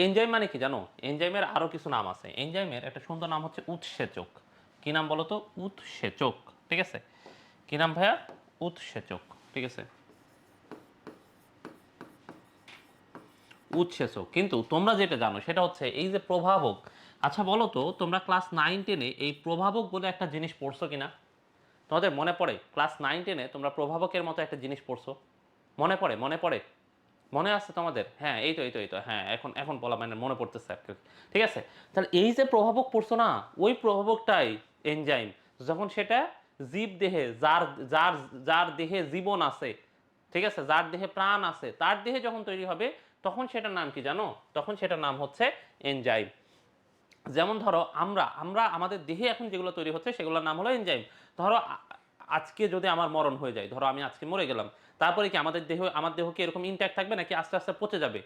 Enzyme মানে কি জানো? এনজাইমের আরো কিছু নাম আছে। এনজাইমের একটা সুন্দর নাম হচ্ছে উৎসেচক। কি নাম বলো তো? উৎসেচক। ঠিক আছে? কি নাম ভাইয়া? উৎসেচক। ঠিক আছে? উৎসেচক। কিন্তু তোমরা যেটা জানো সেটা হচ্ছে এই যে প্রভাবক। আচ্ছা বলো তো, তোমরা ক্লাস 9-10 এই প্রভাবক বলে একটা জিনিস পড়ছো কিনা? তোমাদের মনে পড়ে ক্লাস 9-10 তোমরা প্রভাবকের মতো একটা জিনিস পড়ছো? মনে পড়ে? মনে পড়ে? মনে আছে তোমাদের? হ্যাঁ, এই তো হ্যাঁ, এখন এখন বলা মানে মনে পড়তেছে আর কি। ঠিক আছে? তাহলে এই যে প্রভাবক পড়ছো না, ওই প্রভাবকটাই এনজাইম। যখন সেটা জীব দেহে, যার যার যার দেহে জীবন আছে, ঠিক আছে, যার দেহে প্রাণ আছে, তার দেহে যখন তৈরি হবে, তখন সেটার নাম কি জানো? তখন সেটার নাম হচ্ছে এনজাইম। যেমন ধরো আমরা আমরা আমাদের দেহে এখন যেগুলো তৈরি হচ্ছে সেগুলোর নাম হলো এনজাইম। ধরো আজকে যদি আমার মরণ হয়ে যায়, ধরো আমি আজকে মরে গেলাম, তারপরে কি আমার দেহ কি এরকম ইনট্যাক্ট থাকবে, নাকি আস্তে আস্তে পচে যাবে?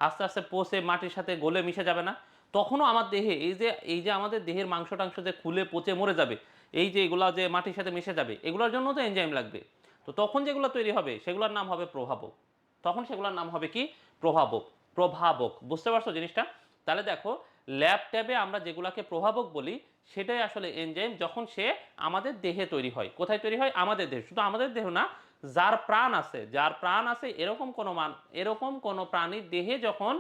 আস্তে আস্তে পচে মাটির সাথে গলে মিশে যাবে না? তখনও আমার দেহে এই যে আমাদের দেহের মাংস টাংস যে খুলে পচে মরে যাবে, এই যে এগুলা যে মাটির সাথে মিশে যাবে, এগুলোর জন্য তো এনজাইম লাগবে। তো তখন যেগুলো তৈরি হবে সেগুলোর নাম হবে প্রভাবক। তখন সেগুলোর নাম হবে কি? প্রভাবক। প্রভাবক। বুঝতে পারছো জিনিসটা? তাহলে দেখো, ল্যাব ট্যাবে আমরা যেগুলোকে প্রভাবক বলি, সেটাই আসলে এনজাইম, যখন সে আমাদের দেহে তৈরি হয়। কোথায় তৈরি হয়? আমাদের দেহে। শুধু আমাদের দেহ না, যার প্রাণ আছে, যার প্রাণ আছে এরকম কোনো প্রাণীর দেহে যখন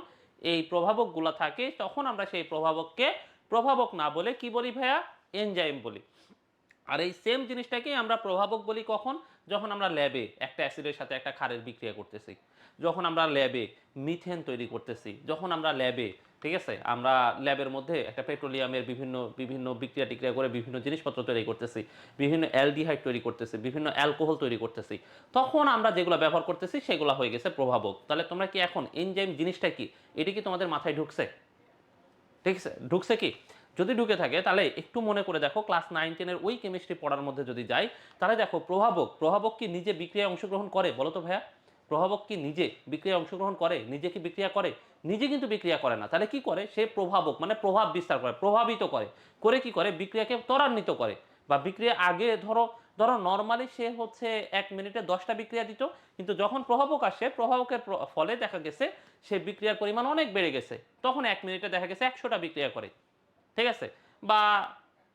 এই প্রভাবকগুলো থাকে, তখন আমরা সেই প্রভাবককে প্রভাবক না বলে কি বলি ভাইয়া? এনজাইম বলি। আর এই সেম জিনিসটাকেই আমরা প্রভাবক বলি কখন? যখন আমরা ল্যাবে একটা অ্যাসিডের সাথে একটা ক্ষারের বিক্রিয়া করতেছি, যখন আমরা ল্যাবে মিথেন তৈরি করতেছি, যখন আমরা ল্যাবে, ঠিক আছে, আমরা ল্যাবের মধ্যে একটা পেট্রোলিয়ামের বিভিন্ন বিভিন্ন বিক্রিয়া টিক্রিয়া করে বিভিন্ন জিনিসপত্র তৈরি করতেছি, বিভিন্ন অ্যালডিহাইড তৈরি করতেছি, বিভিন্ন অ্যালকোহল তৈরি করতেছি, তখন আমরা যেগুলো ব্যবহার করতেছি সেগুলো হয়ে গেছে প্রভাবক। তাহলে তোমরা কি এখন এনজাইম জিনিসটা কি, এটি কি তোমাদের মাথায় ঢুকছে? ঠিক আছে, ঢুকছে কি? যদি ঢুকে থাকে তাহলে একটু মনে করে দেখো, ক্লাস 9-10 ওই কেমিস্ট্রি পড়ার মধ্যে যদি যাই, তাহলে দেখো প্রভাবক, প্রভাবক কি নিজে বিক্রিয়ায় অংশগ্রহণ করে বলো তো ভাইয়া? প্রভাবক কি নিজে বিক্রিয়ায় অংশগ্রহণ করে? নিজে কি বিক্রিয়া করে? নিজে কিন্তু বিক্রিয়া করে না। তাহলে কি করে? সে প্রভাবক মানে প্রভাব বিস্তার করে, প্রভাবিত করে। করে কি করে? বিক্রিয়াকে ত্বরান্বিত করে। বা বিক্রিয়া আগে ধরো ধরো নর্মালি সে হচ্ছে 1 মিনিটে 10টা বিক্রিয়া দিত, কিন্তু যখন প্রভাবক আসে, প্রভাবকের ফলে দেখা গেছে সে বিক্রিয়ার পরিমাণ অনেক বেড়ে গেছে। তখন 1 মিনিটে দেখা গেছে 100টা বিক্রিয়া করে। ঠিক আছে? বা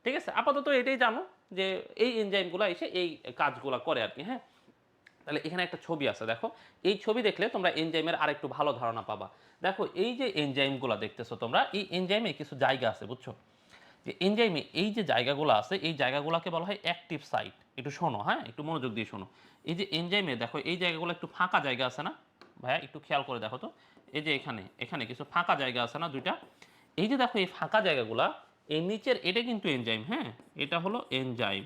ঠিক আছে, আপাতত এটাই জানো যে এই এনজাইমগুলো এসে এই কাজগুলো করে আর কি। হ্যাঁ, তাহলে এখানে একটা ছবি আছে দেখো। এই ছবি দেখলে তোমরা এনজাইমের আরেকটু ভালো ধারণা পাবা। দেখো এই যে এনজাইমগুলো দেখতেছো তোমরা, এই এনজাইমে কিছু জায়গা আছে, বুঝছো? যে এনজাইমে এই যে জায়গাগুলো আছে, এই জায়গাগুলোকে বলা হয় অ্যাক্টিভ সাইট। একটু শোনো, হ্যাঁ, একটু মনোযোগ দিয়ে শোনো। এই যে এনজাইমে দেখো, এই জায়গাগুলো একটু ফাঁকা জায়গা আছে না ভাইয়া? একটু খেয়াল করে দেখো তো। এই যে এখানে এখানে কিছু ফাঁকা জায়গা আছে না, দুইটা? এই যে দেখো এই ফাঁকা জায়গাগুলা, এই নিচের এটা কিন্তু এনজাইম। হ্যাঁ, এটা হলো এনজাইম।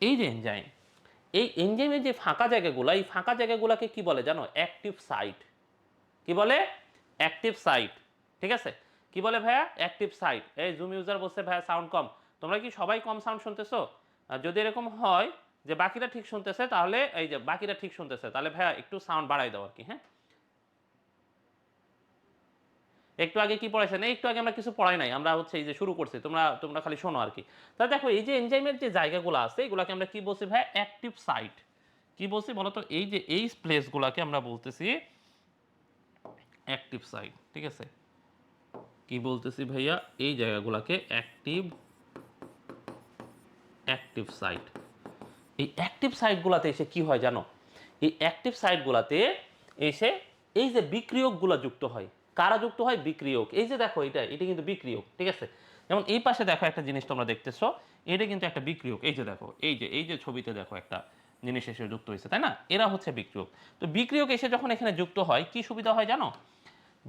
এই যে এনজাইম, এই এনজাইমের যে ফাঁকা জায়গাগুলো, এই ফাঁকা জায়গাগুলোকে কি বলে জানো? Active site. কি বলে? Active site. ঠিক আছে? কি বলে ভাইয়া? Active site. এই জুম ইউজার বলছে ভাইয়া সাউন্ড কম। তোমরা কি সবাই কম সাউন্ড শুনতেছো? যদি এরকম হয় যে বাকিরা ঠিক শুনতেছে, তাহলে এই যে বাকিরা ঠিক শুনতেছে, তাহলে ভাইয়া একটু সাউন্ড বাড়াই দাও আর কি। হ্যাঁ, একটু আগে কি পড়াইছেন? একটু আগে আমরা কিছু পড়াই নাই, আমরা হচ্ছে এই যে শুরু করছি, তোমরা তোমরা খালি শোনো আর কি। তাহলে দেখো এই যে এনজাইমের যে জায়গাগুলো আছে, এগুলোকে আমরা কি বলছি ভাই? Active site. কি বলছি বলো তো? এই যে এই প্লেসগুলোকে আমরা বলতেছি অ্যাক্টিভ সাইট। ঠিক আছে? কি বলতেছি ভাইয়া? এই জায়গাগুলোকে অ্যাক্টিভ অ্যাক্টিভ সাইট। এই অ্যাক্টিভ সাইটগুলোতে এসে কি হয় জানো? এই অ্যাক্টিভ সাইটগুলোতে এসে এই যে বিক্রিয়কগুলো যুক্ত হয়। কারা যুক্ত হয়? বিক্রিয়ক। এই যে দেখো, এটা এটা কিন্তু বিক্রিয়ক। ঠিক আছে? যেমন এই পাশে দেখো একটা জিনিস তোমরা দেখতেছো, এটা কিন্তু একটা বিক্রিয়ক। এই যে দেখো, এই যে ছবিতে দেখো একটা জিনিস এসে যুক্ত হয়েছে, তাই না? এরা হচ্ছে বিক্রিয়ক। তো বিক্রিয়ক এসে যখন এখানে যুক্ত হয়, কি সুবিধা হয় জানো?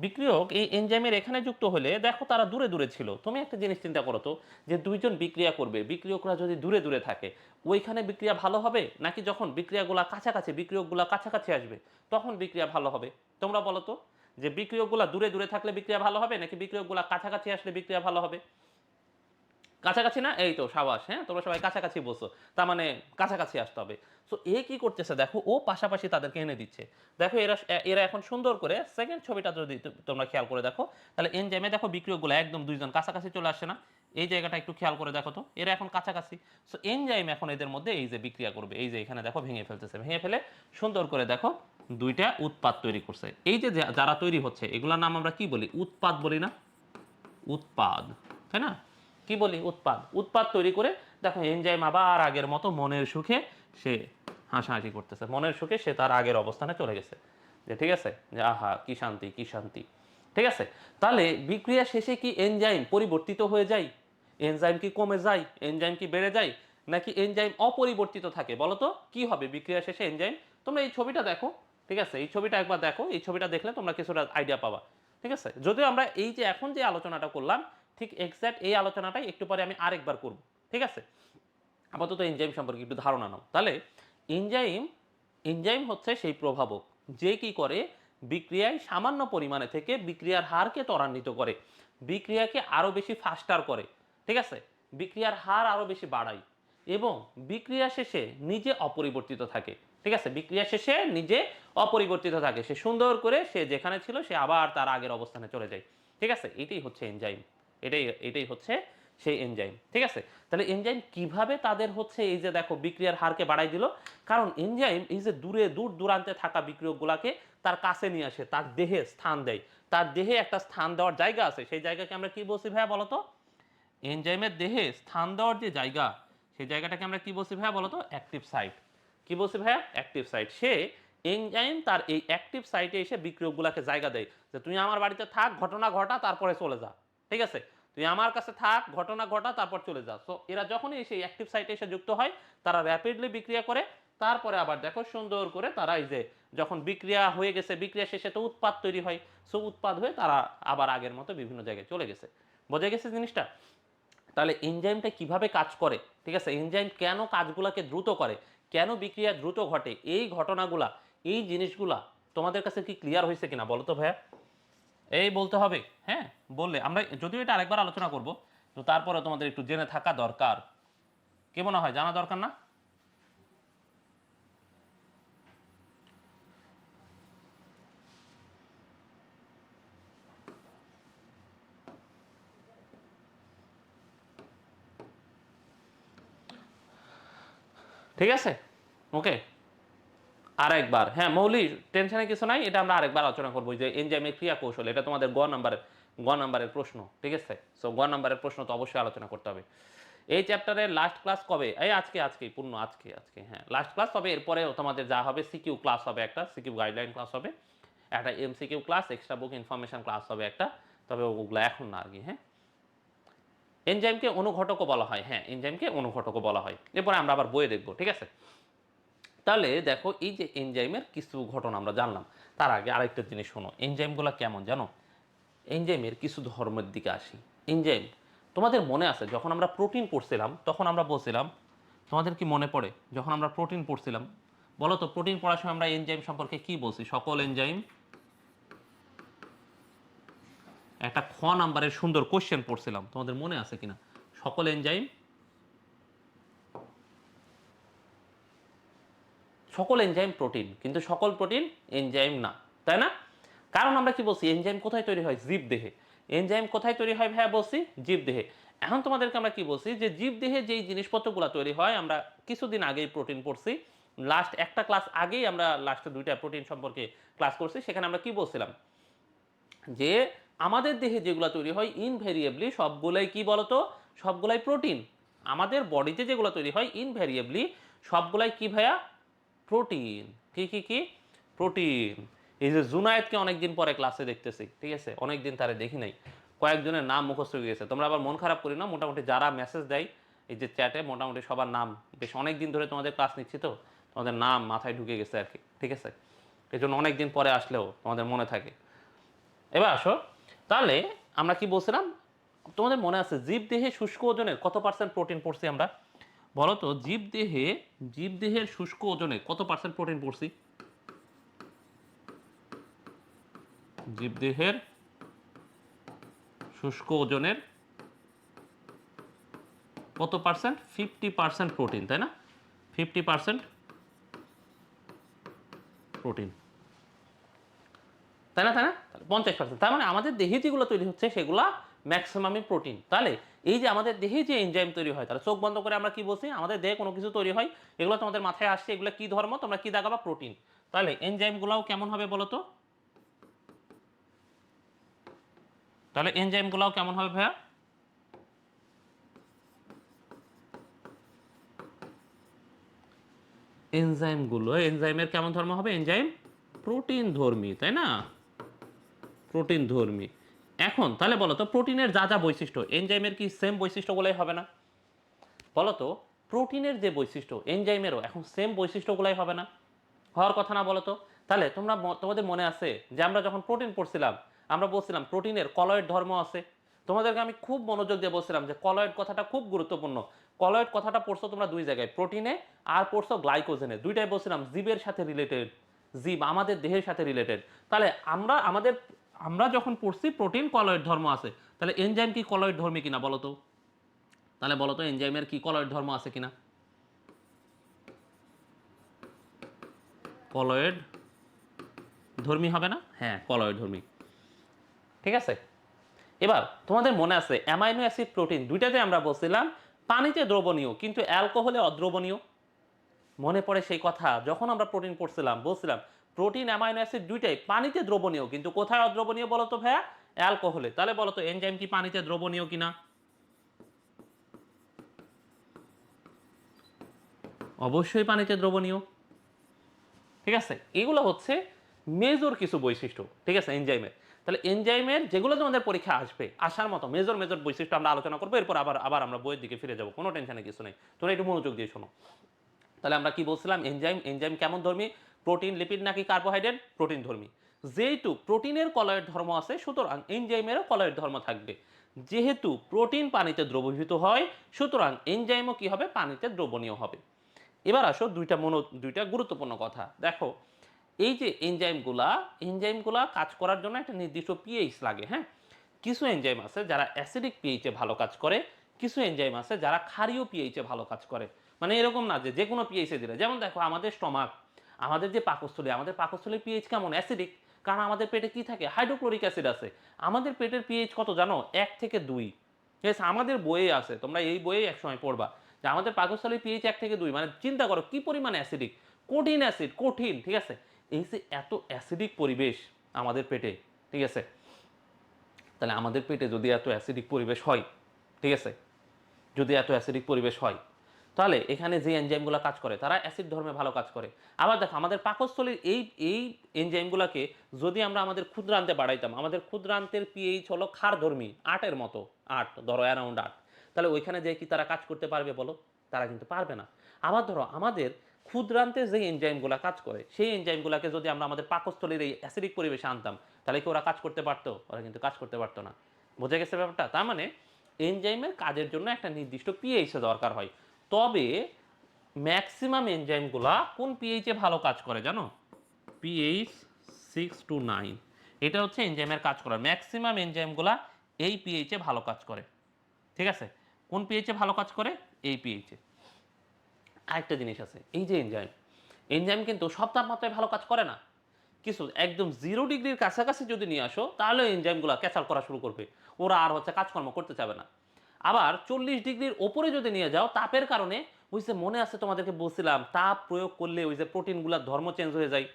বিক্রিয়ক এই এনজাইমের এখানে যুক্ত হলে দেখো তারা দূরে দূরে ছিল। তুমি একটা জিনিস চিন্তা করো তো, যে দুইজন বিক্রিয়া করবে, বিক্রিয়করা যদি দূরে দূরে থাকে, ওইখানে বিক্রিয়া ভালো হবে, নাকি যখন বিক্রিয়াগুলা কাছাকাছি, বিক্রিয়কগুলা কাছাকাছি আসবে তখন বিক্রিয়া ভালো হবে? তোমরা বলো তো, যে বিক্রিয়কগুলা দূরে দূরে থাকলে বিক্রিয়া ভালো হবে, নাকি বিক্রিয়কগুলা কাছাকাছি আসলে বিক্রিয়া ভালো হবে? কাছাকাছি না? এই তো সাবাস। হ্যাঁ, তোমরা সবাই কাছাকাছি বলছো। তার মানে কাছাকাছি আসতে হবে। সো এ কি করতেছে দেখো, ও পাশাপাশি তাদেরকে এনে দিচ্ছে। দেখো এরা এরা এখন সুন্দর করে সেকেন্ড ছবিটা যদি তোমরা খেয়াল করে দেখো, তাহলে এনজাইমে দেখো বিক্রিয়কগুলো একদম দুইজন কাছাকাছি চলে আসছে না? এই জায়গাটা একটু খেয়াল করে দেখো তো, এরা এখন কাছাকাছি। সো এনজাইম এখন এদের মধ্যে এই যে বিক্রিয়া করবে, এই যে এখানে দেখো ভেঙে ফেলতেছে, ভেঙে ফেলে সুন্দর করে দেখো দুইটা উৎপাদ তৈরি করছে। এই যে যারা তৈরি হচ্ছে এগুলোর নাম আমরা কি বলি? উৎপাদ বলি না? উৎপাদ, তাই না? কি বলি? উৎপাদ। উৎপাদ তৈরি করে দেখো এনজাইম আবার আগের মতো মনের সুখে সে হাসাহাসি করতেছে, মনের সুখে সে তার আগের অবস্থানে চলে গেছে, যে ঠিক আছে, যে আহা কি শান্তি কি শান্তি। ঠিক আছে, তাহলে বিক্রিয়া শেষে কি এনজাইম পরিবর্তিত হয়ে যায়? এনজাইম কি কমে যায়? এনজাইম কি বেড়ে যায়? নাকি এনজাইম অপরিবর্তিত থাকে? বলো তো কি হবে বিক্রিয়া শেষে এনজাইম? তোমরা এই ছবিটা দেখো, ঠিক আছে, এই ছবিটা একবার দেখো, এই ছবিটা দেখলে তোমরা কিছুটা আইডিয়া পাবা। ঠিক আছে, যদিও আমরা এই যে এখন যে আলোচনাটা করলাম ঠিক এক্স্যাক্ট এই আলোচনাটাই একটু পরে আমি আরেকবার করব। ঠিক আছে, আপাতত এনজাইম সম্পর্কে একটু ধারণা নাও। তাহলে এনজাইম, এনজাইম হচ্ছে সেই প্রভাবক যে কি করে বিক্রিয়ায় সামান্য পরিমাণে থেকে বিক্রিয়ার হারকে ত্বরান্বিত করে, বিক্রিয়াকে আরো বেশি ফাস্টার করে। ঠিক আছে, বিক্রিয়ার হার আরো বেশি বাড়ায় এবং বিক্রিয়া শেষে নিজে অপরিবর্তিত থাকে। ঠিক আছে, বিক্রিয়া শেষে নিজে অপরিবর্তিত থাকে, সে সুন্দর করে সে যেখানে ছিল সে আবার তার আগের অবস্থানে চলে যায়। ঠিক আছে, এটাই হচ্ছে এনজাইম, এটাই এটাই হচ্ছে সেই এনজাইম। ঠিক আছে, তাহলে এনজাইম কিভাবে তাদের হচ্ছে এই যে দেখো বিক্রিয়ার হারকে বাড়াই দিল? কারণ এনজাইম এই যে দূর দূরান্তে থাকা বিক্রিয়কগুলোকে তার কাছে নিয়ে আসে, তার দেহে স্থান দেয়। তার দেহে একটা স্থান দেওয়ার জায়গা আছে, সেই জায়গাকে আমরা কি বলছি ভাইয়া বলতো? এনজাইমের দেহে স্থান দেওয়ার যে জায়গা, সেই জায়গাটাকে আমরা কি বলছি ভাইয়া বলতো? Active site. কি বলছি ভাইয়া? Active site. সে এনজাইম তার এই অ্যাক্টিভ সাইটে এসে বিক্রিয়কগুলোকে জায়গা দেয়, যে তুই আমার বাড়িতে থাক, ঘটনা ঘটা, তারপরে চলে যা। ঠিক আছে, তুই আমার কাছে থাক, ঘটনা ঘটা, তারপর চলে যা। সো এরা যখনই সেই অ্যাক্টিভ সাইটে এসে যুক্ত হয় তারা র্যাপিডলি বিক্রিয়া করে। তারপরে আবার দেখো সুন্দর করে তারা এই যে যখন বিক্রিয়া হয়ে গেছে, বিক্রিয়া শেষে তো উৎপাদ তৈরি হয়, সো উৎপাদ হয়ে তারা আবার আগের মতো বিভিন্ন জায়গায় চলে গেছে। বোঝা গেছে জিনিসটা? তাহলে এনজাইমটা কিভাবে কাজ করে? ঠিক আছে, এনজাইম কেন কাজগুলোকে দ্রুত করে, কেন বিক্রিয়া দ্রুত ঘটে, এই ঘটনাগুলা, এই জিনিসগুলা তোমাদের কাছে কি ক্লিয়ার হয়েছে কিনা বলো তো ভাইয়া? এই বলতে হবে, হ্যাঁ, বললে আমরা যদিও এটা আরেকবার আলোচনা করব, তো তারপরে তোমাদের একটু জেনে থাকা দরকার। কি মনে হয়, জানা দরকার না? ঠিক আছে, ওকে। আরেকবার, হ্যাঁ মৌলি, টেনশনে কিছু নাই, এটা আমরা আরেকবার আলোচনা করবো যে এনজাইমের ক্রিয়া কৌশল, এটা তোমাদের গ নাম্বারের প্রশ্ন। ঠিক আছে, সো গ নাম্বারের প্রশ্ন তো অবশ্যই আলোচনা করতে হবে। এই চ্যাপ্টারের লাস্ট ক্লাস কবে? এই আজকে পূর্ণ, আজকে হ্যাঁ লাস্ট ক্লাস হবে। এরপরে তোমাদের যা হবে সিকিউ ক্লাস হবে, একটা সিকিউ গাইডলাইন ক্লাস হবে, একটা এমসিকিউ ক্লাস, এক্সট্রা বুক ইনফরমেশন ক্লাস হবে একটা, তবে ওগুলো এখন না আর কি। হ্যাঁ, এনজাইমকে অনুঘটকও বলা হয়, হ্যাঁ এনজাইমকে অনুঘটকও বলা হয়, এরপরে আমরা আবার বইয়ে দেখবো। ঠিক আছে, তাহলে দেখো এই যে এনজাইমের কিছু ঘটনা আমরা জানলাম, তার আগে আরেকটা জিনিস শোনো, এনজাইমগুলো কেমন জানো? এনজাইমের কিছু ধর্মের দিকে আসি। এনজাইম, তোমাদের মনে আছে যখন আমরা প্রোটিন পড়ছিলাম তখন আমরা বলছিলাম, তোমাদের কি মনে পড়ে যখন আমরা প্রোটিন পড়ছিলাম? বলো তো প্রোটিন পড়ার সময় আমরা এনজাইম সম্পর্কে কি বলছি? সকল এনজাইম, একটা খ নাম্বারের সুন্দর কোশ্চেন পড়ছিলাম, তোমাদের মনে আছে কিনা? সকল এনজাইম, সকল এনজাইম প্রোটিন, কিন্তু সকল প্রোটিন এনজাইম না, তাই না? কারণ আমরা কি বলছি, এনজাইম কোথায় তৈরি হয়? জীবদেহে। এনজাইম কোথায় তৈরি হয় ভাইয়া বলছি? জীবদেহে। এখন তোমাদেরকে আমরা কি বলছি, যে জীবদেহে যেই জিনিসপত্রগুলো তৈরি হয়, আমরা কিছুদিন আগেই প্রোটিন পড়ছি, লাস্ট একটা ক্লাস আগেই আমরা লাস্টে দুইটা প্রোটিন সম্পর্কে ক্লাস করছি, সেখানে আমরা কি বলছিলাম, যে আমাদের দেহে যেগুলো তৈরি হয় ইনভেরিয়েবলি সবগুলাই কি বলতো? সবগুলাই প্রোটিন। আমাদের বডিতে যেগুলো তৈরি হয় ইনভেরিয়েবলি সবগুলাই কি ভাইয়া? প্রোটিন। কি কি কি? প্রোটিন। এই যে জুনায়েদকে অনেকদিন পরে ক্লাসে দেখতেছি, ঠিক আছে, অনেকদিন তারে দেখি নাই, কয়েকজনের নাম মুখস্থ হয়ে গেছে। তোমরা আবার মন খারাপ করি না, মোটামুটি যারা মেসেজ দেয় এই যে চ্যাটে, মোটামুটি সবার নাম, বেশ অনেক দিন ধরে তোমাদের ক্লাস নিচ্ছি তো তোমাদের নাম মাথায় ঢুকে গেছে আর কি। ঠিক আছে, এই জন্য অনেকদিন পরে আসলেও তোমাদের মনে থাকে। এবার আসো, তাহলে আমরা কি বলছিলাম, তোমাদের মনে আছে জীবদেহে শুষ্ক ওজনের কত পার্সেন্ট প্রোটিন পড়ছি আমরা? বলো তো জীবদেহের শুষ্ক ওজনে কত পার্সেন্ট প্রোটিন পড়ছি? জীবদেহের শুষ্ক ওজনের কত পার্সেন্ট? 50% প্রোটিন, তাই না? 50% প্রোটিন, তাই না? তাই না? 50%, তার মানে আমাদের দেহে যেগুলো তৈরি হচ্ছে সেগুলা ম্যাক্সিমামই প্রোটিন। তাহলে এই যে আমাদের দেহে যে এনজাইম তৈরি হয়, তাহলে চোখ বন্ধ করে আমরা কি বলছি, আমাদের দেহে কোনো কিছু তৈরি হয়, এগুলো তোমাদের মাথায় আসছে, এগুলো কি ধর্ম, তোমরা কি দেখাবা, প্রোটিন। তাহলে এনজাইমগুলোও কেমন হবে বলো তো? তাহলে এনজাইমগুলোও কেমন হবে ভাইয়া? এনজাইমের কেমন ধর্ম হবে? এনজাইম প্রোটিন ধর্মী, তাই না? প্রোটিন ধর্মী। এখন তাহলে বলো তো, প্রোটিনের যা যা বৈশিষ্ট্য, এনজাইমের কি সেম বৈশিষ্ট্যগুলোই হবে না? বলো তো, প্রোটিনের যে বৈশিষ্ট্য, এনজাইমেরও এখন সেম বৈশিষ্ট্যগুলোই হবে না? হওয়ার কথা না, বলো তো? তাহলে তোমাদের মনে আছে যে আমরা যখন প্রোটিন পড়ছিলাম, আমরা বলছিলাম প্রোটিনের কলয়েড ধর্ম আছে। তোমাদেরকে আমি খুব মনোযোগ দিয়ে বলছিলাম যে কলয়েড কথাটা খুব গুরুত্বপূর্ণ। কলয়েড কথাটা পড়ছো তোমরা দুই জায়গায়, প্রোটিনে আর পড়ছো গ্লাইকোজেনে, দুইটাই বলছিলাম জীবের সাথে রিলেটেড, জীব আমাদের দেহের সাথে রিলেটেড। তাহলে আমরা যখন পড়ছি প্রোটিন কলয়েড ধর্ম আছে, তাহলে এনজাইম কি কলয়েড ধর্মী কিনা বলো তো? তাহলে বলো তো, এনজাইমের কি কলয়েড ধর্ম আছে কিনা? কলয়েড ধর্মী হবে না? হ্যাঁ, কলয়েড ধর্মী। ঠিক আছে। এবার তোমাদের মনে আছে অ্যামাইনো অ্যাসিড প্রোটিন দুইটাতে আমরা বলছিলাম পানিতে দ্রবণীয় কিন্তু অ্যালকোহলে অদ্রবণীয়। মনে পড়ে সেই কথা, যখন আমরা প্রোটিন পড়ছিলাম বলছিলাম প্রোটিন অ্যামাইনো অ্যাসিড দুইটাই পানিতে দ্রবণীয়, কিন্তু কোথায় অদ্রবণীয় বলো তো ভাইয়া? অ্যালকোহলে। তাহলে বলো তো, এনজাইম কি পানিতে দ্রবণীয় কিনা? অবশ্যই পানিতে দ্রবণীয়। ঠিক আছে, এগুলো হচ্ছে মেজর কিছু বৈশিষ্ট্য, ঠিক আছে, এনজাইমের। তাহলে এনজাইমের যেগুলো তোমাদের পরীক্ষা আসবে, আসার মতো মেজর মেজর বৈশিষ্ট্য আমরা আলোচনা করবো, এরপর আবার আবার আমরা বইয়ের দিকে ফিরে যাবো, কোনো টেনশনে কিছু নেই, তোমরা একটু মনোযোগ দিয়ে শোনো। তাহলে আমরা কি বলছিলাম, এনজাইম কেমন ধর্মী? প্রোটিন, লিপিড নাকি কার্বোহাইড্রেট? প্রোটিন ধর্মী। যেহেতু প্রোটিনের কলয়েড ধর্ম আছে, সুতরাং এনজাইমেরও কলয়েড ধর্ম থাকবে। যেহেতু প্রোটিন পানিতে দ্রবীভূত হয়, সুতরাং এনজাইমও কি হবে? পানিতে দ্রবণীয় হবে। এবার আসো দুইটা গুরুত্বপূর্ণ কথা দেখো। এই যে এনজাইমগুলা কাজ করার জন্য একটা নির্দিষ্ট পিএইচ লাগে, হ্যাঁ। কিছু এনজাইম আছে যারা অ্যাসিডিক পিএইচে ভালো কাজ করে, কিছু এনজাইম আছে যারা ক্ষারীয় পিএইচে ভালো কাজ করে। মানে এরকম না যে কোনো পিএইচে দিলে, যেমন দেখো আমাদের স্টমাক, আমাদের যে পাকস্থলী, আমাদের পাকস্থলীর পিএইচ কেমন? অ্যাসিডিক। কারণ আমাদের পেটে কি থাকে? হাইড্রোক্লোরিক অ্যাসিড আছে। আমাদের পেটের পিএইচ কত জানো? 1 থেকে 2। ঠিক আছে, আমাদের বইয়ে আছে, তোমরা এই বইয়ে একসময় পড়বা যে আমাদের পাকস্থলীর পিএইচ 1 থেকে 2। মানে চিন্তা করো কি পরিমাণ অ্যাসিডিক, কঠিন অ্যাসিড, কঠিন। ঠিক আছে, এই যে এত অ্যাসিডিক পরিবেশ আমাদের পেটে, ঠিক আছে, তাহলে আমাদের পেটে যদি এত অ্যাসিডিক পরিবেশ হয়, ঠিক আছে, যদি এত অ্যাসিডিক পরিবেশ হয়, তাহলে এখানে যে এনজাইমগুলো কাজ করে তারা অ্যাসিড ধর্মে ভালো কাজ করে। আবার দেখো আমাদের পাকস্থলীর এই এনজাইমগুলোকে যদি আমরা আমাদের ক্ষুদ্রান্তে বাড়াইতাম, আমাদের ক্ষুদ্রান্তের পিএইচ হলো ক্ষারধর্মী, 8-এর মতো, 8 ধরো, অ্যারাউন্ড 8। তাহলে ওইখানে যে কি তারা কাজ করতে পারবে বলো? তারা কিন্তু পারবে না। আবার ধরো আমাদের ক্ষুদ্রান্তে যে এনজাইমগুলো কাজ করে, সেই এনজাইমগুলোকে যদি আমরা আমাদের পাকস্থলীর এই অ্যাসিডিক পরিবেশে আনতাম, তাহলে কি ওরা কাজ করতে পারতো? ওরা কিন্তু কাজ করতে পারতো না। বোঝা গেছে ব্যাপারটা? তার মানে এনজাইমের কাজের জন্য একটা নির্দিষ্ট পিএইচ দরকার হয়। তবে ম্যাক্সিমাম এনজাইমগুলা কোন পিএইচে ভালো কাজ করে জানো? PH 6 to 9। এটা হচ্ছে এনজাইমের কাজ করার, ম্যাক্সিমাম এনজাইমগুলা এই পিএইচে ভালো কাজ করে। ঠিক আছে, কোন পিএইচে ভালো কাজ করে? এই পিএইচে। আরেকটা জিনিস আছে, এই যে এনজাইম কিন্তু সব তাপমাত্রায় ভালো কাজ করে না। কিছু একদম 0 ডিগ্রির কাছাকাছি যদি নিয়ে আসো, তাহলে এনজাইমগুলো ক্যাচাল করা শুরু করবে, ওরা আর হচ্ছে কাজকর্ম করতে চাবে না। আবার 40 ডিগ্রির ওপরে যদি নিয়ে যাও, তাপের কারণে, ওই যে মনে আছে তোমাদেরকে বলছিলাম তাপ প্রয়োগ করলে ওই যে প্রোটিনগুলোর ধর্ম চেঞ্জ হয়ে যায়,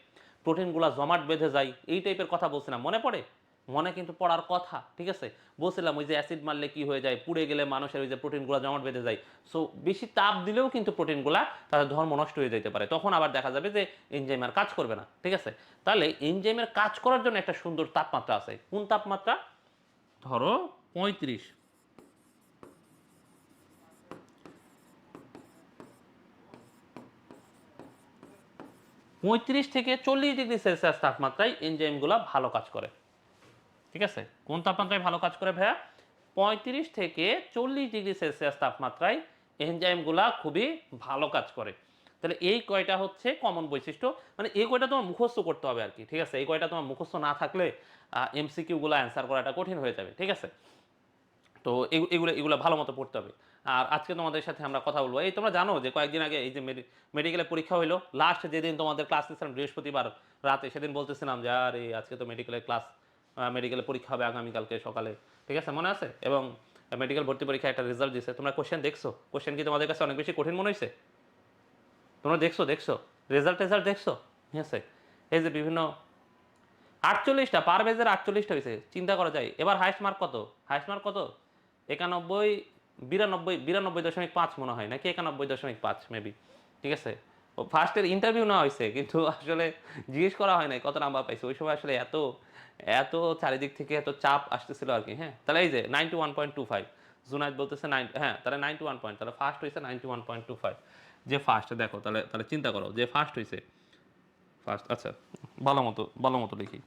প্রোটিনগুলো জমাট বেঁধে যায়, এই টাইপের কথা বলছিলাম, মনে পড়ে? মনে কিন্তু পড়ার কথা, ঠিক আছে। বলছিলাম ওই যে অ্যাসিড মারলে কি হয়ে যায়, পুড়ে গেলে মানুষের ওই যে প্রোটিনগুলো জমাট বেঁধে যায়। সো বেশি তাপ দিলেও কিন্তু প্রোটিনগুলা তাদের ধর্ম নষ্ট হয়ে যেতে পারে, তখন আবার দেখা যাবে যে এনজাইম আর কাজ করবে না। ঠিক আছে, তাহলে এনজাইমের কাজ করার জন্য একটা সুন্দর তাপমাত্রা আছে। কোন তাপমাত্রা? ধরো 35, 35 থেকে 40 ডিগ্রি সেলসিয়াস তাপমাত্রায় এনজাইমগুলো ভালো কাজ করে। ঠিক আছে, কোন তাপমাত্রায় ভালো কাজ করে ভাইয়া? 35 থেকে 40 ডিগ্রি সেলসিয়াস তাপমাত্রায় এনজাইমগুলা খুবই ভালো কাজ করে। তাহলে এই কয়টা হচ্ছে কমন বৈশিষ্ট্য, মানে এই কয়টা তোমার মুখস্থ করতে হবে আর কি। ঠিক আছে, এই কয়টা তোমার মুখস্থ না থাকলে এমসিকিউগুলো অ্যান্সার করাটা কঠিন হয়ে যাবে। ঠিক আছে, তো এগুলো এগুলো ভালো মতো পড়তে হবে। আর আজকে তোমাদের সাথে আমরা কথা বলবো, এই তোমরা জানো যে কয়েকদিন আগে এই যে মেডিকেলে পরীক্ষা হইলো, লাস্ট যেদিন তোমাদের ক্লাস নিয়েছিলাম বৃহস্পতিবার রাতে, সেদিন বলতেছিলাম যে আরে আজকে তো মেডিকেলের ক্লাস মেডিকেলে পরীক্ষা হবে আগামীকালকে সকালে, ঠিক আছে, মনে আছে? এবং মেডিকেল ভর্তি পরীক্ষা একটা রেজাল্ট দিছে, তোমরা কোশ্চেন দেখছো? কোশ্চেন কি তোমাদের কাছে অনেক বেশি কঠিন মনে হয়েছে? তোমরা দেখছো রেজাল্ট দেখছো? ঠিক আছে, এই যে বিভিন্ন 48টা পার পেজের 48টা হয়েছে, চিন্তা করা যায়। এবার হাইস্ট মার্ক কত? হাইস্ট মার্ক কত? 91, 92.5 মনে হয়, নাকি 91.5 মেবি, ঠিক আছে। ও ফার্স্টের ইন্টারভিউ নেওয়া হয়েছে, কিন্তু আসলে জিজ্ঞেস করা হয় নাই কত নাম্বার পাইছে। ওই সময় আসলে এত এত চারিদিক থেকে এত চাপ আসতেছিল আর কি। হ্যাঁ, তাহলে এই যে 91.25, জুনাইদ বলতেছে হ্যাঁ, তাহলে 91 পয়েন্ট, তাহলে ফার্স্ট হয়েছে 91.25। যে ফার্স্ট দেখো, তাহলে তাহলে চিন্তা করো, যে ফার্স্ট হয়েছে, ফার্স্ট, আচ্ছা, ভালো মতো লিখি।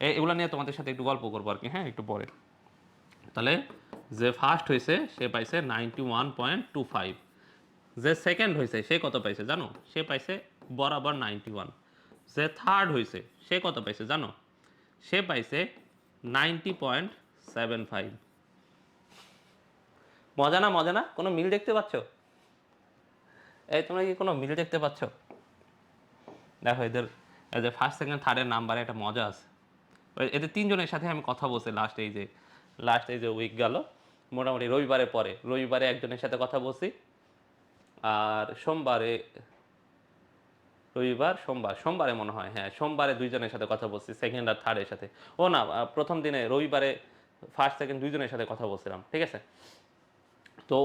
এগুলো নিয়ে তোমাদের সাথে একটু গল্প করবো আর কি, হ্যাঁ, একটু পরে। তাহলে যে ফার্স্ট হয়েছে সে পাইছে 91.25, যে সেকেন্ড হয়েছে সে কত পাইছে জানো? সে পাইছে বরাবর 91। যে থার্ড হয়েছে সে কত পাইছে জানো? সে পাইছে 90.75। মজা না? কোনো মিল দেখতে পাচ্ছ? এই তোমরা কি কোনো মিল দেখতে পাচ্ছ? দেখো এদের ফার্স্ট সেকেন্ড থার্ডের নাম্বারে একটা মজা আছে। এদের তিনজনের সাথে আমি কথা বলছি লাস্ট এই যে উইক গেল, মোটামুটি রবিবারে একজনের সাথে কথা বলছি, আর সোমবারে মনে হয়, হ্যাঁ সোমবারে দুইজনের সাথে কথা বলছি, সেকেন্ড আর থার্ডের সাথে। ও না, প্রথম দিনে রবিবারে ফার্স্ট সেকেন্ড দুইজনের সাথে কথা বলছিলাম, ঠিক আছে। তো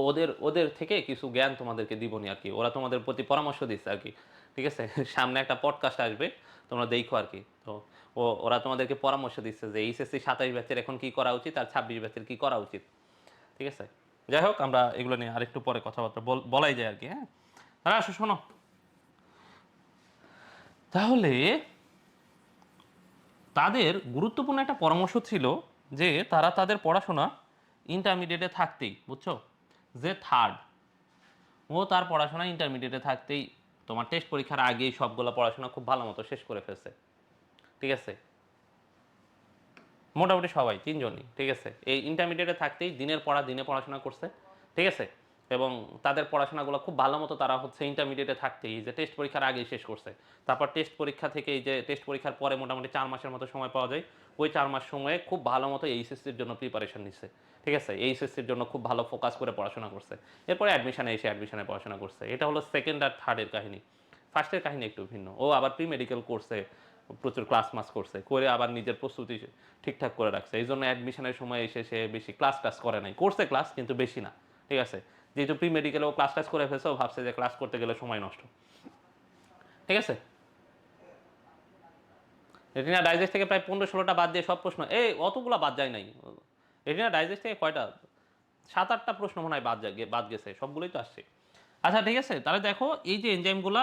ওদের থেকে কিছু জ্ঞান তোমাদেরকে দিবনি আর কি, ওরা তোমাদের প্রতি পরামর্শ দিচ্ছে আর কি, ঠিক আছে। সামনে একটা পডকাস্ট আসবে, তোমরা দেখো আর কি। তো ওরা তোমাদেরকে পরামর্শ দিচ্ছে যে এইচএসসি 27 ব্যাচের এখন কি করা উচিত আর 26 ব্যাচের কি করা উচিত, ঠিক আছে। যাই হোক, আমরা এগুলো নিয়ে আরেকটু পরে কথাবার্তা বলাই যায় আর কি, হ্যাঁ। তাহলে আসো শোনো, তাহলে তাদের গুরুত্বপূর্ণ একটা পরামর্শ ছিল যে তারা তাদের পড়াশোনা ইন্টারমিডিয়েটে থাকতেই, বুঝছো, যে থার্ড ও তার পড়াশোনা ইন্টারমিডিয়েটে থাকতেই তোমার টেস্ট পরীক্ষার আগেই সবগুলো পড়াশোনা খুব ভালো মতো শেষ করে ফেলছে, ঠিক আছে। মোটামুটি সবাই তিনজনই, ঠিক আছে, এই ইন্টারমিডিয়েটে থাকতেই দিনের পড়া দিনে পড়াশোনা করছে, ঠিক আছে। এবং তাদের পড়াশোনাগুলো খুব ভালো মতো তারা হচ্ছে ইন্টারমিডিয়েটে থাকতেই যে টেস্ট পরীক্ষার আগেই শেষ করছে। তারপর টেস্ট পরীক্ষা থেকে এই যে টেস্ট পরীক্ষার পরে মোটামুটি 4 মাসের মতো সময় পাওয়া যায়, ওই 4 মাস সময়ে খুব ভালো মতো এইচএসসির জন্য প্রিপারেশন নিচ্ছে, ঠিক আছে। এইচএসসির জন্য খুব ভালো ফোকাস করে পড়াশোনা করছে। এরপরে অ্যাডমিশনে পড়াশোনা করছে। এটা হলো সেকেন্ড আর থার্ডের কাহিনী। ফার্স্টের কাহিনী একটু ভিন্ন, ও আবার প্রি মেডিকেল করছে, প্রচুর ক্লাস করছে, করে আবার নিজের প্রস্তুতি ঠিকঠাক করে রাখছে। এই জন্য অ্যাডমিশনের সময় এসে সে বেশি ক্লাস করে নাই, করছে ক্লাস কিন্তু বেশি না, ঠিক আছে। যেহেতু প্রি মেডিকেলেও ক্লাস করে ফেলছে, ও ভাবছে যে ক্লাস করতে গেলে সময় নষ্ট, ঠিক আছে। রেটিনা ডাইজেস্ট থেকে প্রায় 15-16টা বাদ দিয়ে সব প্রশ্ন, অতগুলো বাদ যায় নাই। রেটিনা ডাইজেস্ট থেকে কয়টা, 7-8টা প্রশ্ন মনে হয় বাদ গেছে, সবগুলোই তো আসছে। আচ্ছা ঠিক আছে, তাহলে দেখো এই যে এনজাইমগুলো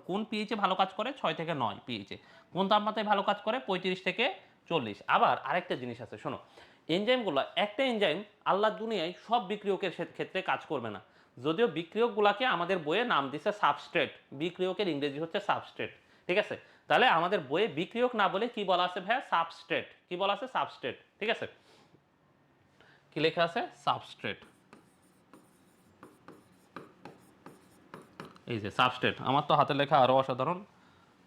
কোন পিএইচে ভালো কাজ করে, 6 থেকে 9 পিএইচে। কোন তাপমাত্রায় ভালো কাজ করে, 35 থেকে 40। আবার আরেকটা জিনিস আছে শোনো, এনজাইমগুলো, একটা এনজাইম আল্লাহর দুনিয়ায় সব বিক্রিয়কের ক্ষেত্রে কাজ করবে না। যদিও বিক্রিয়কগুলোকে আমাদের বইয়ে নাম দিছে সাবস্ট্রেট, বিক্রিয়কের ইংরেজি হচ্ছে সাবস্ট্রেট, ঠিক আছে। তাহলে আমাদের বইয়ে বিক্রিয়ক না বলে কি বলা আছে ভাইয়া, সাবস্ট্রেট। কি বলা আছে, সাবস্ট্রেট, ঠিক আছে। কি লেখা আছে, সাবস্ট্রেট। এই যে সাবস্ট্রেট, আমার তো হাতের লেখা আরও অসাধারণ,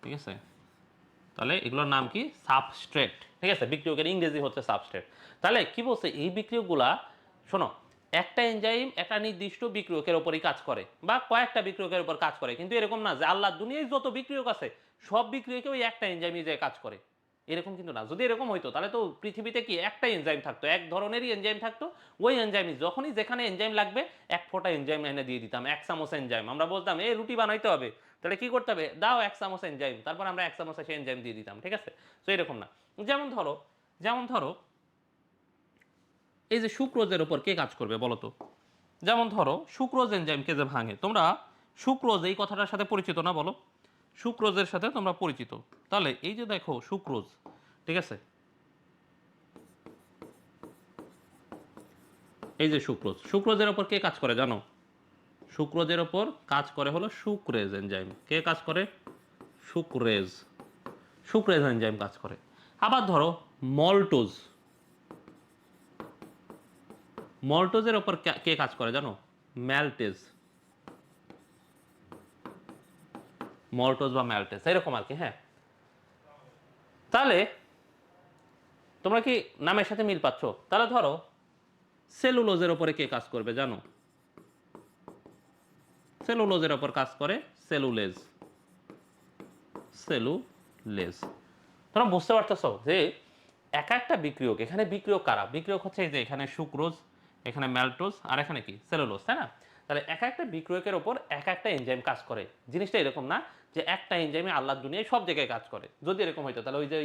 ঠিক আছে। তাহলে এগুলোর নাম কি, সাবস্ট্রেট, ঠিক আছে। বিক্রিয়কের ইংরেজি হচ্ছে সাবস্ট্রেট। তাহলে কি বলছে, এই বিক্রিয়কগুলা শোনো, একটা এনজাইম একটা নির্দিষ্ট বিক্রিয়কের উপরই কাজ করে বা কয়েকটা বিক্রিয়কের উপর কাজ করে, কিন্তু এরকম না যে আল্লাহর দুনিয়ায় যত বিক্রিয়ক আছে সব বিক্রিয়কে ওই একটা এনজাইমই যে কাজ করে, এরকম কিন্তু না। যদি এরকম হইতো তাহলে তো পৃথিবীতে কি একটা এনজাইম থাকতো, এক ধরনেরই এনজাইম থাকতো। ওই এনজাইমই যখনই যেখানে এনজাইম লাগবে এক ফোঁটা এনজাইম এনে দিয়ে দিতাম, 1 চামচ এনজাইম। আমরা বলতাম এই রুটি বানাইতে হবে, তাহলে কি করতে হবে, দাও 1 চামচ এনজাইম, তারপর আমরা 1 চামচ সেই এনজাইম দিয়ে দিতাম, ঠিক আছে। তো এরকম না। যেমন ধরো এই যে সুক্রোজের উপর কে কাজ করবে বলো তো। যেমন ধরো সুক্রোজ এনজাইমকে যে ভাঙে, তোমরা সুক্রোজ এই কথাটার সাথে পরিচিত না বলো, সুক্রোজের সাথে তোমরা পরিচিত। তাহলে এই যে দেখো সুক্রোজ, ঠিক আছে, এই যে সুক্রোজের ওপর কে কাজ করে জানো? সুক্রোজের ওপর কাজ করে হলো সুক্রেজ এনজাইম। কে কাজ করে, সুক্রেজ এনজাইম কাজ করে। আবার ধরো মল্টোজ, মল্টোজের ওপর কে কাজ করে জানো, ম্যালটেজ, মল্টোজ বা ম্যালটেজ, এরকম আর কি, হ্যাঁ। তাহলে তোমরা কি নামের সাথে মিল পাচ্ছ? তাহলে ধরো সেলুলোজের ওপরে কে কাজ করবে জানো? সেলুলোজের ওপর কাজ করে সেলুলেজ। সেলুলেজ। তোমরা বুঝতে পারতেছো যে এক একটা বিক্রিয়ক, এখানে বিক্রিয়ক কারা? বিক্রিয়ক হচ্ছে এই যে এখানে সুক্রোজ, এখানে ম্যালটোজ, আর এখানে কি সেলুলোজ, তাই না? তাহলে এক একটা বিক্রিয়কের ওপর এক একটা এনজাইম কাজ করে। জিনিসটা এরকম না যে একটা এনজাইমে আল্লাহর দুনিয়ায় সব জায়গায় কাজ করে। যদি এরকম হইতো তাহলে ওই যে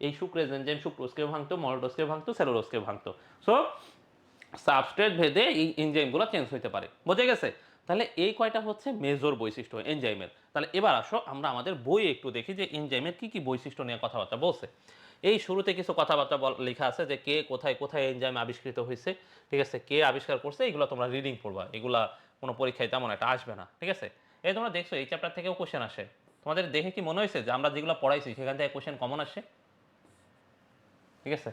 এই সুক্রেজ এনজাইম সুক্রোজকেও ভাঙতো, মল্টোজকেও ভাঙতো, সেলুলোজকেও ভাঙতো। সো সাবস্ট্রেট ভেদে এই এনজাইমগুলো চেঞ্জ হইতে পারে। বোঝা গেছে? তাহলে এই কয়টা হচ্ছে মেজর বৈশিষ্ট্য এনজাইমের। তাহলে এবার আসো আমরা আমাদের বই একটু দেখি যে এনজাইমের কি কি বৈশিষ্ট্য নিয়ে কথাবার্তা বলছে। এই শুরুতে কিছু কথাবার্তা লেখা আছে যে কে কোথায় কোথায় এনজাইম আবিষ্কৃত হয়েছে, ঠিক আছে, কে আবিষ্কার করছে, এগুলো তোমরা রিডিং পড়বা। এগুলা কোনো পরীক্ষায় তেমন একটা আসবে না, ঠিক আছে? এই তোমরা দেখছো এই চ্যাপ্টার থেকেও কোশ্চেন আসে। তোমাদের দেখে কি মনে হয়েছে যে আমরা যেগুলো পড়াইছি সেখান থেকে কোশ্চেন কমন আসে? ঠিক আছে,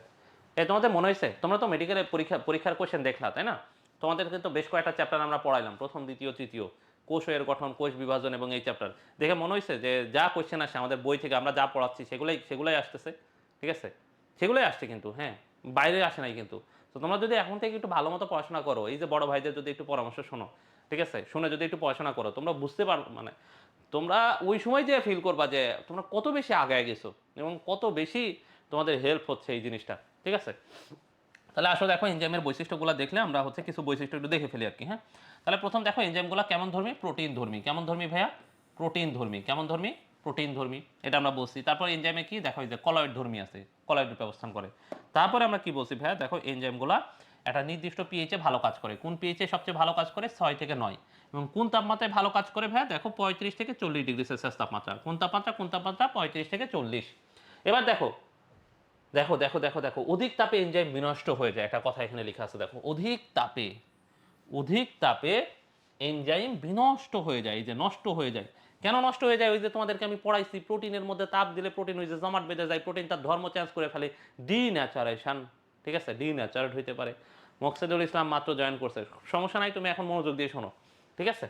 এই তোমাদের মনে হয়েছে? তোমরা তো মেডিকেলের পরীক্ষার কোশ্চেন দেখলা, তাই না? তোমাদের কিন্তু বেশ কয়েকটা চ্যাপ্টার আমরা পড়াইলাম, প্রথম দ্বিতীয় তৃতীয়, কোষের গঠন, কোষ বিভাজন এবং এই চ্যাপ্টার। দেখে মনে হয়েছে যে যা কোশ্চেন আসে আমাদের বই থেকে আমরা যা পড়াচ্ছি সেগুলাই আসতেছে, ঠিক আছে? সেগুলোই আসছে কিন্তু, হ্যাঁ, বাইরে আসে নাই কিন্তু। তো তোমরা যদি এখন থেকে একটু ভালো মতো পড়াশোনা করো, এই যে বড় ভাইদের যদি একটু পরামর্শ শোনো, ঠিক আছে, শুনে যদি একটু পড়াশোনা করো, তোমরা বুঝতে পারো, মানে তোমরা ওই সময় যে ফিল করবা যে তোমরা কত বেশি আগায় গেছো এবং কত বেশি তোমাদের হেল্প হচ্ছে এই জিনিসটা, ঠিক আছে? তাহলে আসলে দেখো এনজাইমের বৈশিষ্ট্যগুলো দেখলে আমরা হচ্ছে কিছু বৈশিষ্ট্য একটু দেখে ফেলি আর কি। হ্যাঁ, তাহলে প্রথম দেখো এনজাইমগুলো কেমন ধর্মী? প্রোটিন ধর্মী। কেমন ধর্মী ভাইয়া? প্রোটিন ধর্মী। কেমন ধর্মী? প্রোটিন ধর্মী। এটা আমরা বলছি। তারপর এনজাইমে কি দেখো, এই যে কলয়েড ধর্মী আছে, কলয়েড রূপে অবস্থান করে। তারপরে আমরা কি বলছি ভাইয়া? দেখো এনজাইমগুলো একটা নির্দিষ্ট পিএইচে ভালো কাজ করে। কোন পিএইচে সবচেয়ে ভালো কাজ করে? 6 থেকে 9। এবং কোন তাপমাত্রায় ভালো কাজ করে ভাইয়া? দেখো 35 থেকে 40 ডিগ্রি সেলসিয়াস তাপমাত্রা। কোন তাপমাত্রা? কোন তাপমাত্রা? 35 থেকে 40। এবার দেখো দেখো দেখো দেখো দেখো অধিক তাপে এনজাইম বিনষ্ট হয়ে যায়, একটা কথা এখানে লেখা আছে দেখো, অধিক তাপে এনজাইম বিনষ্ট হয়ে যায়, এই যে নষ্ট হয়ে যায়। কেন নষ্ট হয়ে যায়? ওই যে তোমাদেরকে আমি পড়াইছি, প্রোটিনের মধ্যে তাপ দিলে প্রোটিন ওই যে জমাট বেঁধে যায়, প্রোটিন তার ধর্ম চেঞ্জ করে ফেলে, ডিন্যাচারেশন, ঠিক আছে, ডিন্যাচারেট হইতে পারে। মোকসেদুল ইসলাম মাত্র জয়েন করছে, সমস্যা নাই, তুমি এখন মনোযোগ দিয়ে শোনো, ঠিক আছে?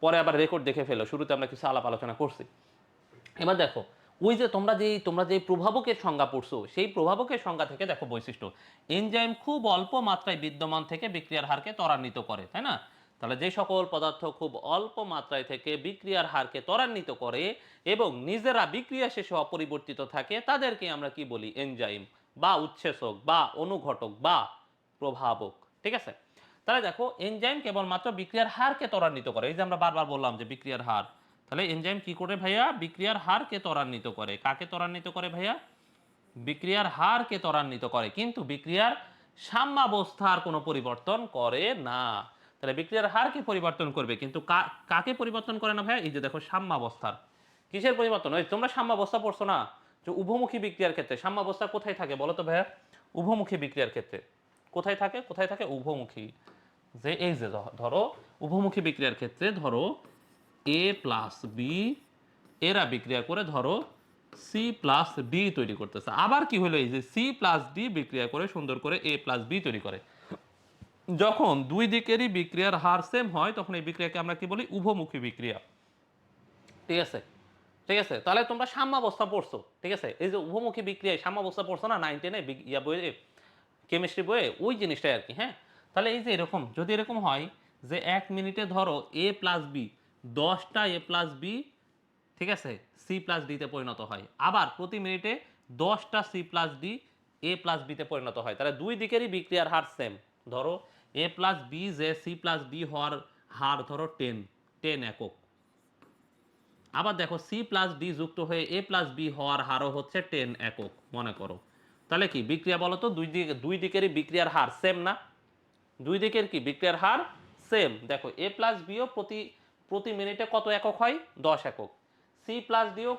পরে আবার রেকর্ড দেখে ফেলো, শুরুতে আমরা কিছু আলাপ আলোচনা করছি। এবার দেখো ওই যে তোমরা যেই প্রভাবকের সংজ্ঞা পড়ছো, সেই প্রভাবকের সংজ্ঞা থেকে দেখো বৈশিষ্ট্য, এনজাইম খুব অল্প মাত্রায় বিদ্যমান থেকে বিক্রিয়ার হারকে ত্বরান্বিত করে, তাই না? তাহলে যে সকল পদার্থ খুব অল্প মাত্রায় থেকে বিক্রিয়ার হারকে ত্বরান্বিত করে এবং নিজেরা বিক্রিয়া শেষে অপরিবর্তিত থাকে তাদেরকে আমরা কি বলি? এনজাইম বা উৎসেচক বা অনুঘটক বা প্রভাবক, ঠিক আছে? তাহলে দেখো এনজাইম কেবলমাত্র বিক্রিয়ার হারকে ত্বরান্বিত করে, এই যে আমরা বারবার বললাম যে বিক্রিয়ার হার। তাহলে এনজাইম কি করে ভাইয়া? বিক্রিয়ার হারকে ত্বরান্বিত করে। কাকে ত্বরান্বিত করে ভাইয়া? বিক্রিয়ার হারকে ত্বরান্বিত করে, কিন্তু বিক্রিয়ার সাম্যাবস্থার কোনো পরিবর্তন করে না। তাহলে বিক্রিয়ার হারকে পরিবর্তন করবে, কিন্তু কাকে পরিবর্তন করে না ভাইয়া? এই যে দেখো সাম্যাবস্থার। কিসের পরিবর্তন? ওই তোমরা সাম্যাবস্থা পড়ছো না, যে উভমুখী বিক্রিয়ার ক্ষেত্রে সাম্যাবস্থা কোথায় থাকে বলো তো ভাইয়া? উভমুখী বিক্রিয়ার ক্ষেত্রে কোথায় থাকে? কোথায় থাকে? উভমুখী। যে এই যে ধরো উভমুখী বিক্রিয়ার ক্ষেত্রে ধরো এ প্লাস বি এরা বিক্রিয়া করে ধরো সি প্লাস ডি তৈরি করতেছে। আবার কি হলো? এই যে সি প্লাস ডি বিক্রিয়া করে সুন্দর করে এ প্লাস বি তৈরি করে। যখন দুই দিকেরই বিক্রিয়ার হার সেম হয় তখন এই বিক্রিয়াকে আমরা কি বলি? উভমুখী বিক্রিয়া, ঠিক আছে? ঠিক আছে, তাহলে তোমরা সাম্যাবস্থা পড়ছো, ঠিক আছে? এই যে উভমুখী বিক্রিয়ায় সাম্যাবস্থা পড়ছো না 9-10 ইয়া বইয়ে, কেমিস্ট্রি বইয়ে, ওই জিনিসটাই আর কি। হ্যাঁ, তাহলে এই যে এরকম যদি এরকম হয় যে 1 মিনিটে ধরো এ প্লাস বি 10টা এ প্লাস বি, ঠিক আছে, সি প্লাস ডিতে পরিণত হয়, আবার প্রতি মিনিটে 10টা C plus D A plus বিতে পরিণত হয়, তাহলে দুই দিকেরই বিক্রিয়ার হার সেম। ধরো এ প্লাস বি যে সি প্লাস ডি হওয়ার হার ধরো 10 একক। আবার দেখো সি প্লাস ডি যুক্ত হয়ে এ প্লাস বি হওয়ার হারও হচ্ছে 10 একক মনে করো। তাহলে কি বিক্রিয়া বলো তো? দুই দিকেরই বিক্রিয়ার হার সেম না? দুই দিকের কি বিক্রিয়ার হার সেম। দেখো এ প্লাস বিও প্রতি প্রতি মিনিটে কত একক হয়? 10 একক। সি প্লাস ডিও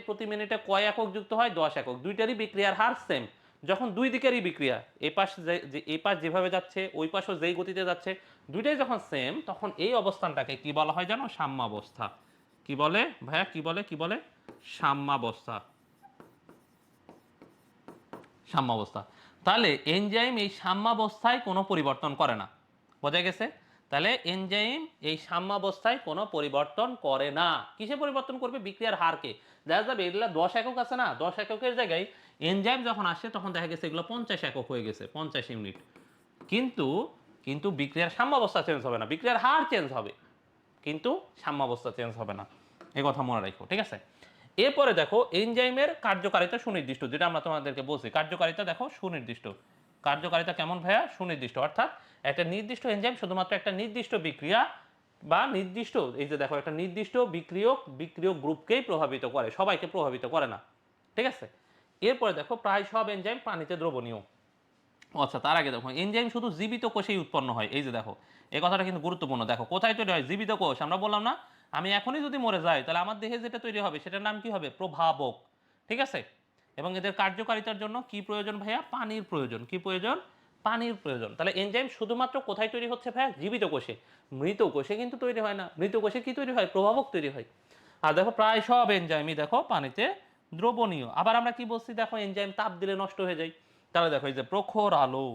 প্রতি মিনিটে কয় একক যুক্ত হয়? 10 একক। দুইটারই বিক্রিয়ার হার সেম। যখন দুই দিকেরই বিক্রিয়া এই পাশ যেভাবে যাচ্ছে ওই পাশও যেই গতিতে যাচ্ছে, দুইটাই যখন সেম, তখন এই অবস্থানটাকে কি বলা হয় জানো? সাম্যাবস্থা। কি বলে ভাইয়া? কি বলে? সাম্যাবস্থা। সাম্যাবস্থা। তাহলে এনজাইম এই সাম্যাবস্থায় কোনো পরিবর্তন করে না। বোঝা গেছে? তাহলে এনজাইম এই সাম্যাবস্থায় কোনো পরিবর্তন করে না। কিসে পরিবর্তন করবে? বিক্রিয়ার হারকে। দেখা যাবে এগুলা 10 একক আছে না, 10 এককের জায়গায় এনজাইম যখন আসে তখন দেখা গেছে এগুলো 50 একক হয়ে গেছে, 50 ইউনিট। কিন্তু কিন্তু বিক্রিয়ার সাম্যাবস্থা চেঞ্জ হবে না, বিক্রিয়ার হার চেঞ্জ হবে, কিন্তু সাম্যাবস্থা চেঞ্জ হবে না, এই কথা মনে রাখো, ঠিক আছে? এরপরে দেখো এনজাইমের কার্যকারিতা সুনির্দিষ্ট, যেটা আমরা তোমাদেরকে বলছি, কার্যকারিতা দেখো সুনির্দিষ্ট। কার্যকারিতা কেমন ভাইয়া? সুনির্দিষ্ট, অর্থাৎ একটা নির্দিষ্ট এনজাইম শুধুমাত্র একটা নির্দিষ্ট বিক্রিয়া বা নির্দিষ্ট, এই যে দেখো, একটা নির্দিষ্ট বিক্রিয়ক গ্রুপকেই প্রভাবিত করে, সবাইকে প্রভাবিত করে না, ঠিক আছে? এরপরে দেখো প্রায় সব এনজাইম পানিতে দ্রবণীয়। আচ্ছা, তার আগে দেখো এনজাইম শুধু জীবিত কোষেই উৎপন্ন হয়, এই যে দেখো, এই কথাটা কিন্তু গুরুত্বপূর্ণ। দেখো কোথায় তৈরি হয়? জীবিত কোষ। আমরা বললাম না, আমি এখনই যদি মরে যাই তাহলে আমার দেহে যেটা তৈরি হবে সেটার নাম কি হবে? প্রভাবক, ঠিক আছে? এবং এদের কার্যকারিতার জন্য কি প্রয়োজন ভাইয়া? পানির প্রয়োজন। কি প্রয়োজন? পানির প্রয়োজন। তাহলে এনজাইম শুধুমাত্র কোথায় তৈরি হচ্ছে ভাইয়া? জীবিত কোষে। মৃত কোষে কিন্তু তৈরি হয় না। মৃত কোষে কি তৈরি হয়? প্রভাবক তৈরি হয়। আর দেখো প্রায় সব এনজাইমই দেখো পানিতে দ্রবণীয়। আবার আমরা কি বলছি? দেখো এনজাইম তাপ দিলে নষ্ট হয়ে যায়। তাহলে দেখো এই যে প্রখর আলো,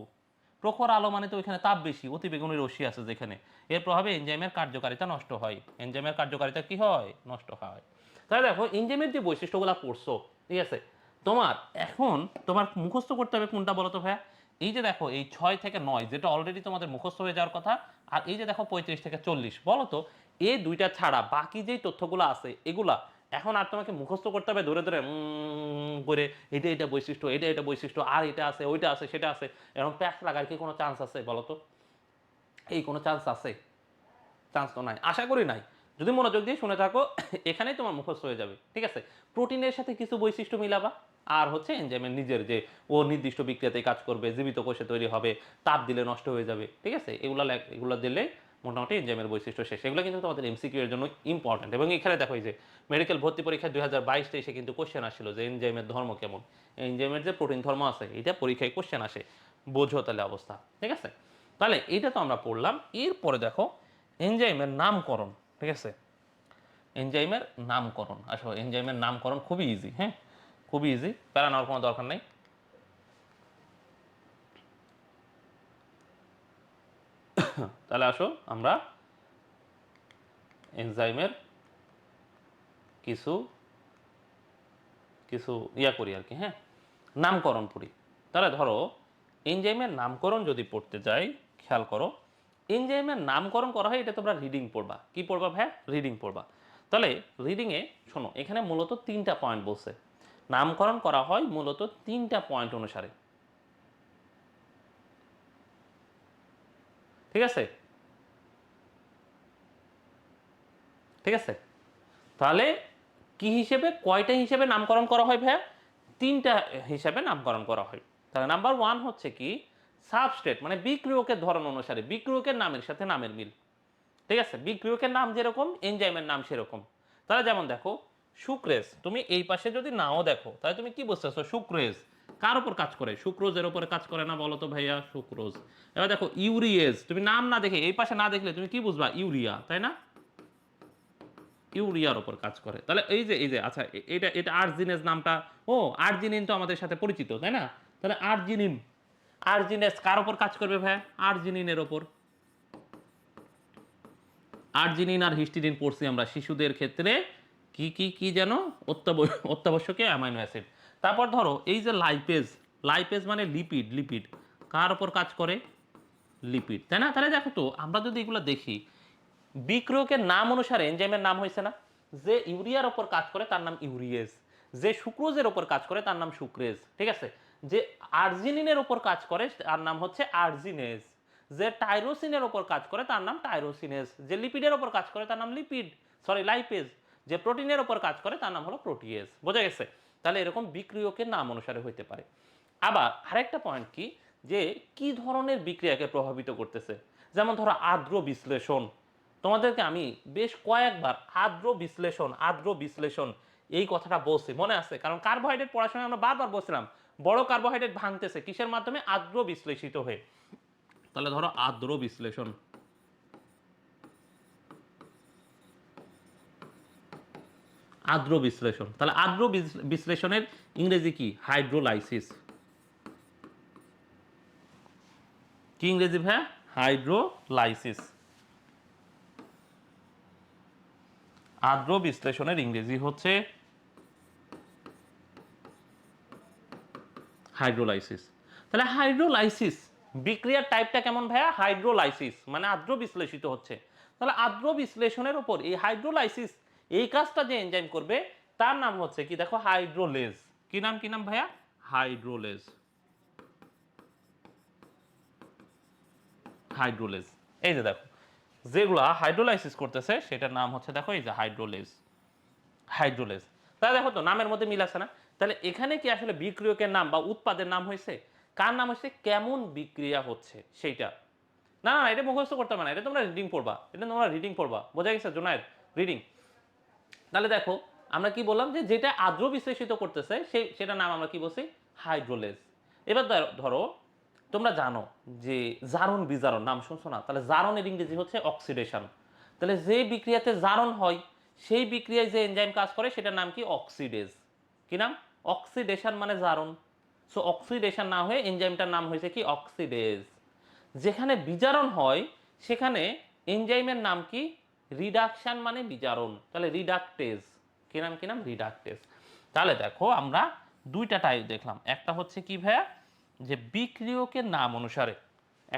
প্রখর আলো মানে তো ওইখানে তাপ বেশি, অতিবেগুনি রশ্মি আছে যেখানে, এর প্রভাবে এনজাইমের কার্যকারিতা নষ্ট হয়। এনজাইমের কার্যকারিতা কি হয়? নষ্ট হয়। তাহলে দেখো এনজাইমের যে বৈশিষ্ট্যগুলো পড়ছো, ঠিক আছে, তোমার এখন তোমার মুখস্থ করতে হবে কোনটা বলো তো ভাইয়া? এই যে দেখো এই 6 থেকে 9 যেটা অলরেডি তোমাদের মুখস্থ হয়ে যাওয়ার কথা, আর এই যে দেখো 35 থেকে 40, বলো তো এই দুইটা ছাড়া বাকি যেই তথ্যগুলো আছে এগুলা এখন আর তোমাকে মুখস্থ করতে হবে ধরে ধরে করে, এটা এটা বৈশিষ্ট্য, এটা এটা বৈশিষ্ট্য, আর এটা আছে, ওইটা আছে, সেটা আছে, এরকম প্যাচ লাগার কি কোনো চান্স আছে বলো তো? এই কোনো চান্স আছে? চান্স তো নাই, আশা করি নাই। যদি মনোযোগ দিয়ে শুনে থাকো এখানেই তোমার মুখস্থ হয়ে যাবে, ঠিক আছে? প্রোটিনের সাথে কিছু বৈশিষ্ট্য মিলাবা, আর হচ্ছে এনজাইমের নিজের যে ও নির্দিষ্ট বিক্রিয়াতেই কাজ করবে, জীবিত কোষে তৈরি হবে, তাপ দিলে নষ্ট হয়ে যাবে, ঠিক আছে? এগুলো দিলে মোটামুটি এনজাইমের বৈশিষ্ট্য শেষ। এগুলো কিন্তু তোমাদের এমসিকিউ এর জন্য ইম্পর্টেন্ট। এবং এখানে দেখো এই যে মেডিকেল ভর্তি পরীক্ষায় 2022-23 কিন্তু কোশ্চেন আসছিল যে এনজাইমের ধর্ম কেমন, এনজাইমের যে প্রোটিন ধর্ম আছে এটা পরীক্ষায় কোশ্চেন আসে, বোঝো তাহলে অবস্থা, ঠিক আছে? তাহলে এইটা তো আমরা পড়লাম। এরপরে দেখো এনজাইমের নামকরণ, ঠিক আছে? এনজাইমের নামকরণ, আসলে এনজাইমের নামকরণ খুবই ইজি, হ্যাঁ, খুবই ইজি, প্যারা নেওয়ার কোনো দরকার নেই। তাহলে আসো আমরা এনজাইমের কিছু কিছু করি আর কি, হ্যাঁ, নামকরণ পড়ি। তাহলে ধরো এনজাইমের নামকরণ যদি পড়তে যাই, খেয়াল করো, এনজাইমের নামকরণ করা হয়, এটা তোমরা রিডিং পড়বা। কি পড়বা ভাই? রিডিং পড়বা। তাহলে রিডিংয়ে শোনো, এখানে মূলত 3টা পয়েন্ট বলছে, নামকরণ করা হয় মূলত 3টা পয়েন্ট অনুসারে, ঠিক আছে? ঠিক আছে, তাহলে কি হিসেবে, কয়টা হিসেবে নামকরণ করা হয় ভাইয়া? 3টা হিসেবে নামকরণ করা হয়। তাহলে নাম্বার 1 হচ্ছে কি? সাবস্ট্রেট, মানে বিক্রিয়কের ধরন অনুসারে, বিক্রিয়কের নামের সাথে নামের মিল, ঠিক আছে? বিক্রিয়কের নাম যেরকম এনজাইমের নাম সেরকম। তাহলে যেমন দেখো সুক্রেজ, তুমি এই পাশে যদি নাও দেখো তাহলে তুমি কি বুঝতেছো? সুক্রেজ কার উপর কাজ করে? সুক্রোজের উপরে কাজ করে না, বলো তো ভাইয়া? সুক্রোজ। এবার দেখো ইউরিয়েজ, তুমি নাম না দেখে এই পাশে না দেখলে তুমি কি বুঝবা? ইউরিয়া, তাই না? ইউরিয়ার উপর কাজ করে। তাহলে এই যে আচ্ছা, এটা এটা আর্জিনেজ নামটা, ও আর্জিনিন তো আমাদের সাথে পরিচিত, তাই না? তাহলে আর্জিনিন, আর্জিনেস কার উপর কাজ করবে ভাই? আর্জিনিনের উপর। আর্জিনিন আর হিস্টিডিন পড়ছি আমরা শিশুদের ক্ষেত্রে, কি কি কি যেন অত্যাবশ্যকীয় অ্যামাইনো অ্যাসিড। তারপর ধরো এই যে লাইপেজ, লাইপেজ মানে লিপিড, লিপিড কার উপর কাজ করে? লিপিড, তাই না? তাহলে দেখো তো আমরা যদি এগুলো দেখি, বিক্রিয়কের নাম অনুসারে এনজাইমের নাম হয়েছে না? যে ইউরিয়ার ওপর কাজ করে তার নাম ইউরিয়েজ, যে সুক্রোজের ওপর কাজ করে তার নাম সুক্রেজ, ঠিক আছে? যে আর্জিনিনের ওপর কাজ করে তার নাম হচ্ছে আর্জিনেজ, যে টাইরোসিনের ওপর কাজ করে তার নাম টাইরোসিনেজ, যে লিপিডের ওপর কাজ করে তার নাম লিপিড, সরি লাইপেজ, যে প্রোটিনের ওপর কাজ করে তার নাম হলো প্রোটিয়েজ। বোঝা গেছে? তাহলে এরকম বিক্রিয়কের নাম অনুসারে হইতে পারে। আবার আরেকটা পয়েন্ট কি, যে কি ধরনের বিক্রিয়াকে প্রভাবিত করতেছে। যেমন ধরো আর্দ্র বিশ্লেষণ, তোমাদেরকে আমি বেশ কয়েকবার আর্দ্র বিশ্লেষণ, আর্দ্র বিশ্লেষণ এই কথাটা বলছি, মনে আছে? কারণ কার্বোহাইড্রেট পড়াশোনায় আমরা বারবার বলছিলাম বড় কার্বোহাইড্রেট ভাঙতেছে কিসের মাধ্যমে? আর্দ্র বিশ্লেষিত হয়ে। তাহলে ধরো আর্দ্র বিশ্লেষণ, আর্দ্র বিশ্লেষণ, তাহলে আর্দ্র বিশ্লেষণের ইংরেজি কি? হাইড্রোলাইসিস। কি ইংরেজি ভাই? হাইড্রোলাইসিস। আর্দ্র বিশ্লেষণের ইংরেজি হচ্ছে হাইড্রোলাইসিস। তাহলে হাইড্রোলাইসিস বিক্রিয়ার টাইপটা কেমন ভাইয়া? হাইড্রোলাইসিস মানে আর্দ্র বিশ্লেষিত হচ্ছে। তাহলে আর্দ্র বিশ্লেষণের উপর এই হাইড্রোলাইসিস এই কাজটা যে এনজাইম করবে তার নাম হচ্ছে কি দেখো হাইড্রোলেজ। কি নাম ভাইয়া? হাইড্রোলেজ। হাইড্রোলেজ এই যে দেখো যেগুলা হাইড্রোলাইসিস করতেছে সেটার নাম হচ্ছে দেখো এই যে হাইড্রোলেজ। হাইড্রোলেজ। তাহলে দেখো তো নামের মধ্যে মিল আছে না? তাহলে এখানে কি আসলে বিক্রিয়কের নাম বা উৎপাদের নাম হয়েছে? কার নাম হচ্ছে? কেমন বিক্রিয়া হচ্ছে সেইটা। না না এটা মুখস্থ করতে হবে না, এটা তোমরা রিডিং পড়বা, এটা তোমরা রিডিং পড়বা। বোঝা গেছে জুনায়েদ? রিডিং। তাহলে দেখো আমরা কি বললাম যে যেটা আর্দ্র বিশ্লেষিত করতেছে সেটার নাম আমরা কি বলছি? হাইড্রোলেজ। এবার ধরো তোমরা জানো যে জারণ বিজারণ নাম শুনছো না? তাহলে জারণের ইংরেজি হচ্ছে অক্সিডেশন। তাহলে যে বিক্রিয়াতে জারণ হয় সেই বিক্রিয়ায় যে এনজাইম কাজ করে সেটার নাম কি? অক্সিডেজ। কি নাম? অক্সিডেশন মানে জারণ। সো অক্সিডেশন না হয়ে এনজাইমটার নাম হয়েছে কি? অক্সিডেজ। যেখানে বিজারণ হয় সেখানে এনজাইমের নাম কি? রিডাকশন মানে বিজারণ। তাহলে রিডাকটেজ। কি নাম? রিডাকটেজ। তাহলে দেখো আমরা দুইটা টাইপ দেখলাম, একটা হচ্ছে কি ভাইয়া যে বিক্রিয়কের নাম অনুসারে,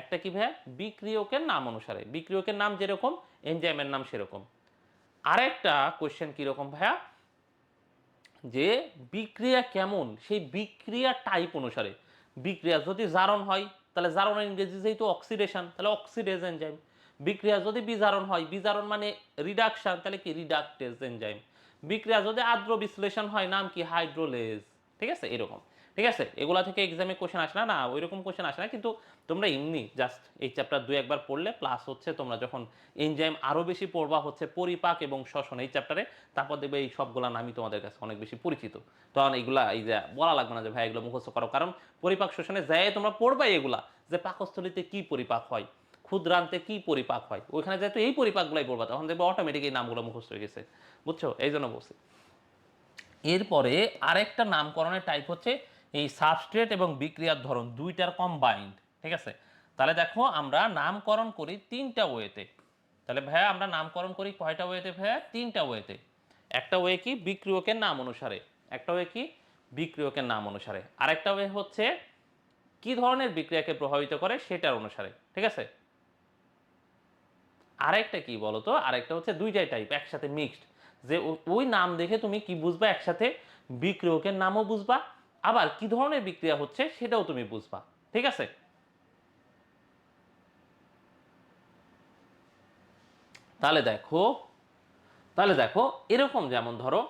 একটা কি ভাইয়া বিক্রিয়কের নাম অনুসারে, বিক্রিয়কের নাম যেরকম এনজাইমের নাম সেরকম। আরেকটা কোশ্চেন কিরকম ভাইয়া যে বিক্রিয়া কেমন সেই বিক্রিয়া টাইপ অনুসারে, বিক্রিয়া যদি জারণ হয় তাহলে জারণের ইংরেজি যেহেতু অক্সিডেশন তাহলে অক্সিডেজ এনজাইম। বিক্রিয়া যদি বিজারণ হয়, বিজারণ মানে রিডাকশন, তাহলে কি? রিডাকটেজ এনজাইম। বিক্রিয়া যদি আর্দ্র বিশ্লেষণ হয় নাম কি? হাইড্রোলেজ। ঠিক আছে এরকম। ঠিক আছে এগুলা থেকে এক্সামে কোশ্চেন আসে না, না ওইরকম কোশ্চেন আসে না, কিন্তু তোমরা এমনি জাস্ট এই চ্যাপ্টার দুই একবার পড়লে প্লাস হচ্ছে তোমরা যখন এনজাইম আরও বেশি পড়বা হচ্ছে পরিপাক এবং শ্বসন এই চ্যাপ্টারে, তারপর দেখবে এই সবগুলা নামই তোমাদের কাছে অনেক বেশি পরিচিত। তখন এইগুলা এই যে বলা লাগবে না যে ভাই এগুলো মুখস্থ করো, কারণ পরিপাক শোষণে যায় তোমরা পড়বাই এগুলা যে পাকস্থলিতে কি পরিপাক হয়, ক্ষুদ্রান্তে কি পরিপাক হয়, ওইখানে যেহেতু এই পরিপাকগুলাই পড়বা তখন দেখবে অটোমেটিক এই নামগুলো মুখস্থ হয়ে গেছে। বুঝছো? এই জন্য বলছি। এরপরে আরেকটা নামকরণের টাইপ হচ্ছে এই সাবস্ট্রেট এবং বিক্রিয়ার ধরন দুইটার কম্বাইন্ড। ঠিক আছে তাহলে দেখো আমরা নামকরণ করি তিনটা ওয়েতে। তাহলে ভাইয়া আমরা নামকরণ করি কয়টা ওয়েতে ভাইয়া? তিনটা ওয়েতে। একটা ওয়ে কি? বিক্রিয়কের নাম অনুসারে। একটা ওয়ে কি? বিক্রিয়কের নাম অনুসারে। আরেকটা ওয়ে হচ্ছে কি ধরনের বিক্রিয়াকে প্রভাবিত করে সেটার অনুসারে। ঠিক আছে আরেকটা কি বলতো? আরেকটা হচ্ছে দুইটাই টাইপ একসাথে মিক্সড, যে ওই নাম দেখে তুমি কি বুঝবা? একসাথে বিক্রিয়কের নামও বুঝবা, আবার কি ধরনের বিক্রিয়া হচ্ছে সেটাও তুমি বুঝবা। ঠিক আছে তাহলে দেখো এরকম যেমন ধরো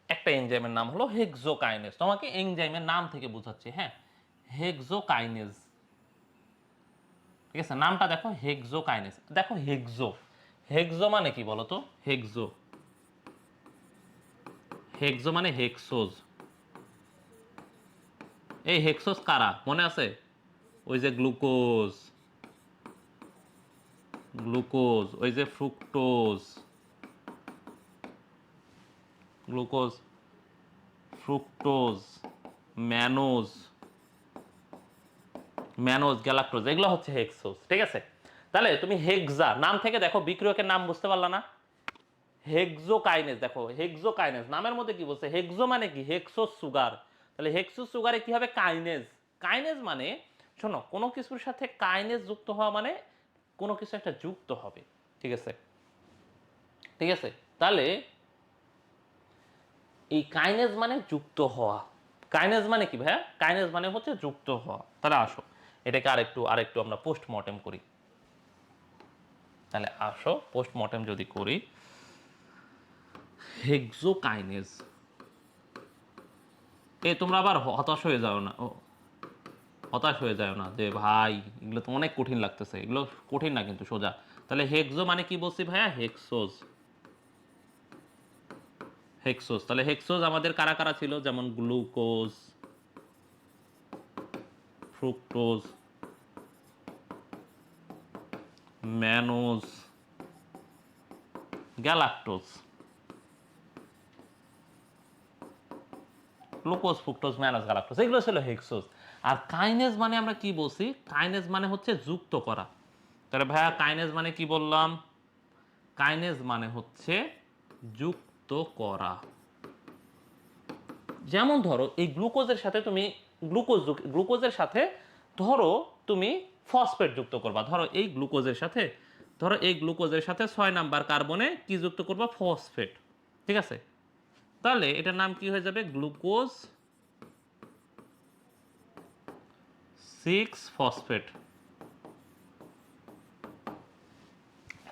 একটা এনজাইমের নাম হলো হেক্সোকাইনেজ, তোমাকে এনজাইমের নাম থেকে বোঝাচ্ছি। হ্যাঁ হেক্সোকাইনেজ। ঠিক আছে নামটা দেখো হেক্সোকাইনেজ। দেখো হেক্সো, হেক্সো মানে কি বলতো? হেক্সো, হেক্সো মানে হেক্সোজ। এই হেক্সোজ কারা মনে আছে? ওই যে গ্লুকোজ, ওই যে fructose, glucose, fructose, mannose, galactose, এগুলো হচ্ছে হেক্সোজ। ঠিক আছে তাহলে তুমি হেক্সা নাম থেকে দেখো বিক্রিয়কের নাম বুঝতে পারলা না? হেক্সোকাইনেজ, দেখো হেক্সোকাইনেজ নামের মধ্যে কি বলছে? হেক্সো মানে কি? Hexose sugar. তাহলে হেক্সোজ সুগারে কি হবে? কাইনেজ। কাইনেজ মানে শোনো কোনো কিছুর সাথে কাইনেজ যুক্ত হওয়া মানে কোনো কিছু একটা যুক্ত হবে। ঠিক আছে তাহলে এই কাইনেজ মানে যুক্ত হওয়া। কাইনেজ মানে কি ভাইয়া? কাইনেজ মানে হচ্ছে যুক্ত হওয়া। তাহলে আসো এটাকে আরেকটু আমরা পোস্টমর্টেম করি। তাহলে আসো পোস্টমর্টেম যদি করি, হেক্সোকাইনেজ, তোমরা আবার হতাশ হয়ে যাও না, হতাশ হয়ে যায় না যে ভাই এগুলো তো অনেক কঠিন লাগতেছে, এগুলো কঠিন না কিন্তু সোজা। তাহলে হেক্সো মানে কি বলছি ভাইয়া? হেক্সোজ। তাহলে হেক্সোজ আমাদের কারা কারা ছিল? যেমন glucose, fructose, mannose, galactose. Glucose, fructose, mannose, galactose এগুলো ছিল হেক্সোজ। আর কাইনেজ মানে আমরা কি বলছি? কাইনেজ মানে হচ্ছে যুক্ত করা। তাহলে ভাইয়া কাইনেজ মানে কি বললাম? কাইনেজ মানে হচ্ছে যুক্ত করা। যেমন ধরো এই গ্লুকোজের সাথে তুমি গ্লুকোজের সাথে ধরো তুমি ফসফেট যুক্ত করবা, ধরো এই গ্লুকোজের সাথে 6 নাম্বার কার্বনে কি যুক্ত করবা, ফসফেট। ঠিক আছে, তাহলে এটার নাম কি হয়ে যাবে, গ্লুকোজ 6 ফসফেট।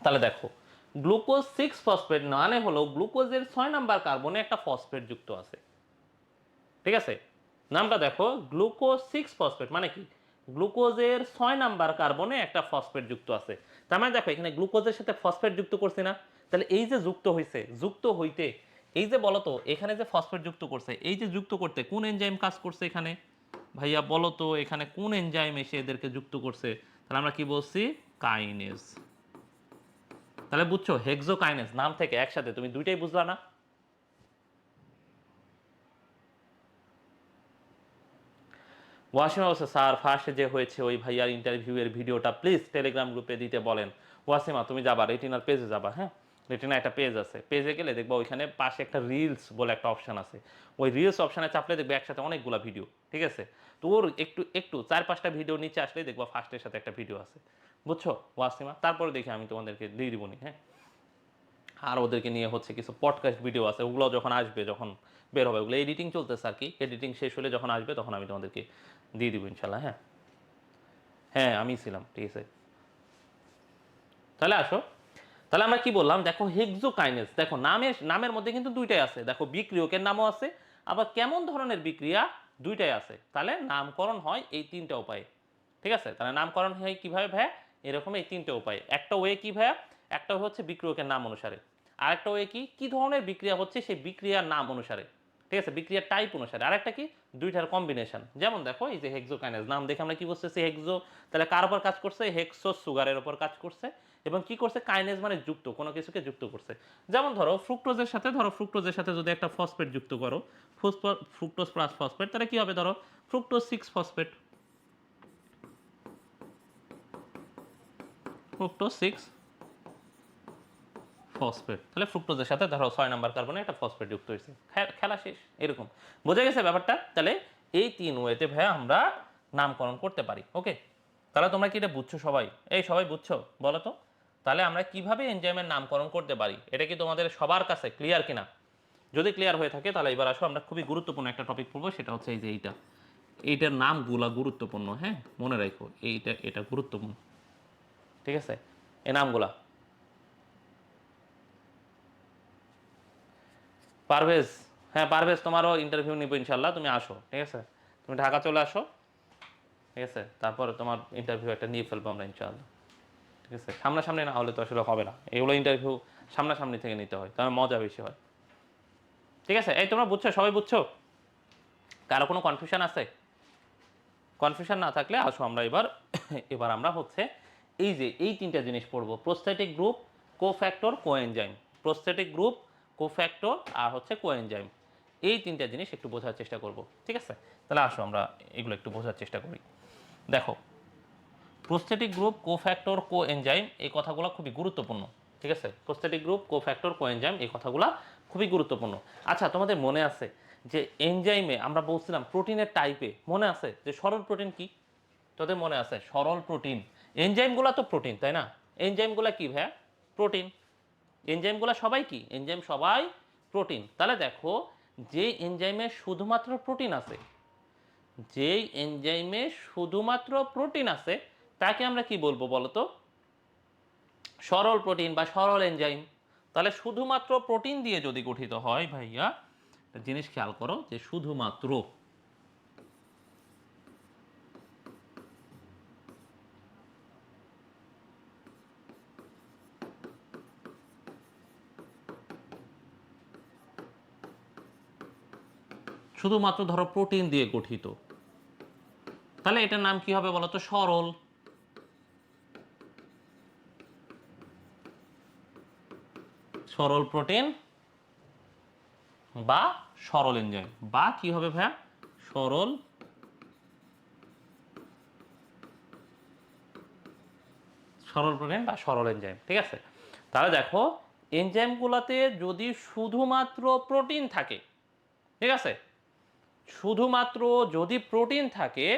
তাহলে দেখো গ্লুকোজ 6 ফসফেট মানে হলো গ্লুকোজের 6 নাম্বার কার্বনে একটা ফসফেট যুক্ত আছে। ঠিক আছে, নামটা দেখো, গ্লুকোজ 6 ফসফেট মানে কি, গ্লুকোজের 6 নাম্বার কার্বনে একটা ফসফেট যুক্ত আছে। তার মানে দেখো এখানে গ্লুকোজের সাথে ফসফেট যুক্ত করছি না, তাহলে এই যে যুক্ত হইছে, যুক্ত হইতে এই যে বলতো এখানে যে ফসফেট যুক্ত করছে, এই যে যুক্ত করতে কোন এনজাইম কাজ করছে এখানে, ভাইয়া বলো তো এখানে কোন এনজাইম এসে এদেরকে যুক্ত করছে, তাহলে আমরা কি বলছি, কাইনেজ। তাহলে বুঝছো হেক্সোকাইনেজ নাম থেকে একসাথে তুমি দুইটাই বুঝলা না। ওয়াসিমা বলছে স্যার ফার্স্টে যে হয়েছে ওই ভাইয়ার ইন্টারভিউ এর ভিডিওটা প্লিজ টেলিগ্রাম গ্রুপে দিতে বলেন। ওয়াসিমা তুমি যাবা রেটিনার পেজে যাবা, হ্যাঁ রেটিনা একটা পেজ আছে, পেজে গেলে দেখবা ওইখানে পাশে একটা রিলস বলে একটা অপশন আছে, ওই রিলস অপশনে চাপলে দেখবে একসাথে অনেকগুলো ভিডিও। ঠিক আছে, তো ওর একটু একটু 4-5টা ভিডিও নিচে আসলে দেখবা ফার্স্টের সাথে একটা ভিডিও আছে, বুঝছো ওয়াসিমা, তারপরে দেখি আমি তোমাদেরকে দিয়ে দিবনি। হ্যাঁ, আর ওদেরকে নিয়ে হচ্ছে কিছু পডকাস্ট ভিডিও আছে, ওগুলো যখন আসবে, যখন বের হবে, ওগুলো এডিটিং চলতেছে আর কি, এডিটিং শেষ হলে যখন আসবে তখন আমি তোমাদেরকে দিয়ে দিব ইনশাল্লাহ। হ্যাঁ হ্যাঁ আমি ছিলাম, ঠিক আছে। তাহলে আসো, তাহলে আমরা কি বললাম, দেখো হেক্সোকাইনেজ, দেখো নামের মধ্যে কিন্তু দুইটাই আছে, দেখো বিক্রিয়কের নামও আছে, আবার কেমন ধরনের বিক্রিয়া দুইটাই আছে, তাহলে নামকরণ হয় এই 3টা উপায়ে। ঠিক আছে, তাহলে নামকরণ হয় কিভাবে ভাইয়া, এরকম এই 3টে উপায়। একটা ওয়ে কি ভাইয়া, একটা হচ্ছে বিক্রিয়কের নাম অনুসারে, আরেকটা ওয়ে কি, কি ধরনের বিক্রিয়া হচ্ছে সেই বিক্রিয়ার নাম অনুসারে। ঠিক আছে, বিক্রিয়ার টাইপ অনুসারে, আরেকটা কি, দুইটার কম্বিনেশন। যেমন দেখো এই যে হেক্সোকাইনেজ নাম দেখে আমরা কি বুঝতেছি, হেক্সো, তাহলে কার উপর কাজ করছে, হেক্সো সুগারের উপর কাজ করছে, এবং কি করছে, কাইনেজ মানে যুক্ত, কোনো কিছুকে যুক্ত করছে। যেমন ধরো ফ্রুক্টোজের সাথে যদি একটা ফসফেট যুক্ত করো, ফ্রুক্টোজ প্লাস ফসফেট, তাহলে কি হবে, ধরো ফ্রুক্টোজ 6 ফসফেট, ফ্রুক্টোজ 6 ফসফেট, তাহলে ফ্রুক্টোজের সাথে ধরো 6 নাম্বার কার্বনে একটা ফসফেট যুক্ত হয়েছে, খেলা শেষ। এরকম বোঝা গেছে ব্যাপারটা। তাহলে এই 3 ওয়েতে ভাইয়া আমরা নামকরণ করতে পারি। ওকে, তাহলে তোমরা কি এটা বুঝছো সবাই, এই সবাই বুঝছো বলো তো, তাহলে আমরা কিভাবে এনজাইমের নামকরণ করতে পারি, এটা কি তোমাদের সবার কাছে ক্লিয়ার কিনা? যদি ক্লিয়ার হয়ে থাকে তাহলে এবার আসো আমরা খুবই গুরুত্বপূর্ণ একটা টপিক পড়বো, সেটা হচ্ছে এই যে এইটার নামগুলা গুরুত্বপূর্ণ, হ্যাঁ মনে রাখো এটা গুরুত্বপূর্ণ। ঠিক আছে, এই নামগুলা, পারভেজ, হ্যাঁ পারভেজ তোমারও ইন্টারভিউ নিব ইনশাল্লাহ, তুমি আসো। ঠিক আছে, তুমি ঢাকা চলে আসো। ঠিক আছে, তারপরে তোমার ইন্টারভিউ একটা নিয়ে ফেলবো আমরা ইনশাআল্লাহ। ঠিক আছে, সামনাসামনি না হলে তো আসলে হবে না, এগুলো ইন্টারভিউ সামনাসামনি থেকে নিতে হয়, তাহলে মজা বেশি হয়। ঠিক আছে, এই তোমরা বুঝছো, সবাই বুঝছো, কারো কোনো কনফিউশন আছে? কনফিউশন না থাকলে আসো আমরা এবার এবার আমরা হচ্ছে এই যে এই 3টা জিনিস পড়বো, prosthetic group, cofactor, coenzyme. Prosthetic group, cofactor আর হচ্ছে কোএনজাইম, এই 3টা জিনিস একটু বোঝার চেষ্টা করব। ঠিক আছে, তাহলে আসো আমরা এগুলো একটু বোঝার চেষ্টা করি। দেখো প্রোস্থেটিক গ্রুপ, কোফ্যাক্টর, কোএনজাইম, এই কথাগুলো খুবই গুরুত্বপূর্ণ। ঠিক আছে, প্রোস্থেটিক গ্রুপ, কোফ্যাক্টর, কোএনজাইম, এই কথাগুলো খুবই গুরুত্বপূর্ণ। আচ্ছা তোমাদের মনে আছে যে এনজাইমে আমরা বলছিলাম প্রোটিনের টাইপে, মনে আছে যে সরল প্রোটিন কি? তোদের মনে আছে সরল প্রোটিন, এনজাইমগুলো তো প্রোটিন তাই না, এনজাইমগুলো কি ভাইয়া, প্রোটিন। এনজাইমগুলো সবাই কি, এনজাইম সবাই প্রোটিন। তাহলে দেখো যে এনজাইমে শুধুমাত্র প্রোটিন আছে, যেই এনজাইমে শুধুমাত্র প্রোটিন আছে তাকে আমরা কি বলবো বলতো, সরল প্রোটিন বা সরল এনজাইম। তাহলে শুধুমাত্র প্রোটিন দিয়ে যদি গঠিত হয় ভাইয়া, একটা জিনিস খেয়াল করো যে শুধুমাত্র শুধুমাত্র ধরো প্রোটিন দিয়ে গঠিত, তাহলে এটার নাম কি হবে বলতো, সরল। সরল প্রোটিন বা সরল এনজাইম, বা কি হবে ভাইয়া, সরল সরল প্রোটিন বা সরল এনজাইম। ঠিক আছে, তাহলে দেখো এনজাইমগুলোতে যদি শুধুমাত্র প্রোটিন থাকে, ঠিক আছে, শুধুমাত্র যদি প্রোটিন থাকে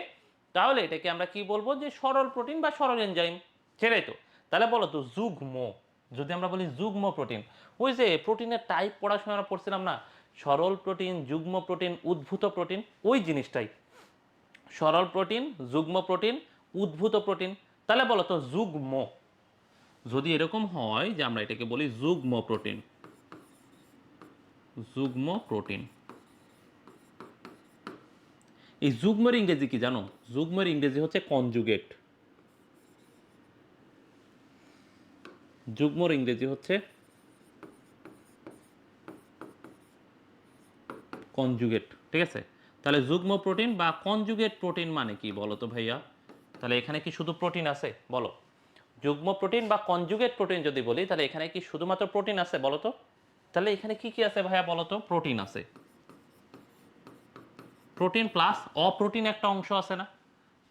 তাহলে এটাকে আমরা কি বলবো, যে সরল প্রোটিন বা সরল এনজাইম, সেটাই তো। তাহলে বলো তো যুগ্ম, যদি আমরা বলি যুগ্ম প্রোটিন, ওই যে প্রোটিনের টাইপ পড়ার সময় আমরা পড়ছিলাম না, সরল প্রোটিন, যুগ্ম প্রোটিন, উদ্ভূত প্রোটিন, ওই জিনিসটাই। সরল প্রোটিন, যুগ্ম প্রোটিন, উদ্ভূত প্রোটিন। তাহলে বলো তো যুগ্ম, যদি এরকম হয় যে আমরা এটাকে বলি যুগ্ম প্রোটিন, যুগ্ম প্রোটিন, এই যুগ্মের ইংরেজি কি জানো? যুগ্মের ইংরেজি হচ্ছে কনজুগেট। যুগ্মর ইংরেজি হচ্ছে কনজুগেট, ঠিক আছে? তাহলে যুগ্ম প্রোটিন বা কনজুগেট প্রোটিন মানে কি বলো তো ভাইয়া? তাহলে এখানে কি শুধু প্রোটিন আছে বলো? যুগ্ম প্রোটিন বা কনজুগেট প্রোটিন যদি বলি তাহলে এখানে কি শুধুমাত্র প্রোটিন আছে বলো তো? তাহলে এখানে কি কি আছে ভাইয়া বলো তো? প্রোটিন আছে, প্রোটিন প্লাস অপ্রোটিন একটা অংশ আছে না?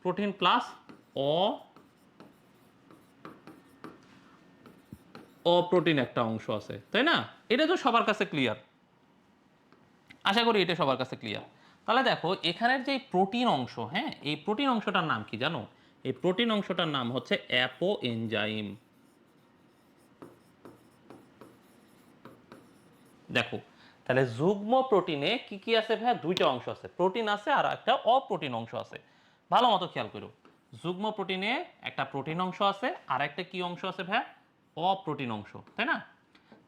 প্রোটিন প্লাস অ অপ্রোটিন একটা অংশ আছে, তাই না? এটা তো সবার কাছে ক্লিয়ার, আশা করি এটা সবার কাছে ক্লিয়ার। তাহলে দেখো এখানের যে প্রোটিন অংশ, হ্যাঁ, এই প্রোটিন অংশটার নাম কি জানো? এই প্রোটিন অংশটার নাম হচ্ছে অ্যাপো এনজাইম। দেখো তাহলে যুগ্ম প্রোটিনে কি কি আছে ভাই? দুইটা অংশ আছে, প্রোটিন আছে আর একটা অপ্রোটিন অংশ আছে। ভালো মতো খেয়াল করো, যুগ্ম প্রোটিনে একটা প্রোটিন অংশ আছে আর একটা কি অংশ আছে ভাই? অপ্রোটিন অংশ, তাই না?